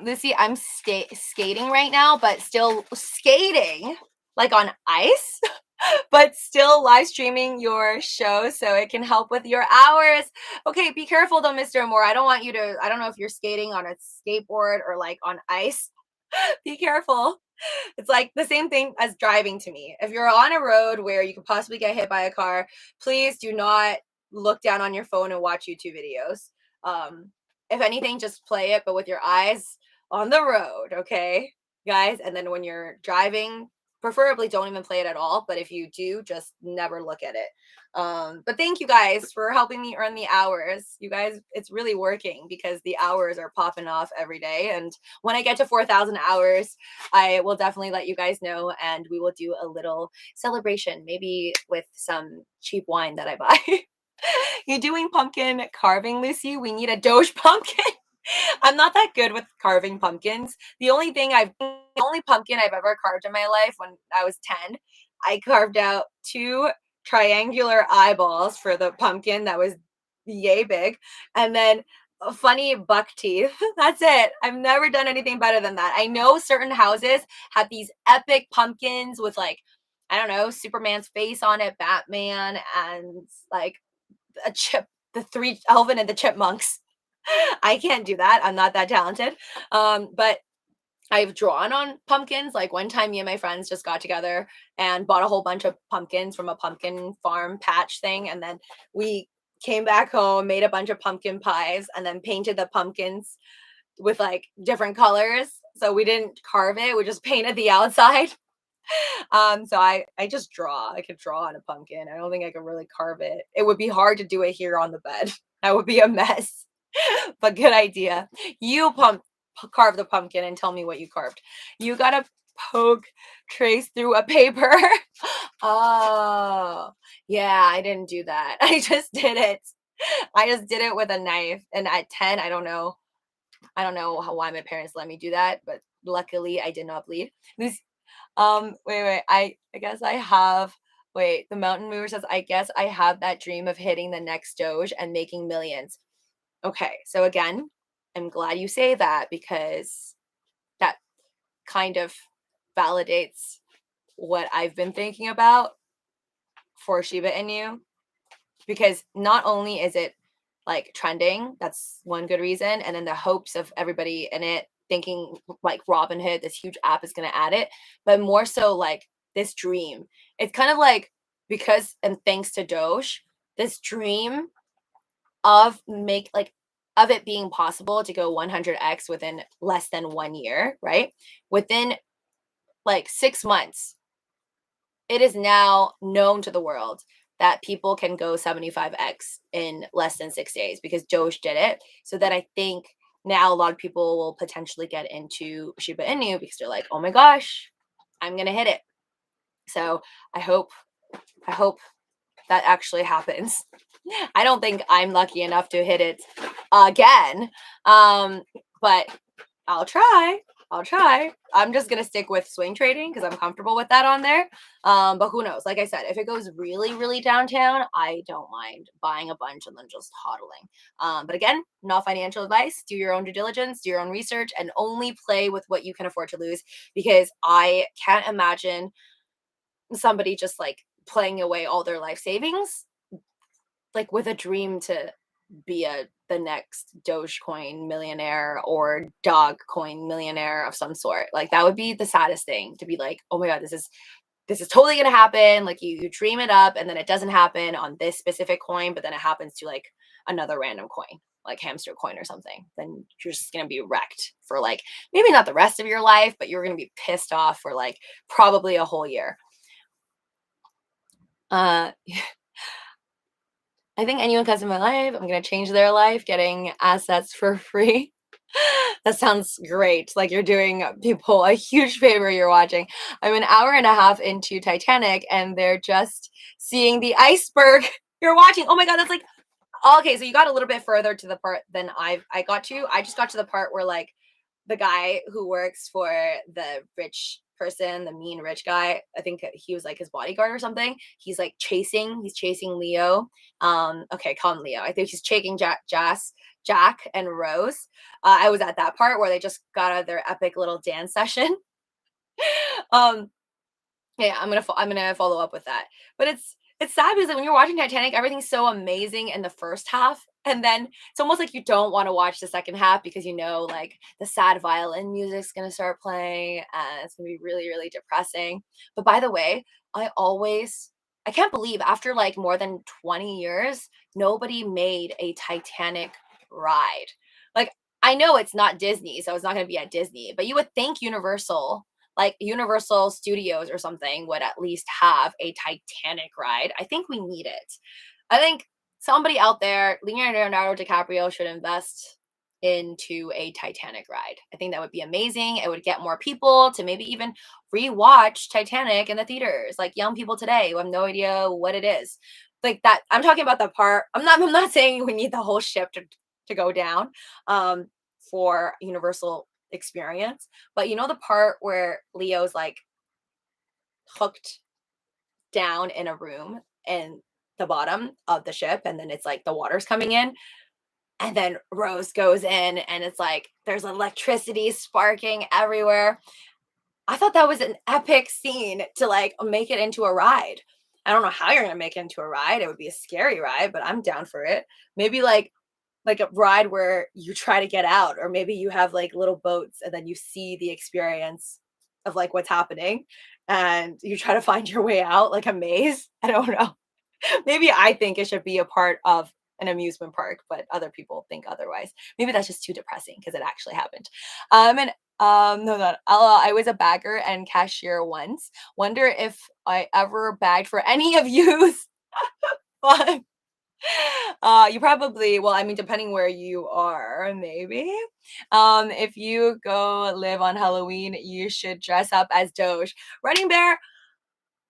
Lucy, I'm skating right now, but still skating like on ice, but still live streaming your show so it can help with your hours. Okay, be careful though, Mr. Moore. I don't want you to, I don't know if you're skating on a skateboard or like on ice. Be careful. It's like the same thing as driving to me. If you're on a road where you could possibly get hit by a car, please do not look down on your phone and watch YouTube videos. If anything, just play it, but with your eyes on the road, okay, guys? And then when you're driving, preferably don't even play it at all. But if you do, just never look at it. But thank you guys for helping me earn the hours. You guys, it's really working because the hours are popping off every day. And when I get to 4,000 hours, I will definitely let you guys know, and we will do a little celebration, maybe with some cheap wine that I buy. You doing pumpkin carving, Lucy? We need a Doge pumpkin. I'm not that good with carving pumpkins. The only pumpkin I've ever carved in my life when I was 10, I carved out 2 triangular eyeballs for the pumpkin that was yay big, and then funny buck teeth. That's it. I've never done anything better than that. I know certain houses have these epic pumpkins with like, I don't know, Superman's face on it, Batman, and like a chip, the 3 Alvin and the Chipmunks. I can't do that. I'm not that talented. But I've drawn on pumpkins. Like one time, me and my friends just got together and bought a whole bunch of pumpkins from a pumpkin farm patch thing. And then we came back home, made a bunch of pumpkin pies, and then painted the pumpkins with like different colors. So we didn't carve it, we just painted the outside. So I just draw. I could draw on a pumpkin. I don't think I could really carve it. It would be hard to do it here on the bed. That would be a mess. But good idea. You carve the pumpkin and tell me what you carved. You gotta poke trace through a paper. Oh, yeah, I didn't do that. I just did it. I just did it with a knife. And at 10, I don't know. I don't know why my parents let me do that, but luckily I did not bleed. This wait, I guess I have, wait, the mountain mover says, I guess I have that dream of hitting the next Doge and making millions. Okay, so again, I'm glad you say that because that kind of validates what I've been thinking about for Shiba Inu. Because not only is it like trending, that's one good reason, and then the hopes of everybody in it thinking like Robinhood, this huge app is going to add it, but more so like this dream. It's kind of like because and thanks to Doge, this dream of of it being possible to go 100x within less than 1 year, right? Within like 6 months, it is now known to the world that people can go 75x in less than 6 days because Doge did it. So that I think now a lot of people will potentially get into Shiba Inu because they're like, oh my gosh, I'm gonna hit it. So I hope that actually happens. I don't think I'm lucky enough to hit it again. But I'll try. I'm just gonna stick with swing trading because I'm comfortable with that on there. But who knows? Like I said, if it goes really, really downtown, I don't mind buying a bunch and then just hodling. But again, not financial advice. Do your own due diligence, do your own research, and only play with what you can afford to lose, because I can't imagine somebody just like playing away all their life savings, like with a dream to be the next Dogecoin millionaire or dog coin millionaire of some sort. Like that would be the saddest thing, to be like, oh my God, this is totally gonna happen. Like you dream it up and then it doesn't happen on this specific coin, but then it happens to like another random coin, like hamster coin or something. Then you're just gonna be wrecked for like maybe not the rest of your life, but you're gonna be pissed off for like probably a whole year. I think anyone comes in my life, I'm gonna change their life, getting assets for free. That sounds great. Like you're doing people a huge favor. You're watching. I'm an hour and a half into Titanic, and they're just seeing the iceberg. You're watching. Oh my God, that's like okay. So you got a little bit further to the part than I got to. I just got to the part where like the guy who works for the rich person, the mean rich guy, I think he was like his bodyguard or something. He's chasing Leo. Okay, call him Leo. I think he's chasing Jack and Rose. I was at that part where they just got out of their epic little dance session. um, yeah, I'm gonna follow up with that. But it's sad because like, when you're watching Titanic, everything's so amazing in the first half, and then it's almost like you don't want to watch the second half because you know like the sad violin music's gonna start playing and it's gonna be really, really depressing. But by the way, I can't believe after like more than 20 years, nobody made a Titanic ride. Like I know it's not Disney, so it's not gonna be at Disney, but you would think Universal Studios or something would at least have a Titanic ride. I think we need it. I think somebody out there, Leonardo DiCaprio, should invest into a Titanic ride. I think that would be amazing. It would get more people to maybe even rewatch Titanic in the theaters, like young people today who have no idea what it is. Like that, I'm talking about the part. I'm not saying we need the whole ship to go down for Universal experience. But you know the part where Leo's like hooked down in a room in the bottom of the ship, and then it's like the water's coming in, and then Rose goes in, and it's like there's electricity sparking everywhere. I thought that was an epic scene to like make it into a ride. I don't know how you're gonna make it into a ride. It would be a scary ride, but I'm down for it. Maybe like a ride where you try to get out, or maybe you have like little boats and then you see the experience of like what's happening and you try to find your way out like a maze. I don't know. Maybe I think it should be a part of an amusement park, but other people think otherwise. Maybe that's just too depressing because it actually happened. And no, no, I was a bagger and cashier once. Wonder if I ever bagged for any of yous. But you probably, well, I mean, depending where you are, maybe. If you go live on Halloween, you should dress up as Doge. Running Bear,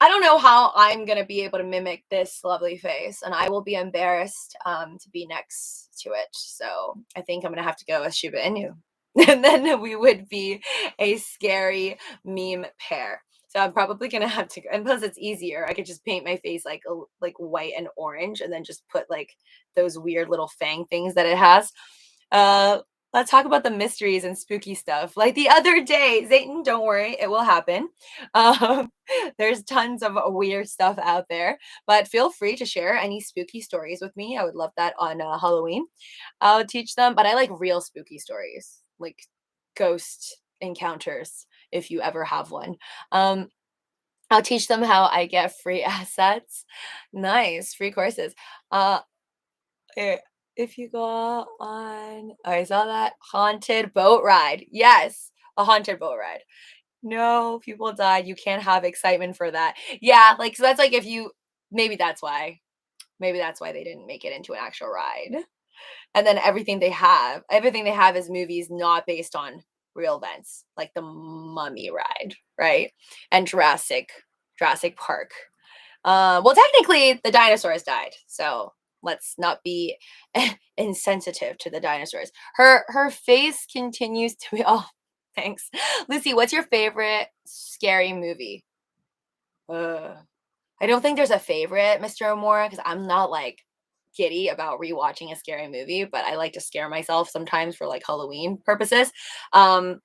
I don't know how I'm gonna be able to mimic this lovely face, and I will be embarrassed to be next to it. So I think I'm gonna have to go with Shiba Inu. And then we would be a scary meme pair. So I'm probably gonna have to, and plus it's easier. I could just paint my face like white and orange, and then just put like those weird little fang things that it has. Uh, let's talk about the mysteries and spooky stuff. Like the other day, Zayton, don't worry, it will happen. Um, there's tons of weird stuff out there, but feel free to share any spooky stories with me. I would love that on Halloween. I'll teach them, but I like real spooky stories, like ghost encounters, if you ever have one. Um, I'll teach them how I get free assets. Nice, free courses. Uh, eh, if you go on, oh, I saw that haunted boat ride. Yes, a haunted boat ride. No, people died. You can't have excitement for that. Yeah, like so that's like if you maybe that's why. Maybe that's why they didn't make it into an actual ride. And then everything they have is movies not based on real events, like the Mummy ride, right? And Jurassic Park. Well, technically, the dinosaurs died, so let's not be insensitive to the dinosaurs. Her face continues to be. Oh, thanks, Lucy. What's your favorite scary movie? I don't think there's a favorite, Mr. O'Mora, because I'm not like giddy about rewatching a scary movie, but I like to scare myself sometimes for like Halloween purposes. Um,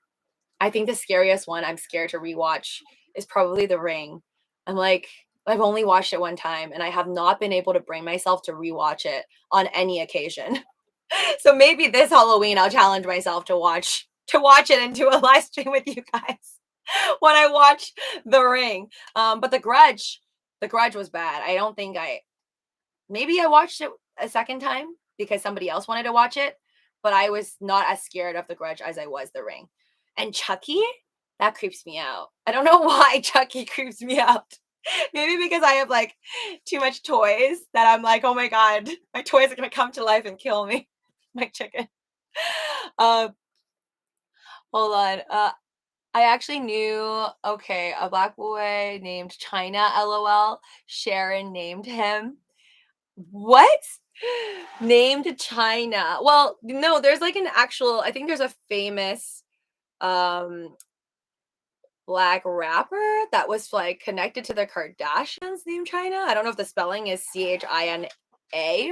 I think the scariest one I'm scared to rewatch is probably The Ring. I'm like, I've only watched it one time and I have not been able to bring myself to rewatch it on any occasion. So maybe this Halloween I'll challenge myself to watch it and do a live stream with you guys when I watch The Ring. But The Grudge was bad. I don't think maybe I watched it a second time because somebody else wanted to watch it, but I was not as scared of The Grudge as I was The Ring. And Chucky, that creeps me out. I don't know why Chucky creeps me out. Maybe because I have like too much toys that I'm like, oh my god, my toys are gonna come to life and kill me, my chicken. Uh, hold on. I actually knew. Okay, a black boy named China. LOL. Sharon named him. What? Named China. Well, no, there's like an actual, I think there's a famous um black rapper that was like connected to the Kardashians named China. I don't know if the spelling is China,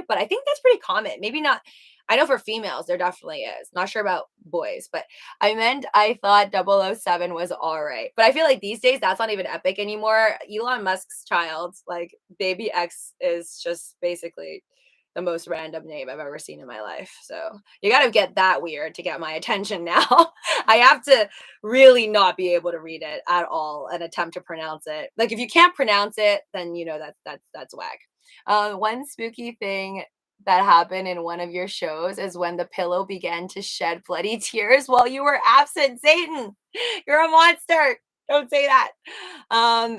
but I think that's pretty common. Maybe not. I know for females there definitely is. Not sure about boys, but I thought 007 was all right. But I feel like these days that's not even epic anymore. Elon Musk's child, like Baby X, is just basically the most random name I've ever seen in my life. So you got to get that weird to get my attention now. I have to really not be able to read it at all and attempt to pronounce it. Like if you can't pronounce it, then you know that's whack. One spooky thing that happened in one of your shows is when the pillow began to shed bloody tears while you were absent. Satan, you're a monster. Don't say that.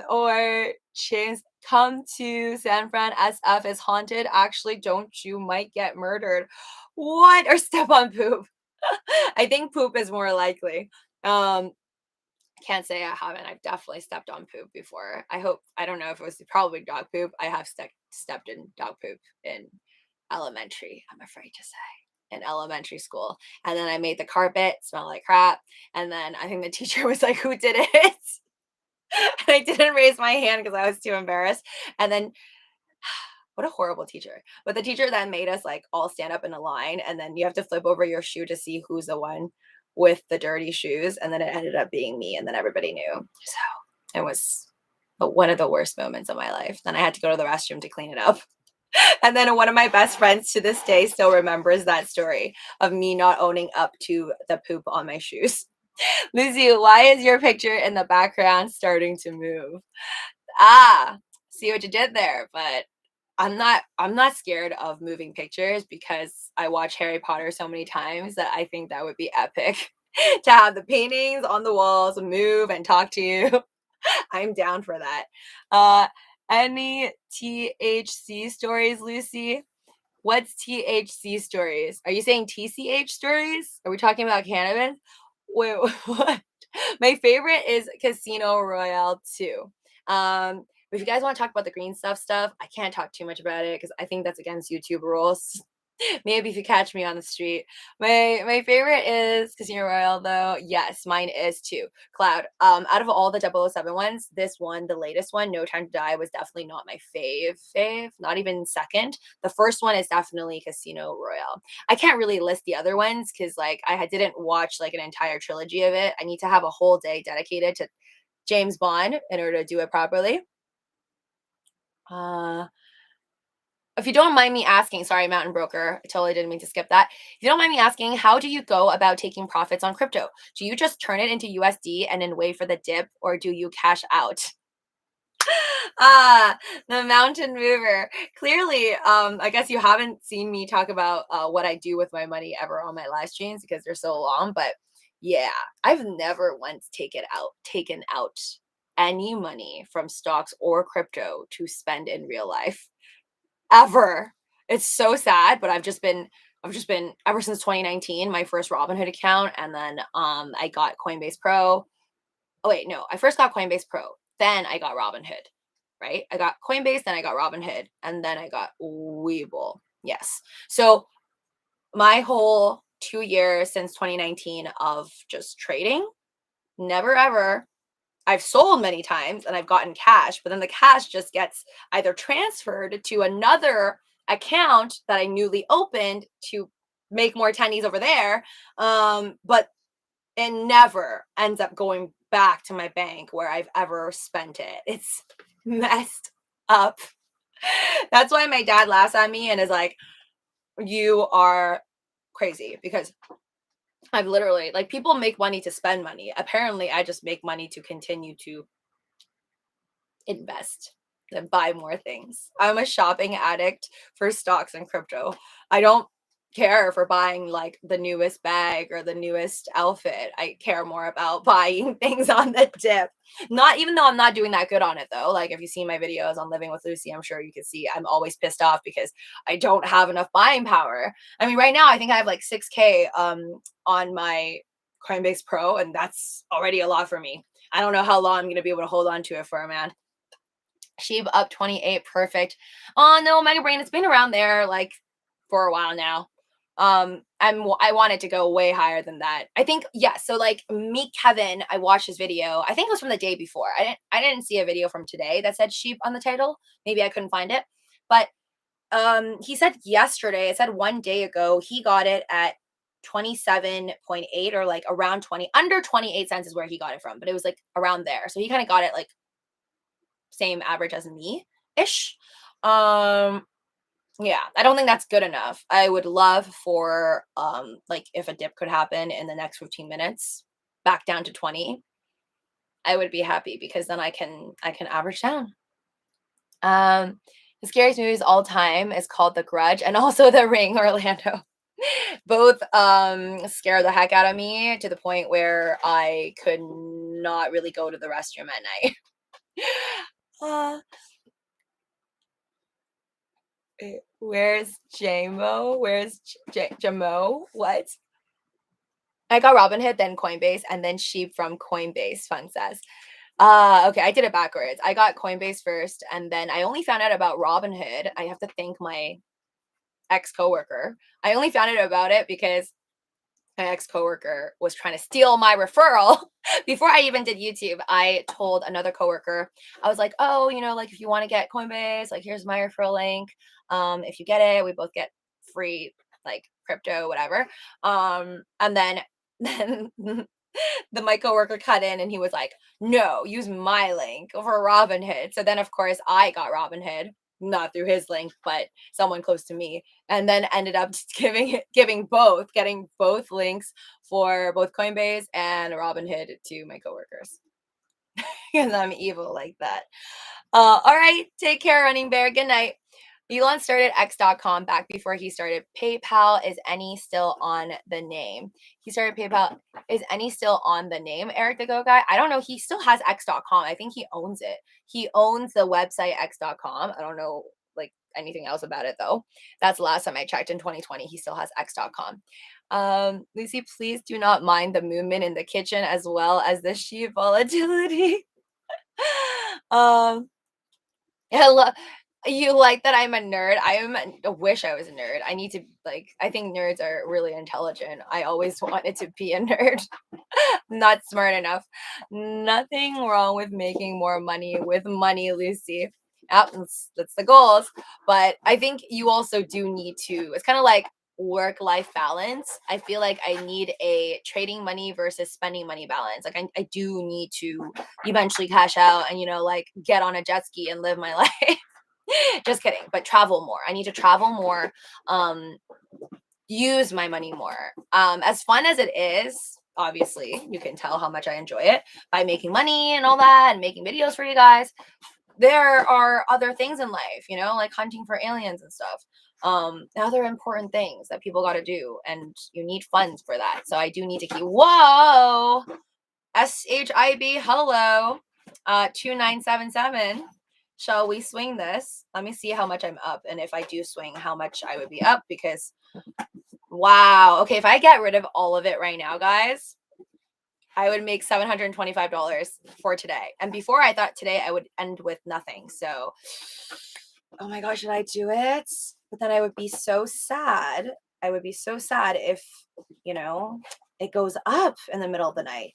Or chance come to San Fran SF is haunted. Actually, don't you might get murdered. What? Or step on poop. I think poop is more likely. Um, can't say I haven't. I've definitely stepped on poop before. I don't know if it was probably dog poop. I have stepped in dog poop in elementary, I'm afraid to say, in elementary school. And then I made the carpet smell like crap. And then I think the teacher was like, who did it? And I didn't raise my hand because I was too embarrassed. And then what a horrible teacher. But the teacher then made us like all stand up in a line and then you have to flip over your shoe to see who's the one with the dirty shoes. And then it ended up being me. And then everybody knew. So it was one of the worst moments of my life. Then I had to go to the restroom to clean it up. And then one of my best friends to this day still remembers that story of me not owning up to the poop on my shoes. Lucy, why is your picture in the background starting to move? Ah, see what you did there, but I'm not scared of moving pictures because I watch Harry Potter so many times that I think that would be epic to have the paintings on the walls move and talk to you. I'm down for that. Uh any THC stories, Lucy? What's THC stories? Are you saying TCH stories? Are we talking about cannabis? Wait, what? My favorite is Casino Royale 2. If you guys want to talk about the green stuff, I can't talk too much about it because I think that's against YouTube rules. Maybe if you catch me on the street. My favorite is Casino Royale though. Yes, mine is too. Cloud. Out of all the 007 ones, this one, the latest one, No Time to Die, was definitely not my fave. Not even second. The first one is definitely Casino Royale. I can't really list the other ones because like didn't watch like an entire trilogy of it. I need to have a whole day dedicated to James Bond in order to do it properly. If you don't mind me asking, sorry, Mountain Broker, I totally didn't mean to skip that. If you don't mind me asking, how do you go about taking profits on crypto? Do you just turn it into USD and then wait for the dip, or do you cash out? The mountain mover. Clearly, I guess you haven't seen me talk about what I do with my money ever on my live streams because they're so long. But yeah, I've never once taken out any money from stocks or crypto to spend in real life ever. It's so sad, but I've just been ever since 2019, my first Robinhood account, and then I got Coinbase Pro. Oh wait, no, I first got Coinbase Pro, then I got Robinhood, right? I got Coinbase, then I got Robinhood, and then I got Webull. Yes. So my whole 2 years since 2019 of just trading, never ever. I've sold many times and I've gotten cash, but then the cash just gets either transferred to another account that I newly opened to make more tennies over there. But it never ends up going back to my bank where I've ever spent it. It's messed up. That's why my dad laughs at me and is like, you are crazy, because I've literally, like, people make money to spend money. Apparently, I just make money to continue to invest and buy more things. I'm a shopping addict for stocks and crypto. I don't care for buying like the newest bag or the newest outfit. I care more about buying things on the dip. Not even though I'm not doing that good on it though. Like if you see my videos on Living with Lucy, I'm sure you can see I'm always pissed off because I don't have enough buying power. I mean, right now I think I have like 6K on my Coinbase Pro, and that's already a lot for me. I don't know how long I'm going to be able to hold on to it for, man. Sheep up 28, perfect. Oh no, Mega Brain, it's been around there like for a while now. I wanted to go way higher than that. I think, yeah, so like Meet Kevin, I watched his video. I think it was from the day before. I didn't see a video from today that said sheep on the title. Maybe I couldn't find it. But he said yesterday, it said 1 day ago, he got it at 27.8 or like around 20, under 28 cents is where he got it from, but it was like around there. So he kind of got it like same average as me ish. Yeah, I don't think that's good enough. I would love for like if a dip could happen in the next 15 minutes back down to 20, I would be happy because then I can average down. The scariest movies all time is called The Grudge and also The Ring, Orlando. Both scare the heck out of me to the point where I could not really go to the restroom at night. uh, Where's JMO? Where's Jamo? What? I got Robinhood, then Coinbase, and then Sheep from Coinbase, Fun says. Okay, I did it backwards. I got Coinbase first, and then I only found out about Robinhood. I have to thank my ex-coworker. I only found out about it because my ex-coworker was trying to steal my referral. Before I even did YouTube, I told another coworker, I was like, oh, like if you want to get Coinbase, like here's my referral link. If you get it, we both get free like crypto, whatever. And then my coworker cut in and he was like, no, use my link for Robinhood. So then of course I got Robinhood, not through his link, but someone close to me, and then ended up getting both links for both Coinbase and Robinhood to my coworkers. Because I'm evil like that. All right, take care, Running Bear. Good night. Elon started X.com back before he started PayPal. Is any still on the name? He started PayPal. Is any still on the name, Eric the Go Guy? I don't know. He still has X.com. I think he owns it. He owns the website X.com. I don't know like anything else about it though. That's the last time I checked in 2020. He still has X.com. Lucy, please do not mind the movement in the kitchen as well as the sheep volatility. Hello. You like that I'm a nerd? I wish I was a nerd. I need to I think nerds are really intelligent. I always wanted to be a nerd. Not smart enough. Nothing wrong with making more money with money, Lucy. Yep, that's the goals. But I think you also do need to, it's kind of like work-life balance. I feel like I need a trading money versus spending money balance. Like I do need to eventually cash out and like get on a jet ski and live my life. Just kidding, but travel more. I need to travel more, use my money more. As fun as it is, obviously, you can tell how much I enjoy it by making money and all that and making videos for you guys. there are other things in life, you know, like hunting for aliens and stuff. Other important things that people got to do, and you need funds for that. So I do need to keep, whoa, SHIB, hello, 2977. Shall we swing this? Let me see how much I'm up, and if I do swing, how much I would be up, because wow. Okay, if I get rid of all of it right now, guys, I would make $725 for today. And before, I thought today I would end with nothing. So, oh my gosh, should I do it? But then I would be so sad. I would be so sad if, you know, it goes up in the middle of the night.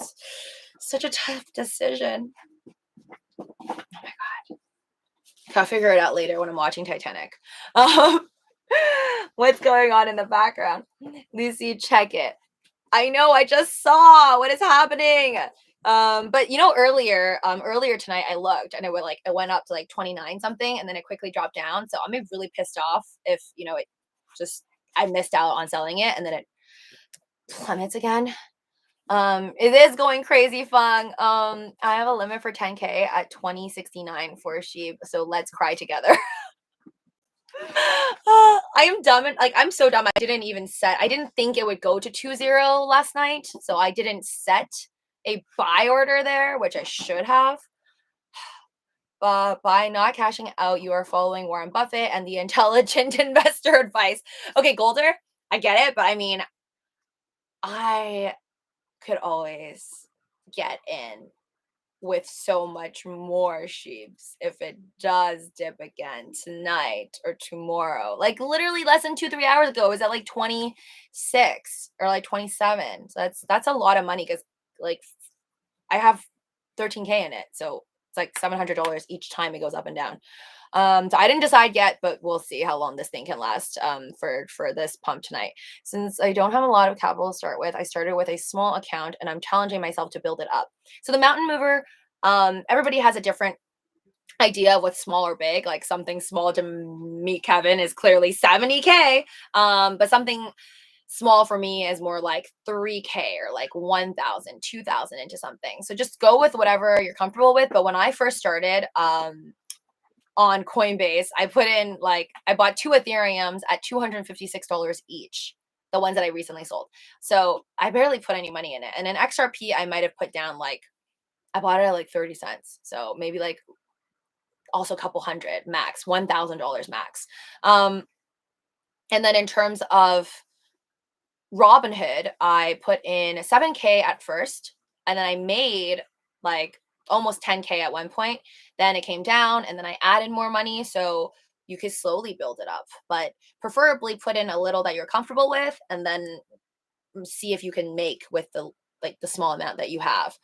Such a tough decision. Oh my God. I'll figure it out later when I'm watching Titanic. What's going on in the background? Lucy, check it. I know, I just saw what is happening. But you know, earlier tonight I looked and it went up to like 29 something, and then it quickly dropped down. So I'm really pissed off if, you know, I missed out on selling it and then it plummets again. It is going crazy, Fung. I have a limit for 10K at 2069 for sheep, so let's cry together. I am dumb, and like I'm so dumb. I didn't think it would go to 20 last night, so I didn't set a buy order there, which I should have. But by not cashing out, you are following Warren Buffett and the intelligent investor advice. Okay, Golder, I get it, but I mean, I could always get in with so much more sheeps if it does dip again tonight or tomorrow. Like literally less than 2-3 hours ago, it was at like 26 or like 27. So that's a lot of money, because like I have 13K in it. So it's like $700 each time it goes up and down. So I didn't decide yet, but we'll see how long this thing can last for this pump tonight. Since I don't have a lot of capital to start with, I started with a small account and I'm challenging myself to build it up. So the mountain mover, everybody has a different idea of what's small or big. Like something small to me, Kevin, is clearly 70K. But something small for me is more like 3K or like 1,000, 2,000 into something. So just go with whatever you're comfortable with. But when I first started, on Coinbase, I bought 2 Ethereums at $256 each, the ones that I recently sold. So I barely put any money in it. And an XRP, I might have put down I bought it at like 30 cents. So maybe like also a couple hundred max, $1,000 max. And then in terms of Robinhood, I put in 7K at first, and then I made like almost 10K at one point. Then it came down, and then I added more money. So you could slowly build it up, but preferably put in a little that you're comfortable with, and then see if you can make with the small amount that you have.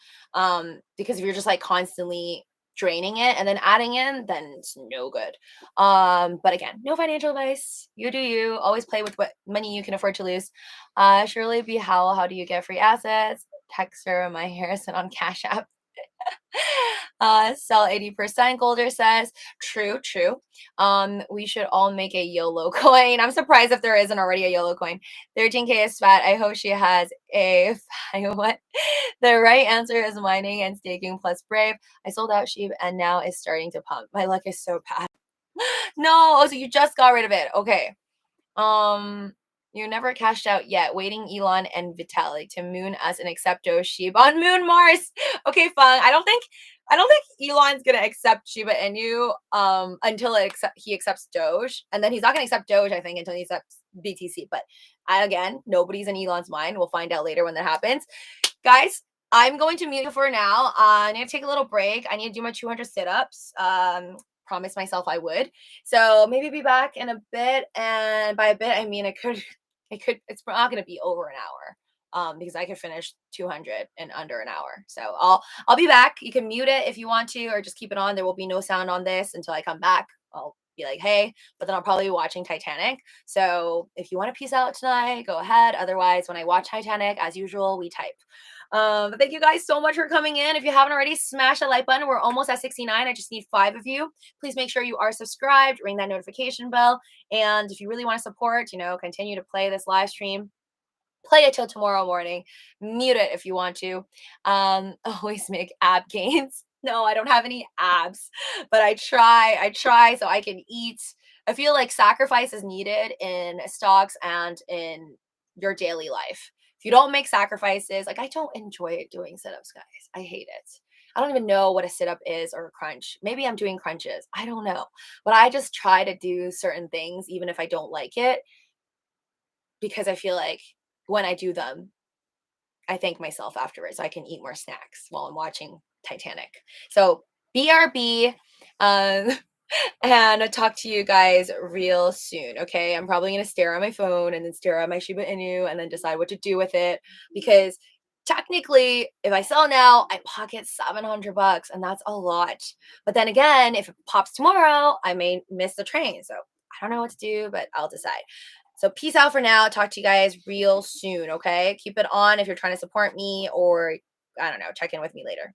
Because if you're just like constantly draining it and then adding in, then it's no good. But again, no financial advice. You do you. Always play with what money you can afford to lose. Shirley B. Howell, how do you get free assets? Text her my Harrison on Cash App. Sell 80%, Golder says. True. We should all make a YOLO coin. I'm surprised if there isn't already a YOLO coin. 13K is fat. I hope she has a what? The right answer is mining and staking plus Brave. I sold out sheep and now it's starting to pump. My luck is so bad. No, so you just got rid of it. Okay. You never cashed out yet. Waiting Elon and Vitalik to moon us and accept Doge Shiba on Moon Mars. Okay, Fung. I don't think Elon's gonna accept Shiba Inu until he accepts Doge, and then he's not gonna accept Doge, I think, until he accepts BTC. But again, nobody's in Elon's mind. We'll find out later when that happens, guys. I'm going to mute you for now. I need to take a little break. I need to do my 200 sit-ups. Promised myself I would. So maybe be back in a bit, and by a bit I mean it's not going to be over an hour, because I could finish 200 in under an hour. So I'll be back. You can mute it if you want to, or just keep it on. There will be no sound on this until I come back. I'll be like, hey, but then I'll probably be watching Titanic. So if you want to peace out tonight, go ahead. Otherwise, when I watch Titanic, as usual, we type. But thank you guys so much for coming in. If you haven't already, smash the like button. We're almost at 69. I just need 5 of you. Please make sure you are subscribed, ring that notification bell. And if you really want to support, continue to play this live stream, play it till tomorrow morning. Mute it if you want to. Always make ab gains. No, I don't have any abs, but I try so I can eat. I feel like sacrifice is needed in stocks and in your daily life. If you don't make sacrifices, like I don't enjoy doing sit-ups, guys. I hate it. I don't even know what a sit-up is or a crunch. Maybe I'm doing crunches. I don't know. But I just try to do certain things even if I don't like it because I feel like when I do them, I thank myself afterwards so I can eat more snacks while I'm watching Titanic. So BRB. Um, and I'll talk to you guys real soon. Okay. I'm probably going to stare at my phone and then stare at my Shiba Inu and then decide what to do with it because technically, if I sell now, I pocket 700 bucks and that's a lot. But then again, if it pops tomorrow, I may miss the train. So I don't know what to do, but I'll decide. So peace out for now. Talk to you guys real soon. Okay. Keep it on if you're trying to support me or I don't know, check in with me later.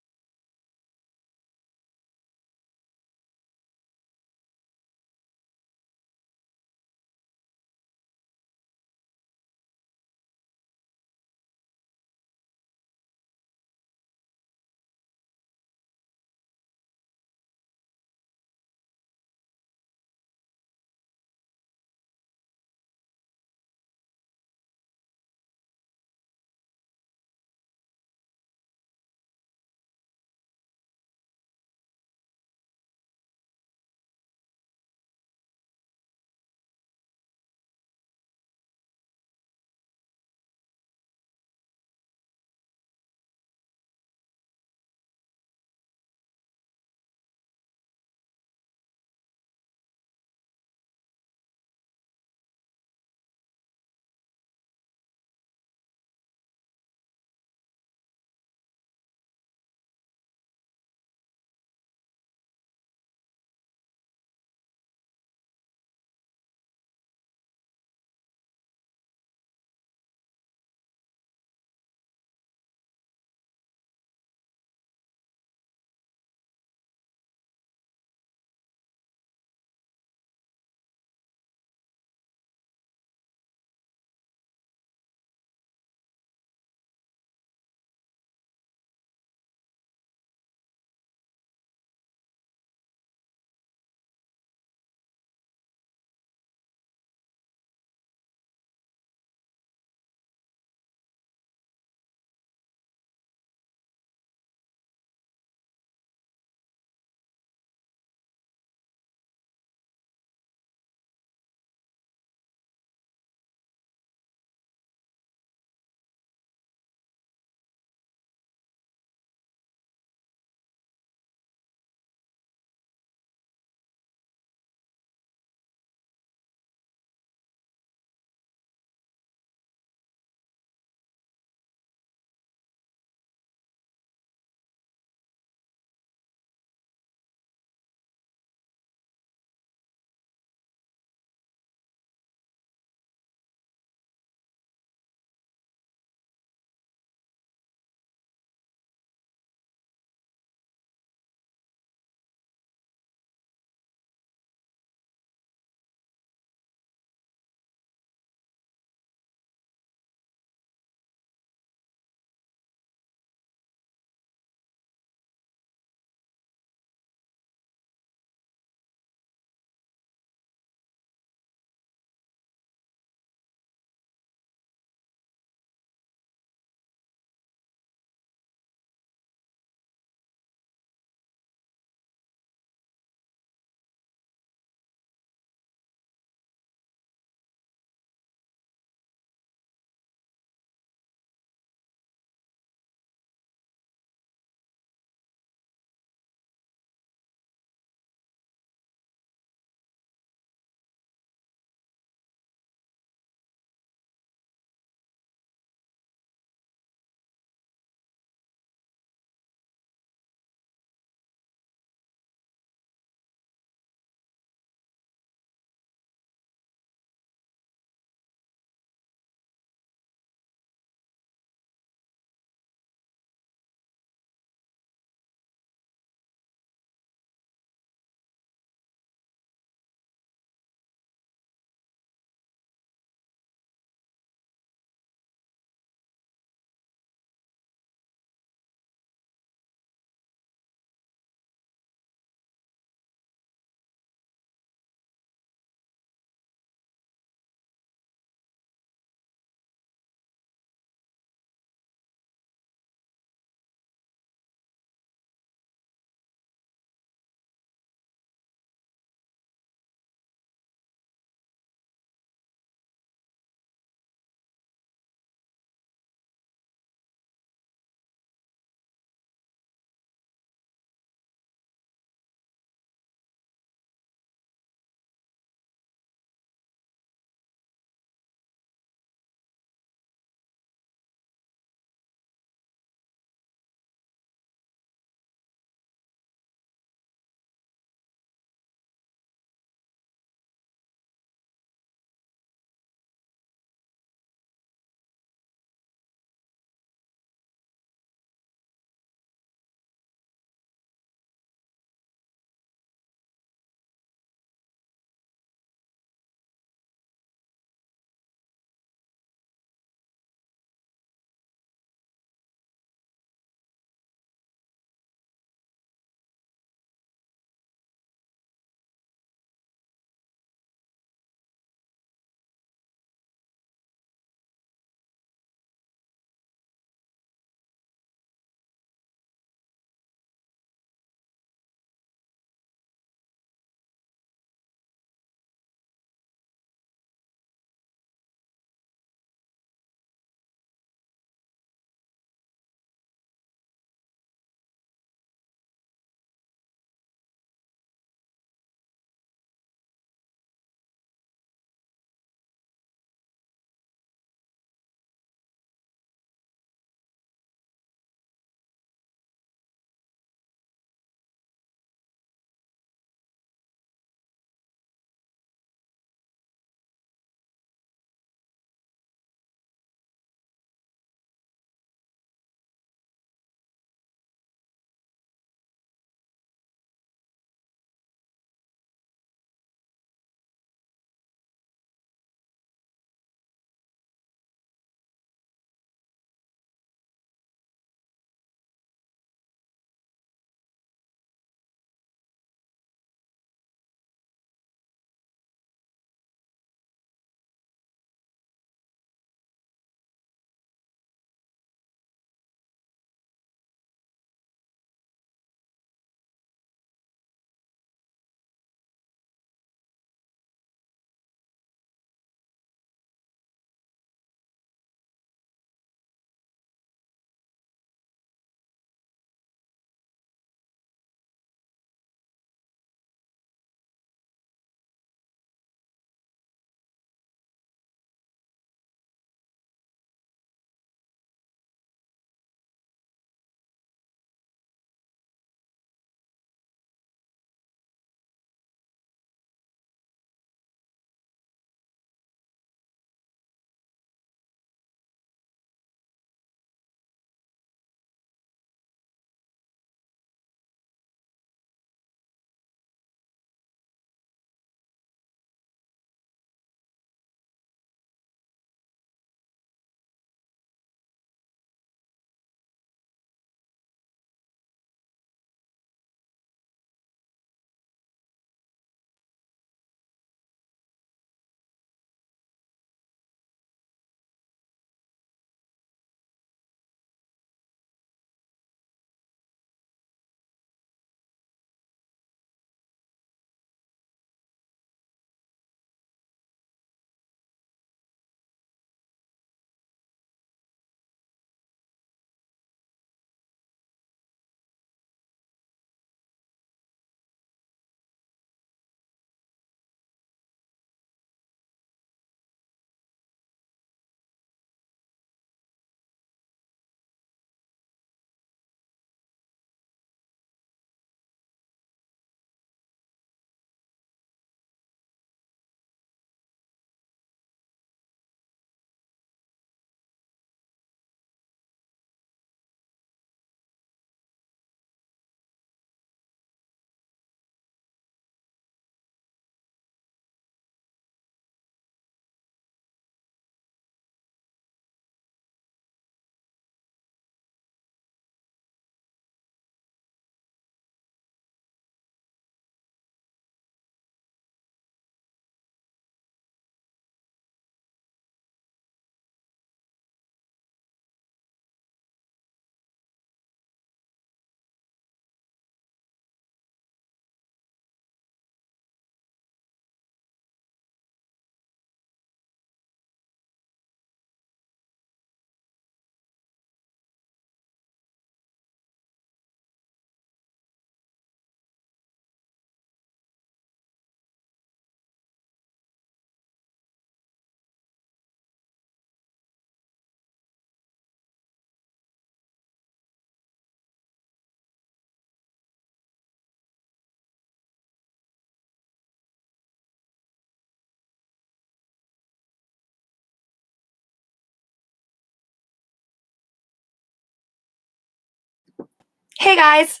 Hey guys,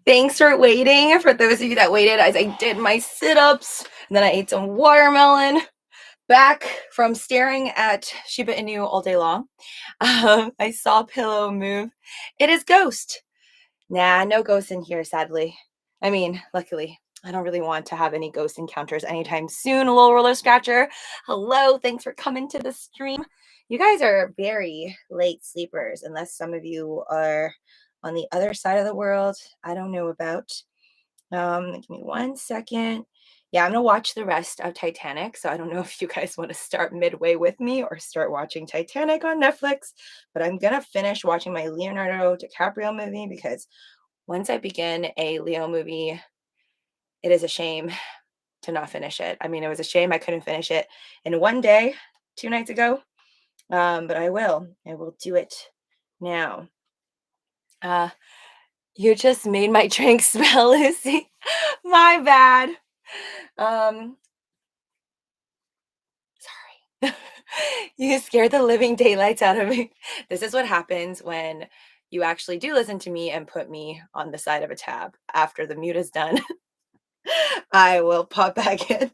thanks for waiting. For those of you that waited, as I did my sit-ups, and then I ate some watermelon. Back from staring at Shiba Inu all day long, I saw Pillow move. It is Ghost. Nah, no ghosts in here, sadly. I mean, luckily. I don't really want to have any ghost encounters anytime soon, Little Roller Scratcher. Hello, thanks for coming to the stream. You guys are very late sleepers, unless some of you are on the other side of the world I don't know about. Give me 1 second. Yeah, I'm gonna watch the rest of Titanic. So I don't know if you guys want to start midway with me or start watching Titanic on Netflix, but I'm gonna finish watching my Leonardo DiCaprio movie because once I begin a Leo movie, it is a shame to not finish it. I mean, it was a shame I couldn't finish it in one day 2 nights ago, but I will. I will do it now. Uh, you just made my drink smell, Lucy. My bad. Um, Sorry. You scared the living daylights out of me. This is what happens when you actually do listen to me and put me on the side of a tab. After the mute is done, I will pop back in.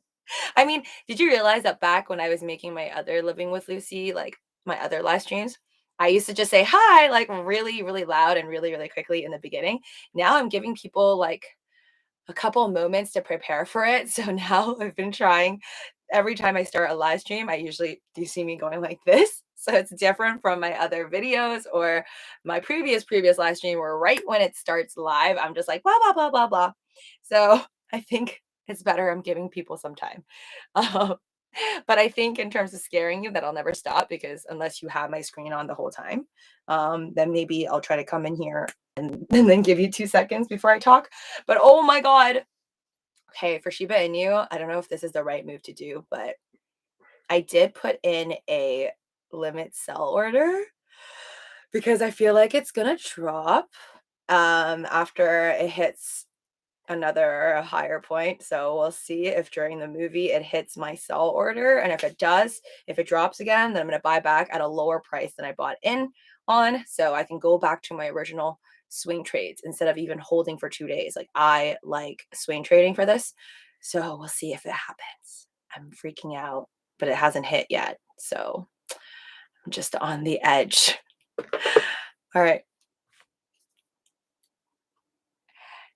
I mean, did you realize that back when I was making my other Living with Lucy, like my other live streams, I used to just say hi, like really, really loud and really, really quickly in the beginning. Now I'm giving people like a couple moments to prepare for it. So now I've been trying every time I start a live stream, I usually do see me going like this. So it's different from my other videos or my previous live stream where right when it starts live, I'm just like blah blah blah blah blah. So I think it's better I'm giving people some time. Um, but I think in terms of scaring you, that I'll never stop because unless you have my screen on the whole time, then maybe I'll try to come in here and then give you 2 seconds before I talk. But oh my god, okay, for Shiba Inu, I don't know if this is the right move to do, but I did put in a limit sell order because I feel like it's gonna drop after it hits another higher point. So we'll see if during the movie it hits my sell order. And if it does, if it drops again, then I'm going to buy back at a lower price than I bought in on. So I can go back to my original swing trades instead of even holding for 2 days. Like I like swing trading for this. So we'll see if it happens. I'm freaking out, but it hasn't hit yet. So I'm just on the edge. All right.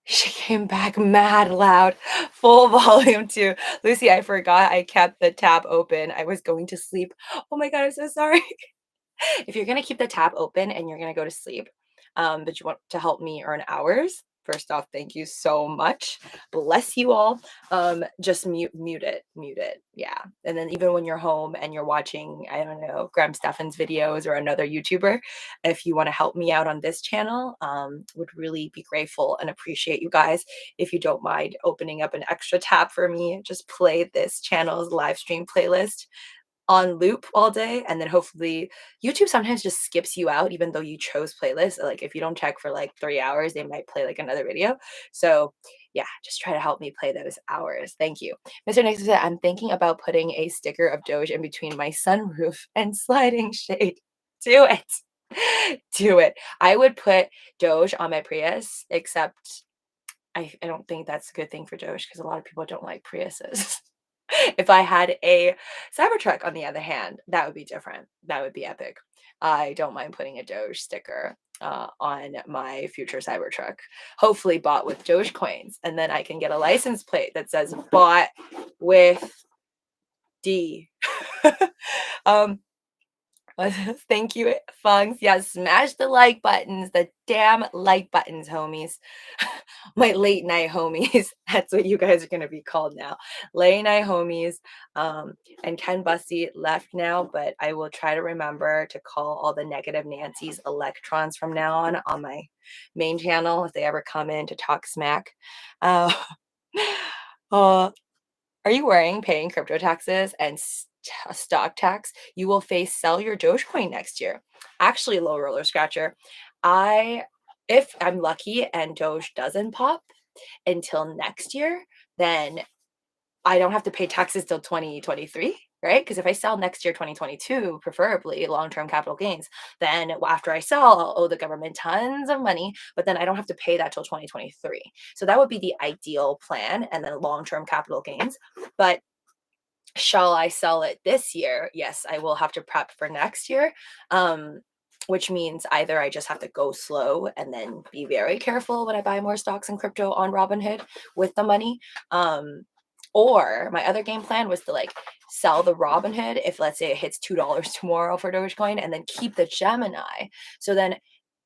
She came back mad loud, full volume too. Lucy, I forgot I kept the tab open. I was going to sleep. Oh my God, I'm so sorry. If you're gonna keep the tab open and you're gonna go to sleep, but you want to help me earn hours, first off, thank you so much. Bless you all. Just mute it. Yeah. And then even when you're home and you're watching, I don't know, Graham Stephan's videos or another YouTuber, if you want to help me out on this channel, would really be grateful and appreciate you guys. If you don't mind opening up an extra tab for me, just play this channel's live stream playlist on loop all day, and then hopefully YouTube sometimes just skips you out even though you chose playlist. Like if you don't check for like 3 hours, they might play like another video. So yeah, just try to help me play those hours. Thank you. Mr. Nixon said, I'm thinking about putting a sticker of Doge in between my sunroof and sliding shade. Do it. Do it. I would put Doge on my Prius, except I don't think that's a good thing for Doge because a lot of people don't like Priuses. If I had a Cybertruck, on the other hand, that would be different. That would be epic. I don't mind putting a Doge sticker on my future Cybertruck, hopefully bought with Doge coins. And then I can get a license plate that says bought with D. um, Thank you, Funks. Yeah, smash the like buttons, the damn like buttons, homies. My late night homies. That's what you guys are going to be called now. Late night homies. And Ken Bussey left now, but I will try to remember to call all the negative Nancy's electrons from now on my main channel if they ever come in to talk smack. Uh, uh, are you worrying paying crypto taxes and stock tax? You will face sell your Dogecoin next year. Actually, Low Roller Scratcher, if I'm lucky and Doge doesn't pop until next year, then I don't have to pay taxes till 2023. right? Because if I sell next year, 2022, preferably long-term capital gains, then after I sell, I'll owe the government tons of money, but then I don't have to pay that till 2023. So that would be the ideal plan, and then long-term capital gains. But shall I sell it this year? Yes, I will have to prep for next year. Which means either I just have to go slow and then be very careful when I buy more stocks and crypto on Robinhood with the money. Um, or my other game plan was to like sell the Robinhood if, let's say, it hits $2 tomorrow for Dogecoin, and then keep the Gemini. So then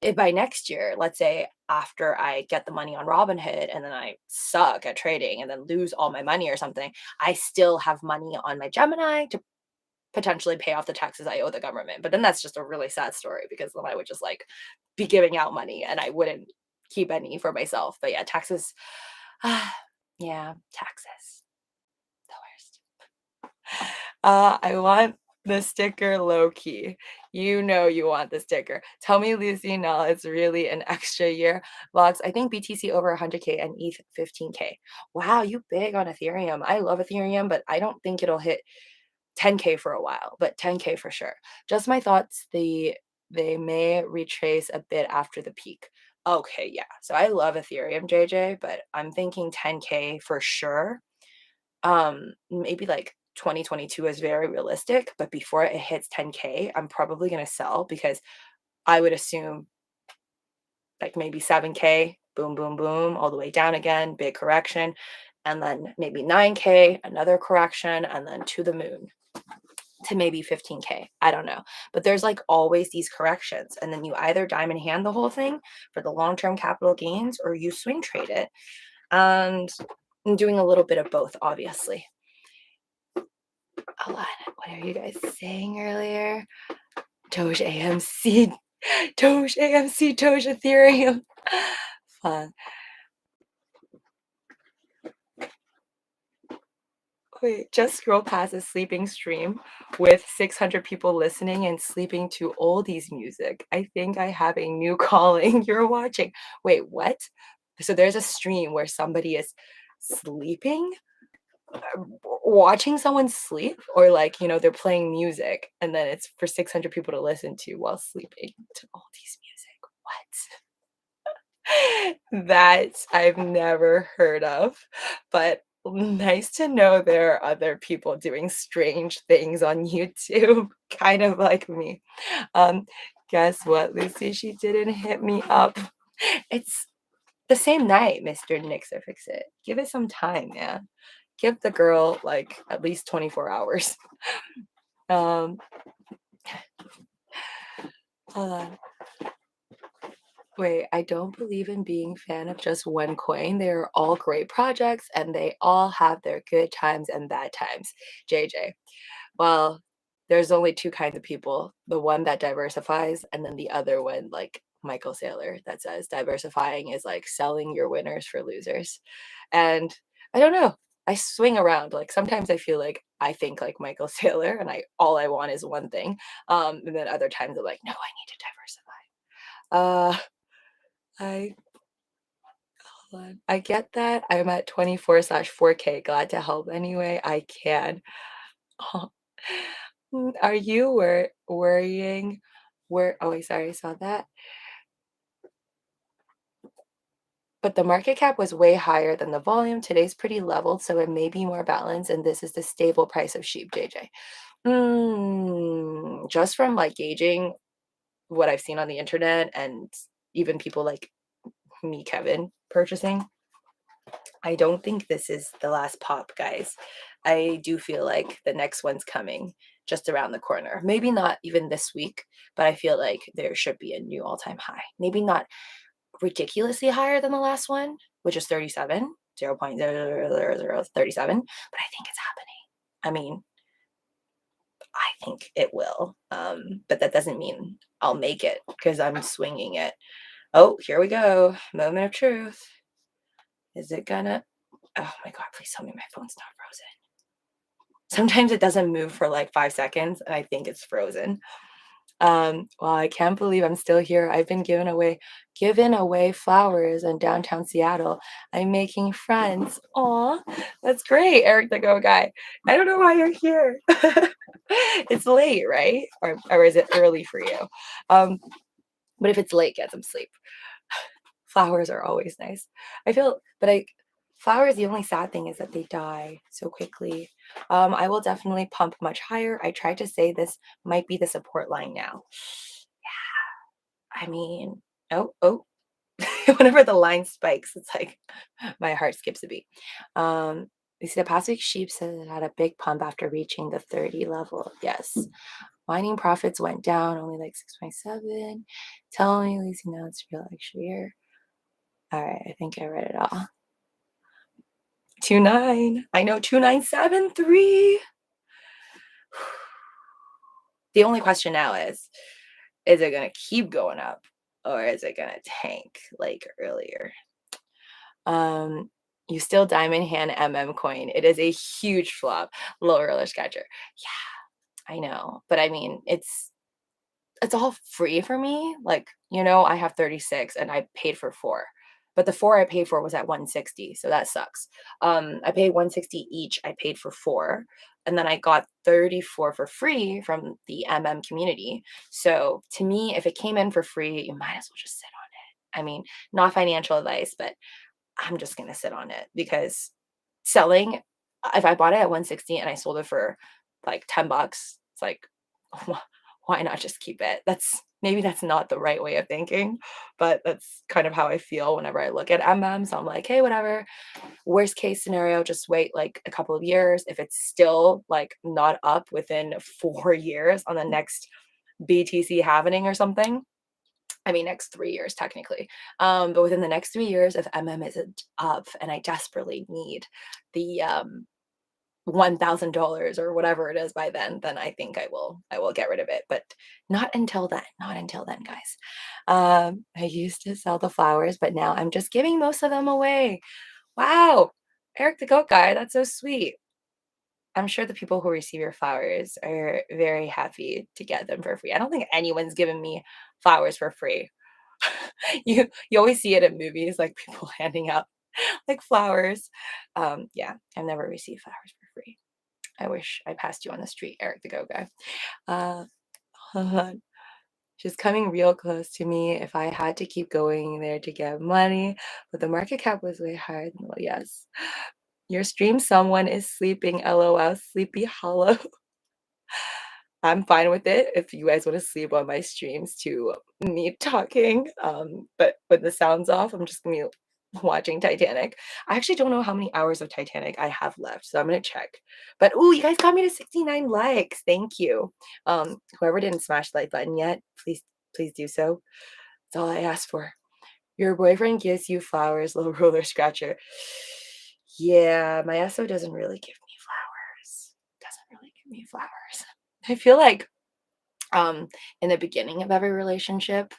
if by next year, let's say after I get the money on Robinhood and then I suck at trading and then lose all my money or something, I still have money on my Gemini to potentially pay off the taxes I owe the government. But then that's just a really sad story, because then I would just like be giving out money and I wouldn't keep any for myself. But yeah, taxes. Yeah, taxes. The worst. I want the sticker low key. You know you want the sticker. Tell me, Lucy, no, it's really an extra year. Vlogs, I think BTC over 100K and ETH 15K. Wow, you big on Ethereum. I love Ethereum, but I don't think it'll hit 10K for a while, but 10K for sure. Just my thoughts. They may retrace a bit after the peak. Okay, yeah. So I love Ethereum, JJ, but I'm thinking 10K for sure. Maybe like 2022 is very realistic, but before it hits 10K, I'm probably gonna sell, because I would assume like maybe 7K, boom, boom, boom, all the way down again, big correction, and then maybe 9K, another correction, and then to the moon to maybe 15K. I don't know. But there's like always these corrections. And then you either diamond hand the whole thing for the long term capital gains, or you swing trade it. And I'm doing a little bit of both, obviously. Hold on. What are you guys saying earlier? Doge AMC, Doge AMC, Doge Ethereum. Fun. Wait, just scroll past a sleeping stream with 600 people listening and sleeping to oldies music. I think I have a new calling. You're watching. Wait, what? So there's a stream where somebody is sleeping, watching someone sleep, or like, they're playing music and then it's for 600 people to listen to while sleeping to oldies music. What? That I've never heard of, but nice to know there are other people doing strange things on YouTube, kind of like me. Um, guess what, Lucy? She didn't hit me up. It's the same night, Mr. Nixer. Give it some time, man. Give the girl like at least 24 hours. Um, hold on. Wait, I don't believe in being fan of just one coin. They're all great projects and they all have their good times and bad times. JJ. Well, there's only two kinds of people. The one that diversifies, and then the other one, like Michael Saylor, that says diversifying is like selling your winners for losers. And I don't know. I swing around. Like sometimes I feel like I think like Michael Saylor and all I want is one thing. And then other times I'm like, no, I need to diversify. I hold on. I get that. I'm at 24/4K. Glad to help anyway I can. Are you worrying? Oh, wait, sorry, I saw that. But the market cap was way higher than the volume. Today's pretty leveled, so it may be more balanced, and this is the stable price of sheep, JJ. Just from like gauging what I've seen on the internet and even people like me, Kevin, purchasing, I don't think this is the last pop, guys. I do feel like the next one's coming just around the corner. Maybe not even this week, but I feel like there should be a new all-time high. Maybe not ridiculously higher than the last one, which is 37, 0.00037, but I think it's happening. I mean, I think it will. But that doesn't mean I'll make it because I'm swinging it. Oh, here we go. Moment of truth. Is it gonna? Oh my God, please tell me my phone's not frozen. Sometimes it doesn't move for like 5 seconds and I think it's frozen. Well, I can't believe I'm still here. I've been giving away flowers in downtown Seattle. I'm making friends. Aw, that's great, Eric the Go Guy. I don't know why you're here. It's late, right? Or is it early for you? Um, but if it's late, get some sleep. Flowers are always nice. I feel, but flowers, the only sad thing is that they die so quickly. I will definitely pump much higher. I tried to say this might be the support line now. I mean, oh, whenever the line spikes, it's like my heart skips a beat. You see, the past week sheep said it had a big pump after reaching the 30 level. Yes. Mining profits went down only like 6.7. Tell me, Lucy, now it's real extra year. All right, I think I read it all. 29. I know 2973. The only question now is it gonna keep going up or is it gonna tank like earlier? You still diamond hand coin. It is a huge flop. Lower roller scratcher. Yeah, I know. But I mean, it's all free for me. Like, I have 36 and I paid for 4. But the 4 I paid for was at 160, so that sucks. I paid 160 each. I paid for 4. And then I got 34 for free from the community. So to me, if it came in for free, you might as well just sit on it. I mean, not financial advice, but I'm just gonna sit on it because selling, if I bought it at 160 and I sold it for like $10, it's like, why not just keep it? Maybe that's not the right way of thinking, but that's kind of how I feel whenever I look at So I'm like, hey, whatever. Worst case scenario, just wait like a couple of years. If it's still like not up within 4 years on the next BTC happening or something, I mean, next 3 years technically. But within the next 3 years, if isn't up and I desperately need the $1,000 or whatever it is by then I think I will get rid of it. But not until then. Not until then, guys. I used to sell the flowers, but now I'm just giving most of them away. Wow. Eric the Goat Guy, that's so sweet. I'm sure the people who receive your flowers are very happy to get them for free. I don't think anyone's given me flowers for free. You always see it in movies, like people handing out like flowers. Yeah, I've never received flowers for free. I wish I passed you on the street, Eric the Go Guy. Uh, hold on. She's coming real close to me if I had to keep going there to get money, but the market cap was way higher. Well, yes. Your stream, someone is sleeping. LOL, sleepy hollow. I'm fine with it if you guys want to sleep on my streams to me talking. But when the sound's off, I'm just gonna be watching Titanic. I actually don't know how many hours of Titanic I have left, so I'm gonna check. But oh, you guys got me to 69 likes. Thank you. Whoever didn't smash the like button yet, please do so. That's all I ask for. Your boyfriend gives you flowers, little roller scratcher. Yeah, my SO doesn't really give me flowers. Doesn't really give me flowers. I feel like in the beginning of every relationship,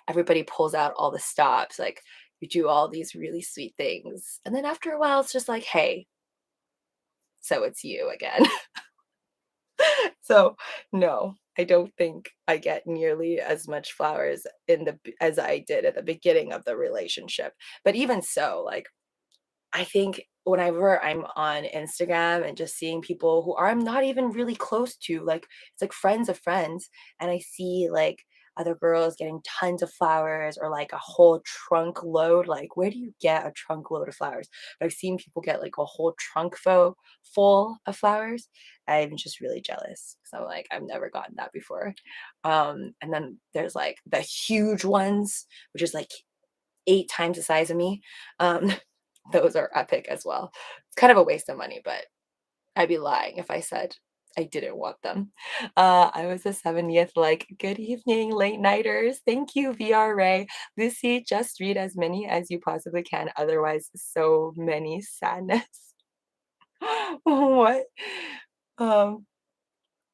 everybody pulls out all the stops, like you do all these really sweet things. And then after a while, it's just like, hey, so it's you again. So no, I don't think I get nearly as much flowers as I did at the beginning of the relationship. But even so, like I think whenever I'm on Instagram and just seeing people who I'm not even really close to, like it's like friends of friends, and I see like other girls getting tons of flowers or like a whole trunk load. Like, where do you get a trunk load of flowers? But I've seen people get like a whole trunk full of flowers. I'm just really jealous. So I'm like, I've never gotten that before. And then there's like the huge ones, which is like 8 times the size of me. Um, those are epic as well. It's kind of a waste of money, but I'd be lying if I said I didn't want them. I was the 70th, like, good evening, late nighters. Thank you, VR Ray. Lucy, just read as many as you possibly can. Otherwise, so many sadness. What? Um,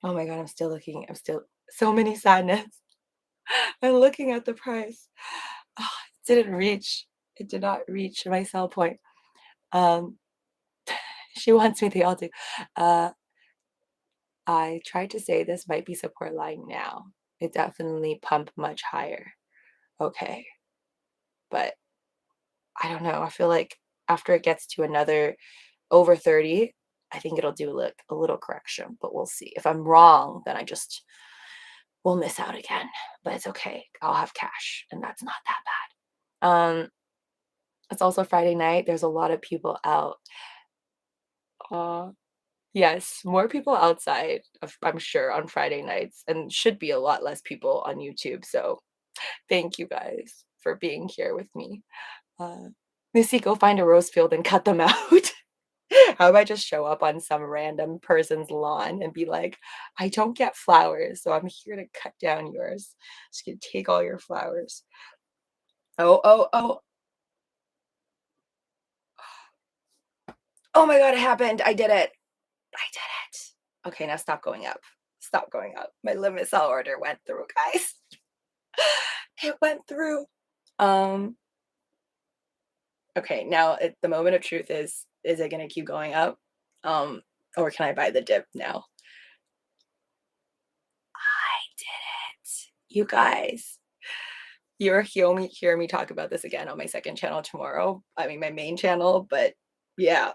oh my God, I'm still looking. So many sadness. I'm looking at the price. Oh, it didn't reach. It did not reach my sell point. Um, she wants me, they all do. I tried to say this might be support line now. It definitely pumped much higher. Okay, but I don't know. I feel like after it gets to another over 30, I think it'll do like a little correction, but we'll see. If I'm wrong, then I just will miss out again. But it's okay. I'll have cash, and that's not that bad. It's also Friday night. There's a lot of people out. Uh, yes, more people outside, I'm sure, on Friday nights, and should be a lot less people on YouTube. So thank you guys for being here with me. Uh, Lucy, go find a rose field and cut them out. How about I just show up on some random person's lawn and be like, I don't get flowers, so I'm here to cut down yours. Just gonna take all your flowers. Oh, oh, oh. Oh my God, it happened. I did it. I did it. Okay, now stop going up. Stop going up. My limit sell order went through, guys. It went through. Okay, now the moment of truth is it gonna keep going up? Or can I buy the dip now? I did it. You guys, you'll hear me talk about this again on my second channel tomorrow. I mean, my main channel, but yeah,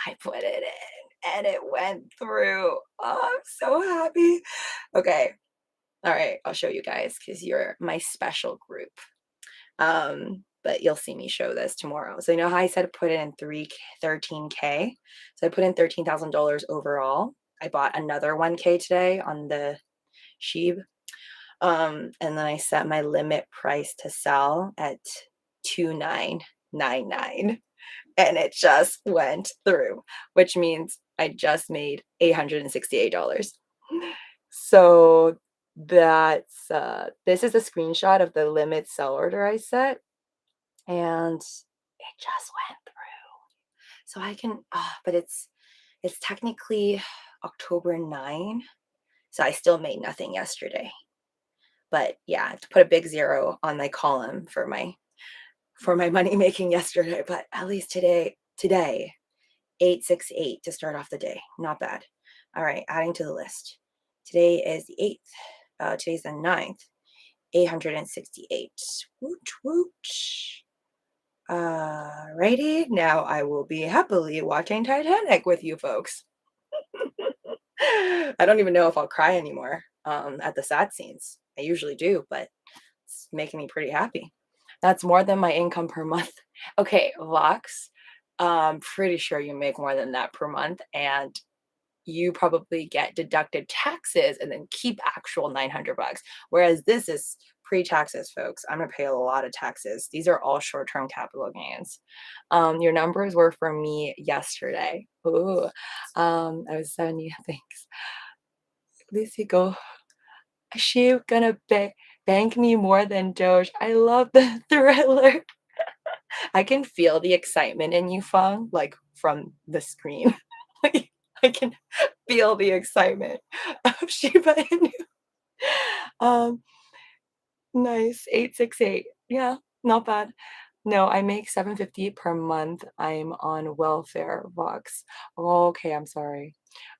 I put it in and it went through. Oh, I'm so happy. Okay. All right, I'll show you guys because you're my special group. But you'll see me show this tomorrow. So you know how I said put in 13K? So I put in $13,000 overall. I bought another 1K today on the Sheeb. And then I set my limit price to sell at 2999 and it just went through, which means I just made $868. So that's this is a screenshot of the limit sell order I set, and it just went through. So I can but it's technically October 9, so I still made nothing yesterday. But yeah, to put a big zero on my column for my money making yesterday, but at least today 868 to start off the day. Not bad. All right, adding to the list. Today is the 8th. Today's the 9th. 868. Woot woot. Righty. Now I will be happily watching Titanic with you folks. I don't even know if I'll cry anymore at the sad scenes. I usually do, but it's making me pretty happy. That's more than my income per month. Okay, Vox, pretty sure you make more than that per month, and you probably get deducted taxes and then keep actual 900 bucks. Whereas this is pre-taxes, folks. I'm gonna pay a lot of taxes. These are all short-term capital gains. Your numbers were for me yesterday. Ooh, I was 70. Thanks. Lucy, go. Is she gonna bank me more than Doge? I love the thriller. I can feel the excitement in you, Fong, like from the screen. Like, I can feel the excitement of Shiba Inu. Um, nice. 868. Yeah, not bad. No, I make 750 per month. I'm on welfare, Vox. Oh, okay, I'm sorry.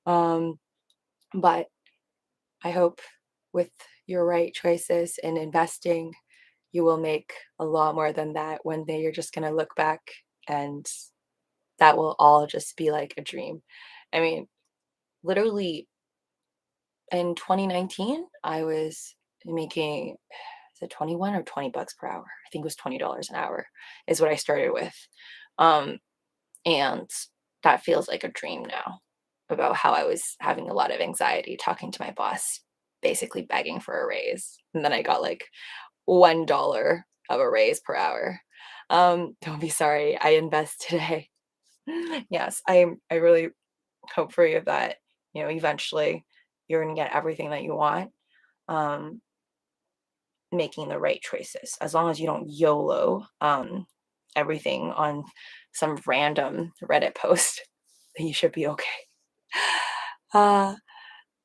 But I hope with your right choices in investing, you will make a lot more than that one day. You're just gonna look back and that will all just be like a dream. I mean, literally in 2019, I was making, is it 21 or 20 bucks per hour? I think it was $20 an hour is what I started with. Um, and that feels like a dream now about how I was having a lot of anxiety talking to my boss, basically begging for a raise. And then I got like $1 of a raise per hour. Don't be sorry. I invest today. Yes, I really hope for you that, eventually you're gonna get everything that you want. Um, making the right choices. As long as you don't YOLO everything on some random Reddit post, then you should be okay. Uh,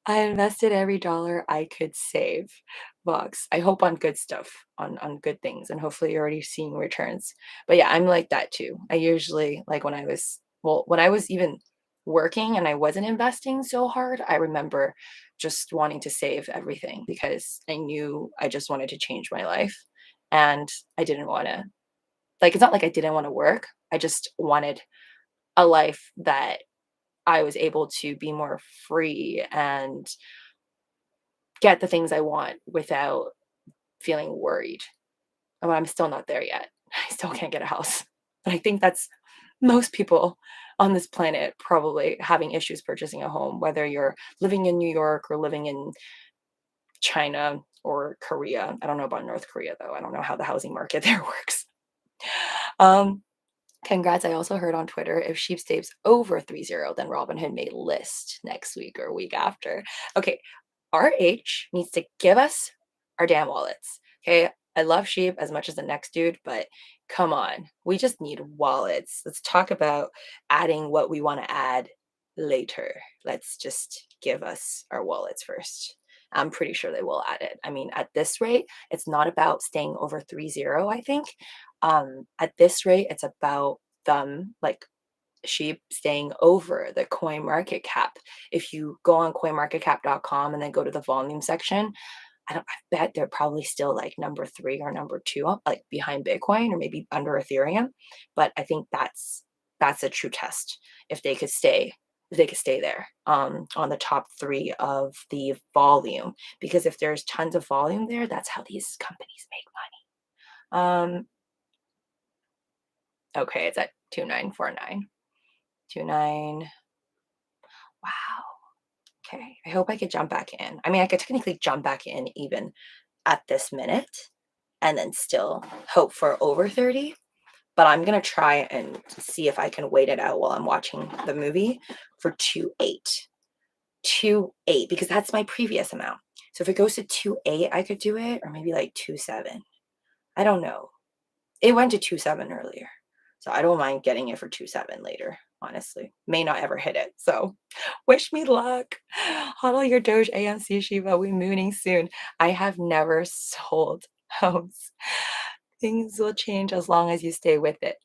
I invested every dollar I could save, Vox. I hope on good stuff, on good things, and hopefully you're already seeing returns. But yeah, I'm like that too. I usually like when I was even working and I wasn't investing so hard, I remember just wanting to save everything because I knew I just wanted to change my life. And I didn't want to, like, it's not like I didn't want to work. I just wanted a life that I was able to be more free and get the things I want without feeling worried. Oh, I'm still not there yet. I still can't get a house. But I think that's most people on this planet probably having issues purchasing a home, whether you're living in New York or living in China or Korea. I don't know about North Korea though. I don't know how the housing market there works. Um, Congrats. I also heard on Twitter if sheep stays over 30, then Robinhood may list next week or week after. Okay, RH needs to give us our damn wallets. Okay, I love sheep as much as the next dude, but come on, we just need wallets. Let's talk about adding what we want to add later. Let's just give us our wallets first. I'm pretty sure they will add it. I mean, at this rate, it's not about staying over 30, I think. At this rate, it's about them like sheep staying over the coin market cap. If you go on coinmarketcap.com and then go to the volume section, I bet they're probably still like number 3 or number 2 up, like behind Bitcoin or maybe under Ethereum. But I think that's a true test if they could stay there on the top 3 of the volume, because if there's tons of volume there, that's how these companies make money. Okay, it's at 2949. 29. Wow. Okay. I hope I could jump back in. I mean, I could technically jump back in even at this minute and then still hope for over 30. But I'm going to try and see if I can wait it out while I'm watching the movie for 2.8. 2.8, because that's my previous amount. So if it goes to 2.8, I could do it, or maybe like 2.7. I don't know. It went to 2.7 earlier. So I don't mind getting it for 2.7 later, honestly. May not ever hit it. So wish me luck. Hodl your Doge AMC Shiba. We mooning soon. I have never sold homes. Things will change as long as you stay with it.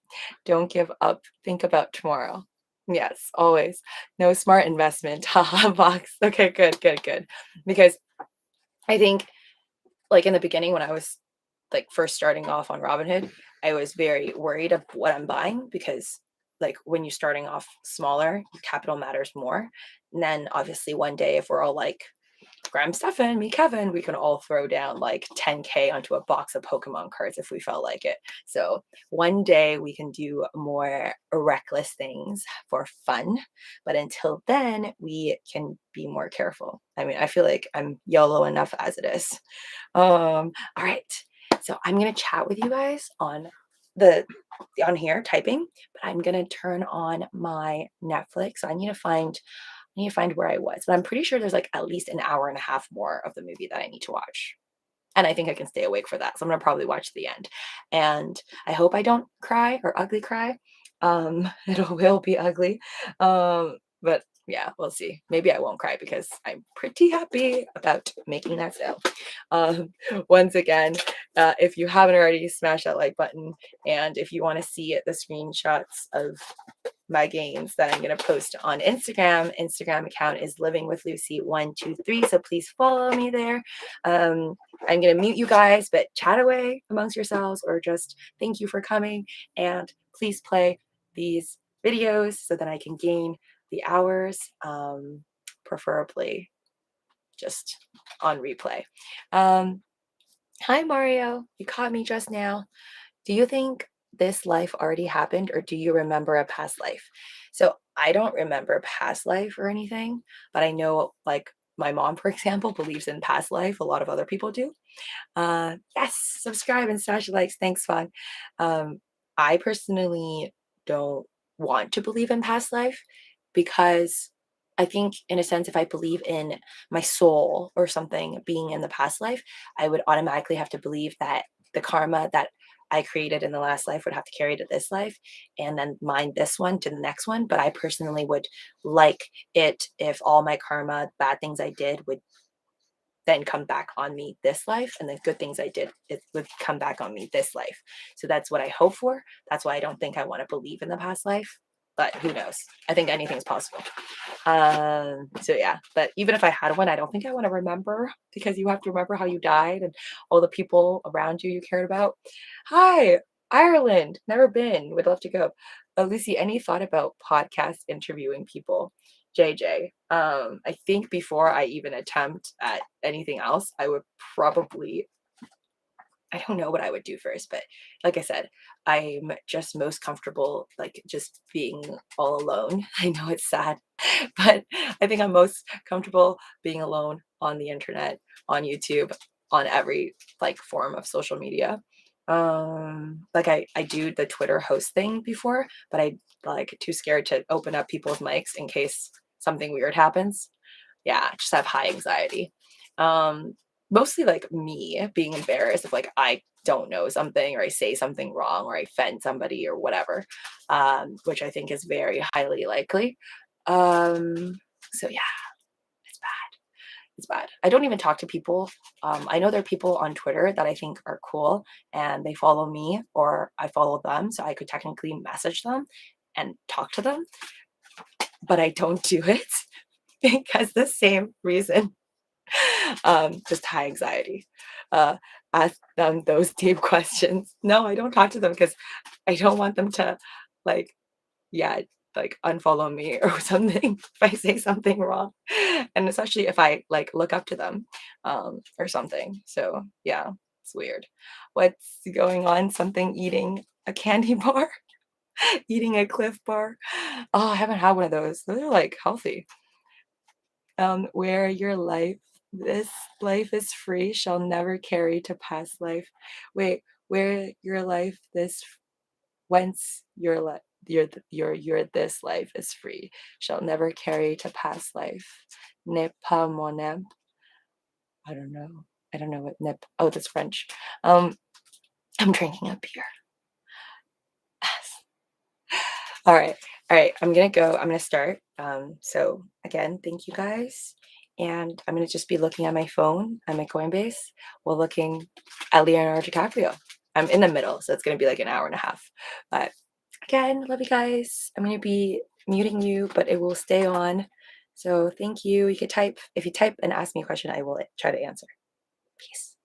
Don't give up. Think about tomorrow. Yes, always. No smart investment. Haha, box. Okay, good, good, good. Because I think like in the beginning when I was like first starting off on Robinhood, I was very worried of what I'm buying because like when you're starting off smaller, your capital matters more. And then obviously one day if we're all like Graham Stephan, me Kevin, we can all throw down like 10K onto a box of Pokemon cards if we felt like it. So one day we can do more reckless things for fun. But until then, we can be more careful. I mean, I feel like I'm YOLO enough as it is. All right. So I'm gonna chat with you guys on here typing, but I'm gonna turn on my Netflix. So I need to find where I was, but I'm pretty sure there's like at least an hour and a half more of the movie that I need to watch. And I think I can stay awake for that. So I'm gonna probably watch the end. And I hope I don't cry or ugly cry. It will be ugly. But yeah, we'll see. Maybe I won't cry because I'm pretty happy about making that sale. Um, Once again, if you haven't already, smash that like button. And if you want to see the screenshots of my gains that I'm going to post on Instagram. Instagram account is Living with Luci 123. So please follow me there. I'm going to mute you guys, but chat away amongst yourselves or just thank you for coming. And please play these videos so that I can gain the hours, preferably just on replay. Hi, Mario. You caught me just now. Do you think this life already happened or do you remember a past life? So I don't remember a past life or anything, but I know like my mom, for example, believes in past life. A lot of other people do. Yes, subscribe and stash likes. Thanks, Fun. I personally don't want to believe in past life because I think, in a sense, if I believe in my soul or something being in the past life, I would automatically have to believe that the karma that I created in the last life would have to carry to this life and then mine this one to the next one. But I personally would like it if all my karma, bad things I did would then come back on me this life, and the good things I did, it would come back on me this life. So that's what I hope for. That's why I don't think I want to believe in the past life. but who knows? I think anything's possible. So yeah, but even if I had one, I don't think I want to remember, because you have to remember how you died and all the people around you cared about. Hi, Ireland, never been, would love to go. Lucy, any thought about podcast interviewing people? JJ, I think before I even attempt at anything else, I would probably, I don't know what I would do first, but like I said, I'm just most comfortable like just being all alone. I know it's sad, but I think I'm most comfortable being alone on the internet, on YouTube, on every like form of social media. Like I do the Twitter host thing before, but I like too scared to open up people's mics in case something weird happens. Yeah, I just have high anxiety. Um, Mostly like me being embarrassed if like I don't know something or I say something wrong or I offend somebody or whatever, which I think is very highly likely. So yeah, it's bad. It's bad. I don't even talk to people. I know there are people on Twitter that I think are cool and they follow me or I follow them, so I could technically message them and talk to them, but I don't do it because the same reason. Just high anxiety. Uh, Ask them those deep questions. No, I don't talk to them because I don't want them to, like, yeah, like unfollow me or something if I say something wrong, and especially if I like look up to them, or something. So yeah, it's weird. What's going on? Something eating a candy bar, eating a Cliff Bar. Oh, I haven't had one of those. Those are like healthy. Where your life this life is free shall never carry to past life. Wait, where your life this whence your this life is free shall never carry to past life. Ne pas mon âme. I don't know. I don't know what nip. Oh, that's French. I'm drinking a beer. All right. All right. I'm going to go. I'm going to start. So again, thank you guys. And I'm going to just be looking at my phone at my Coinbase while looking at Leonardo DiCaprio. I'm in the middle, so it's going to be like an hour and a half. But again, love you guys. I'm going to be muting you, but it will stay on. So thank you. You could type, if you type and ask me a question, I will try to answer. Peace.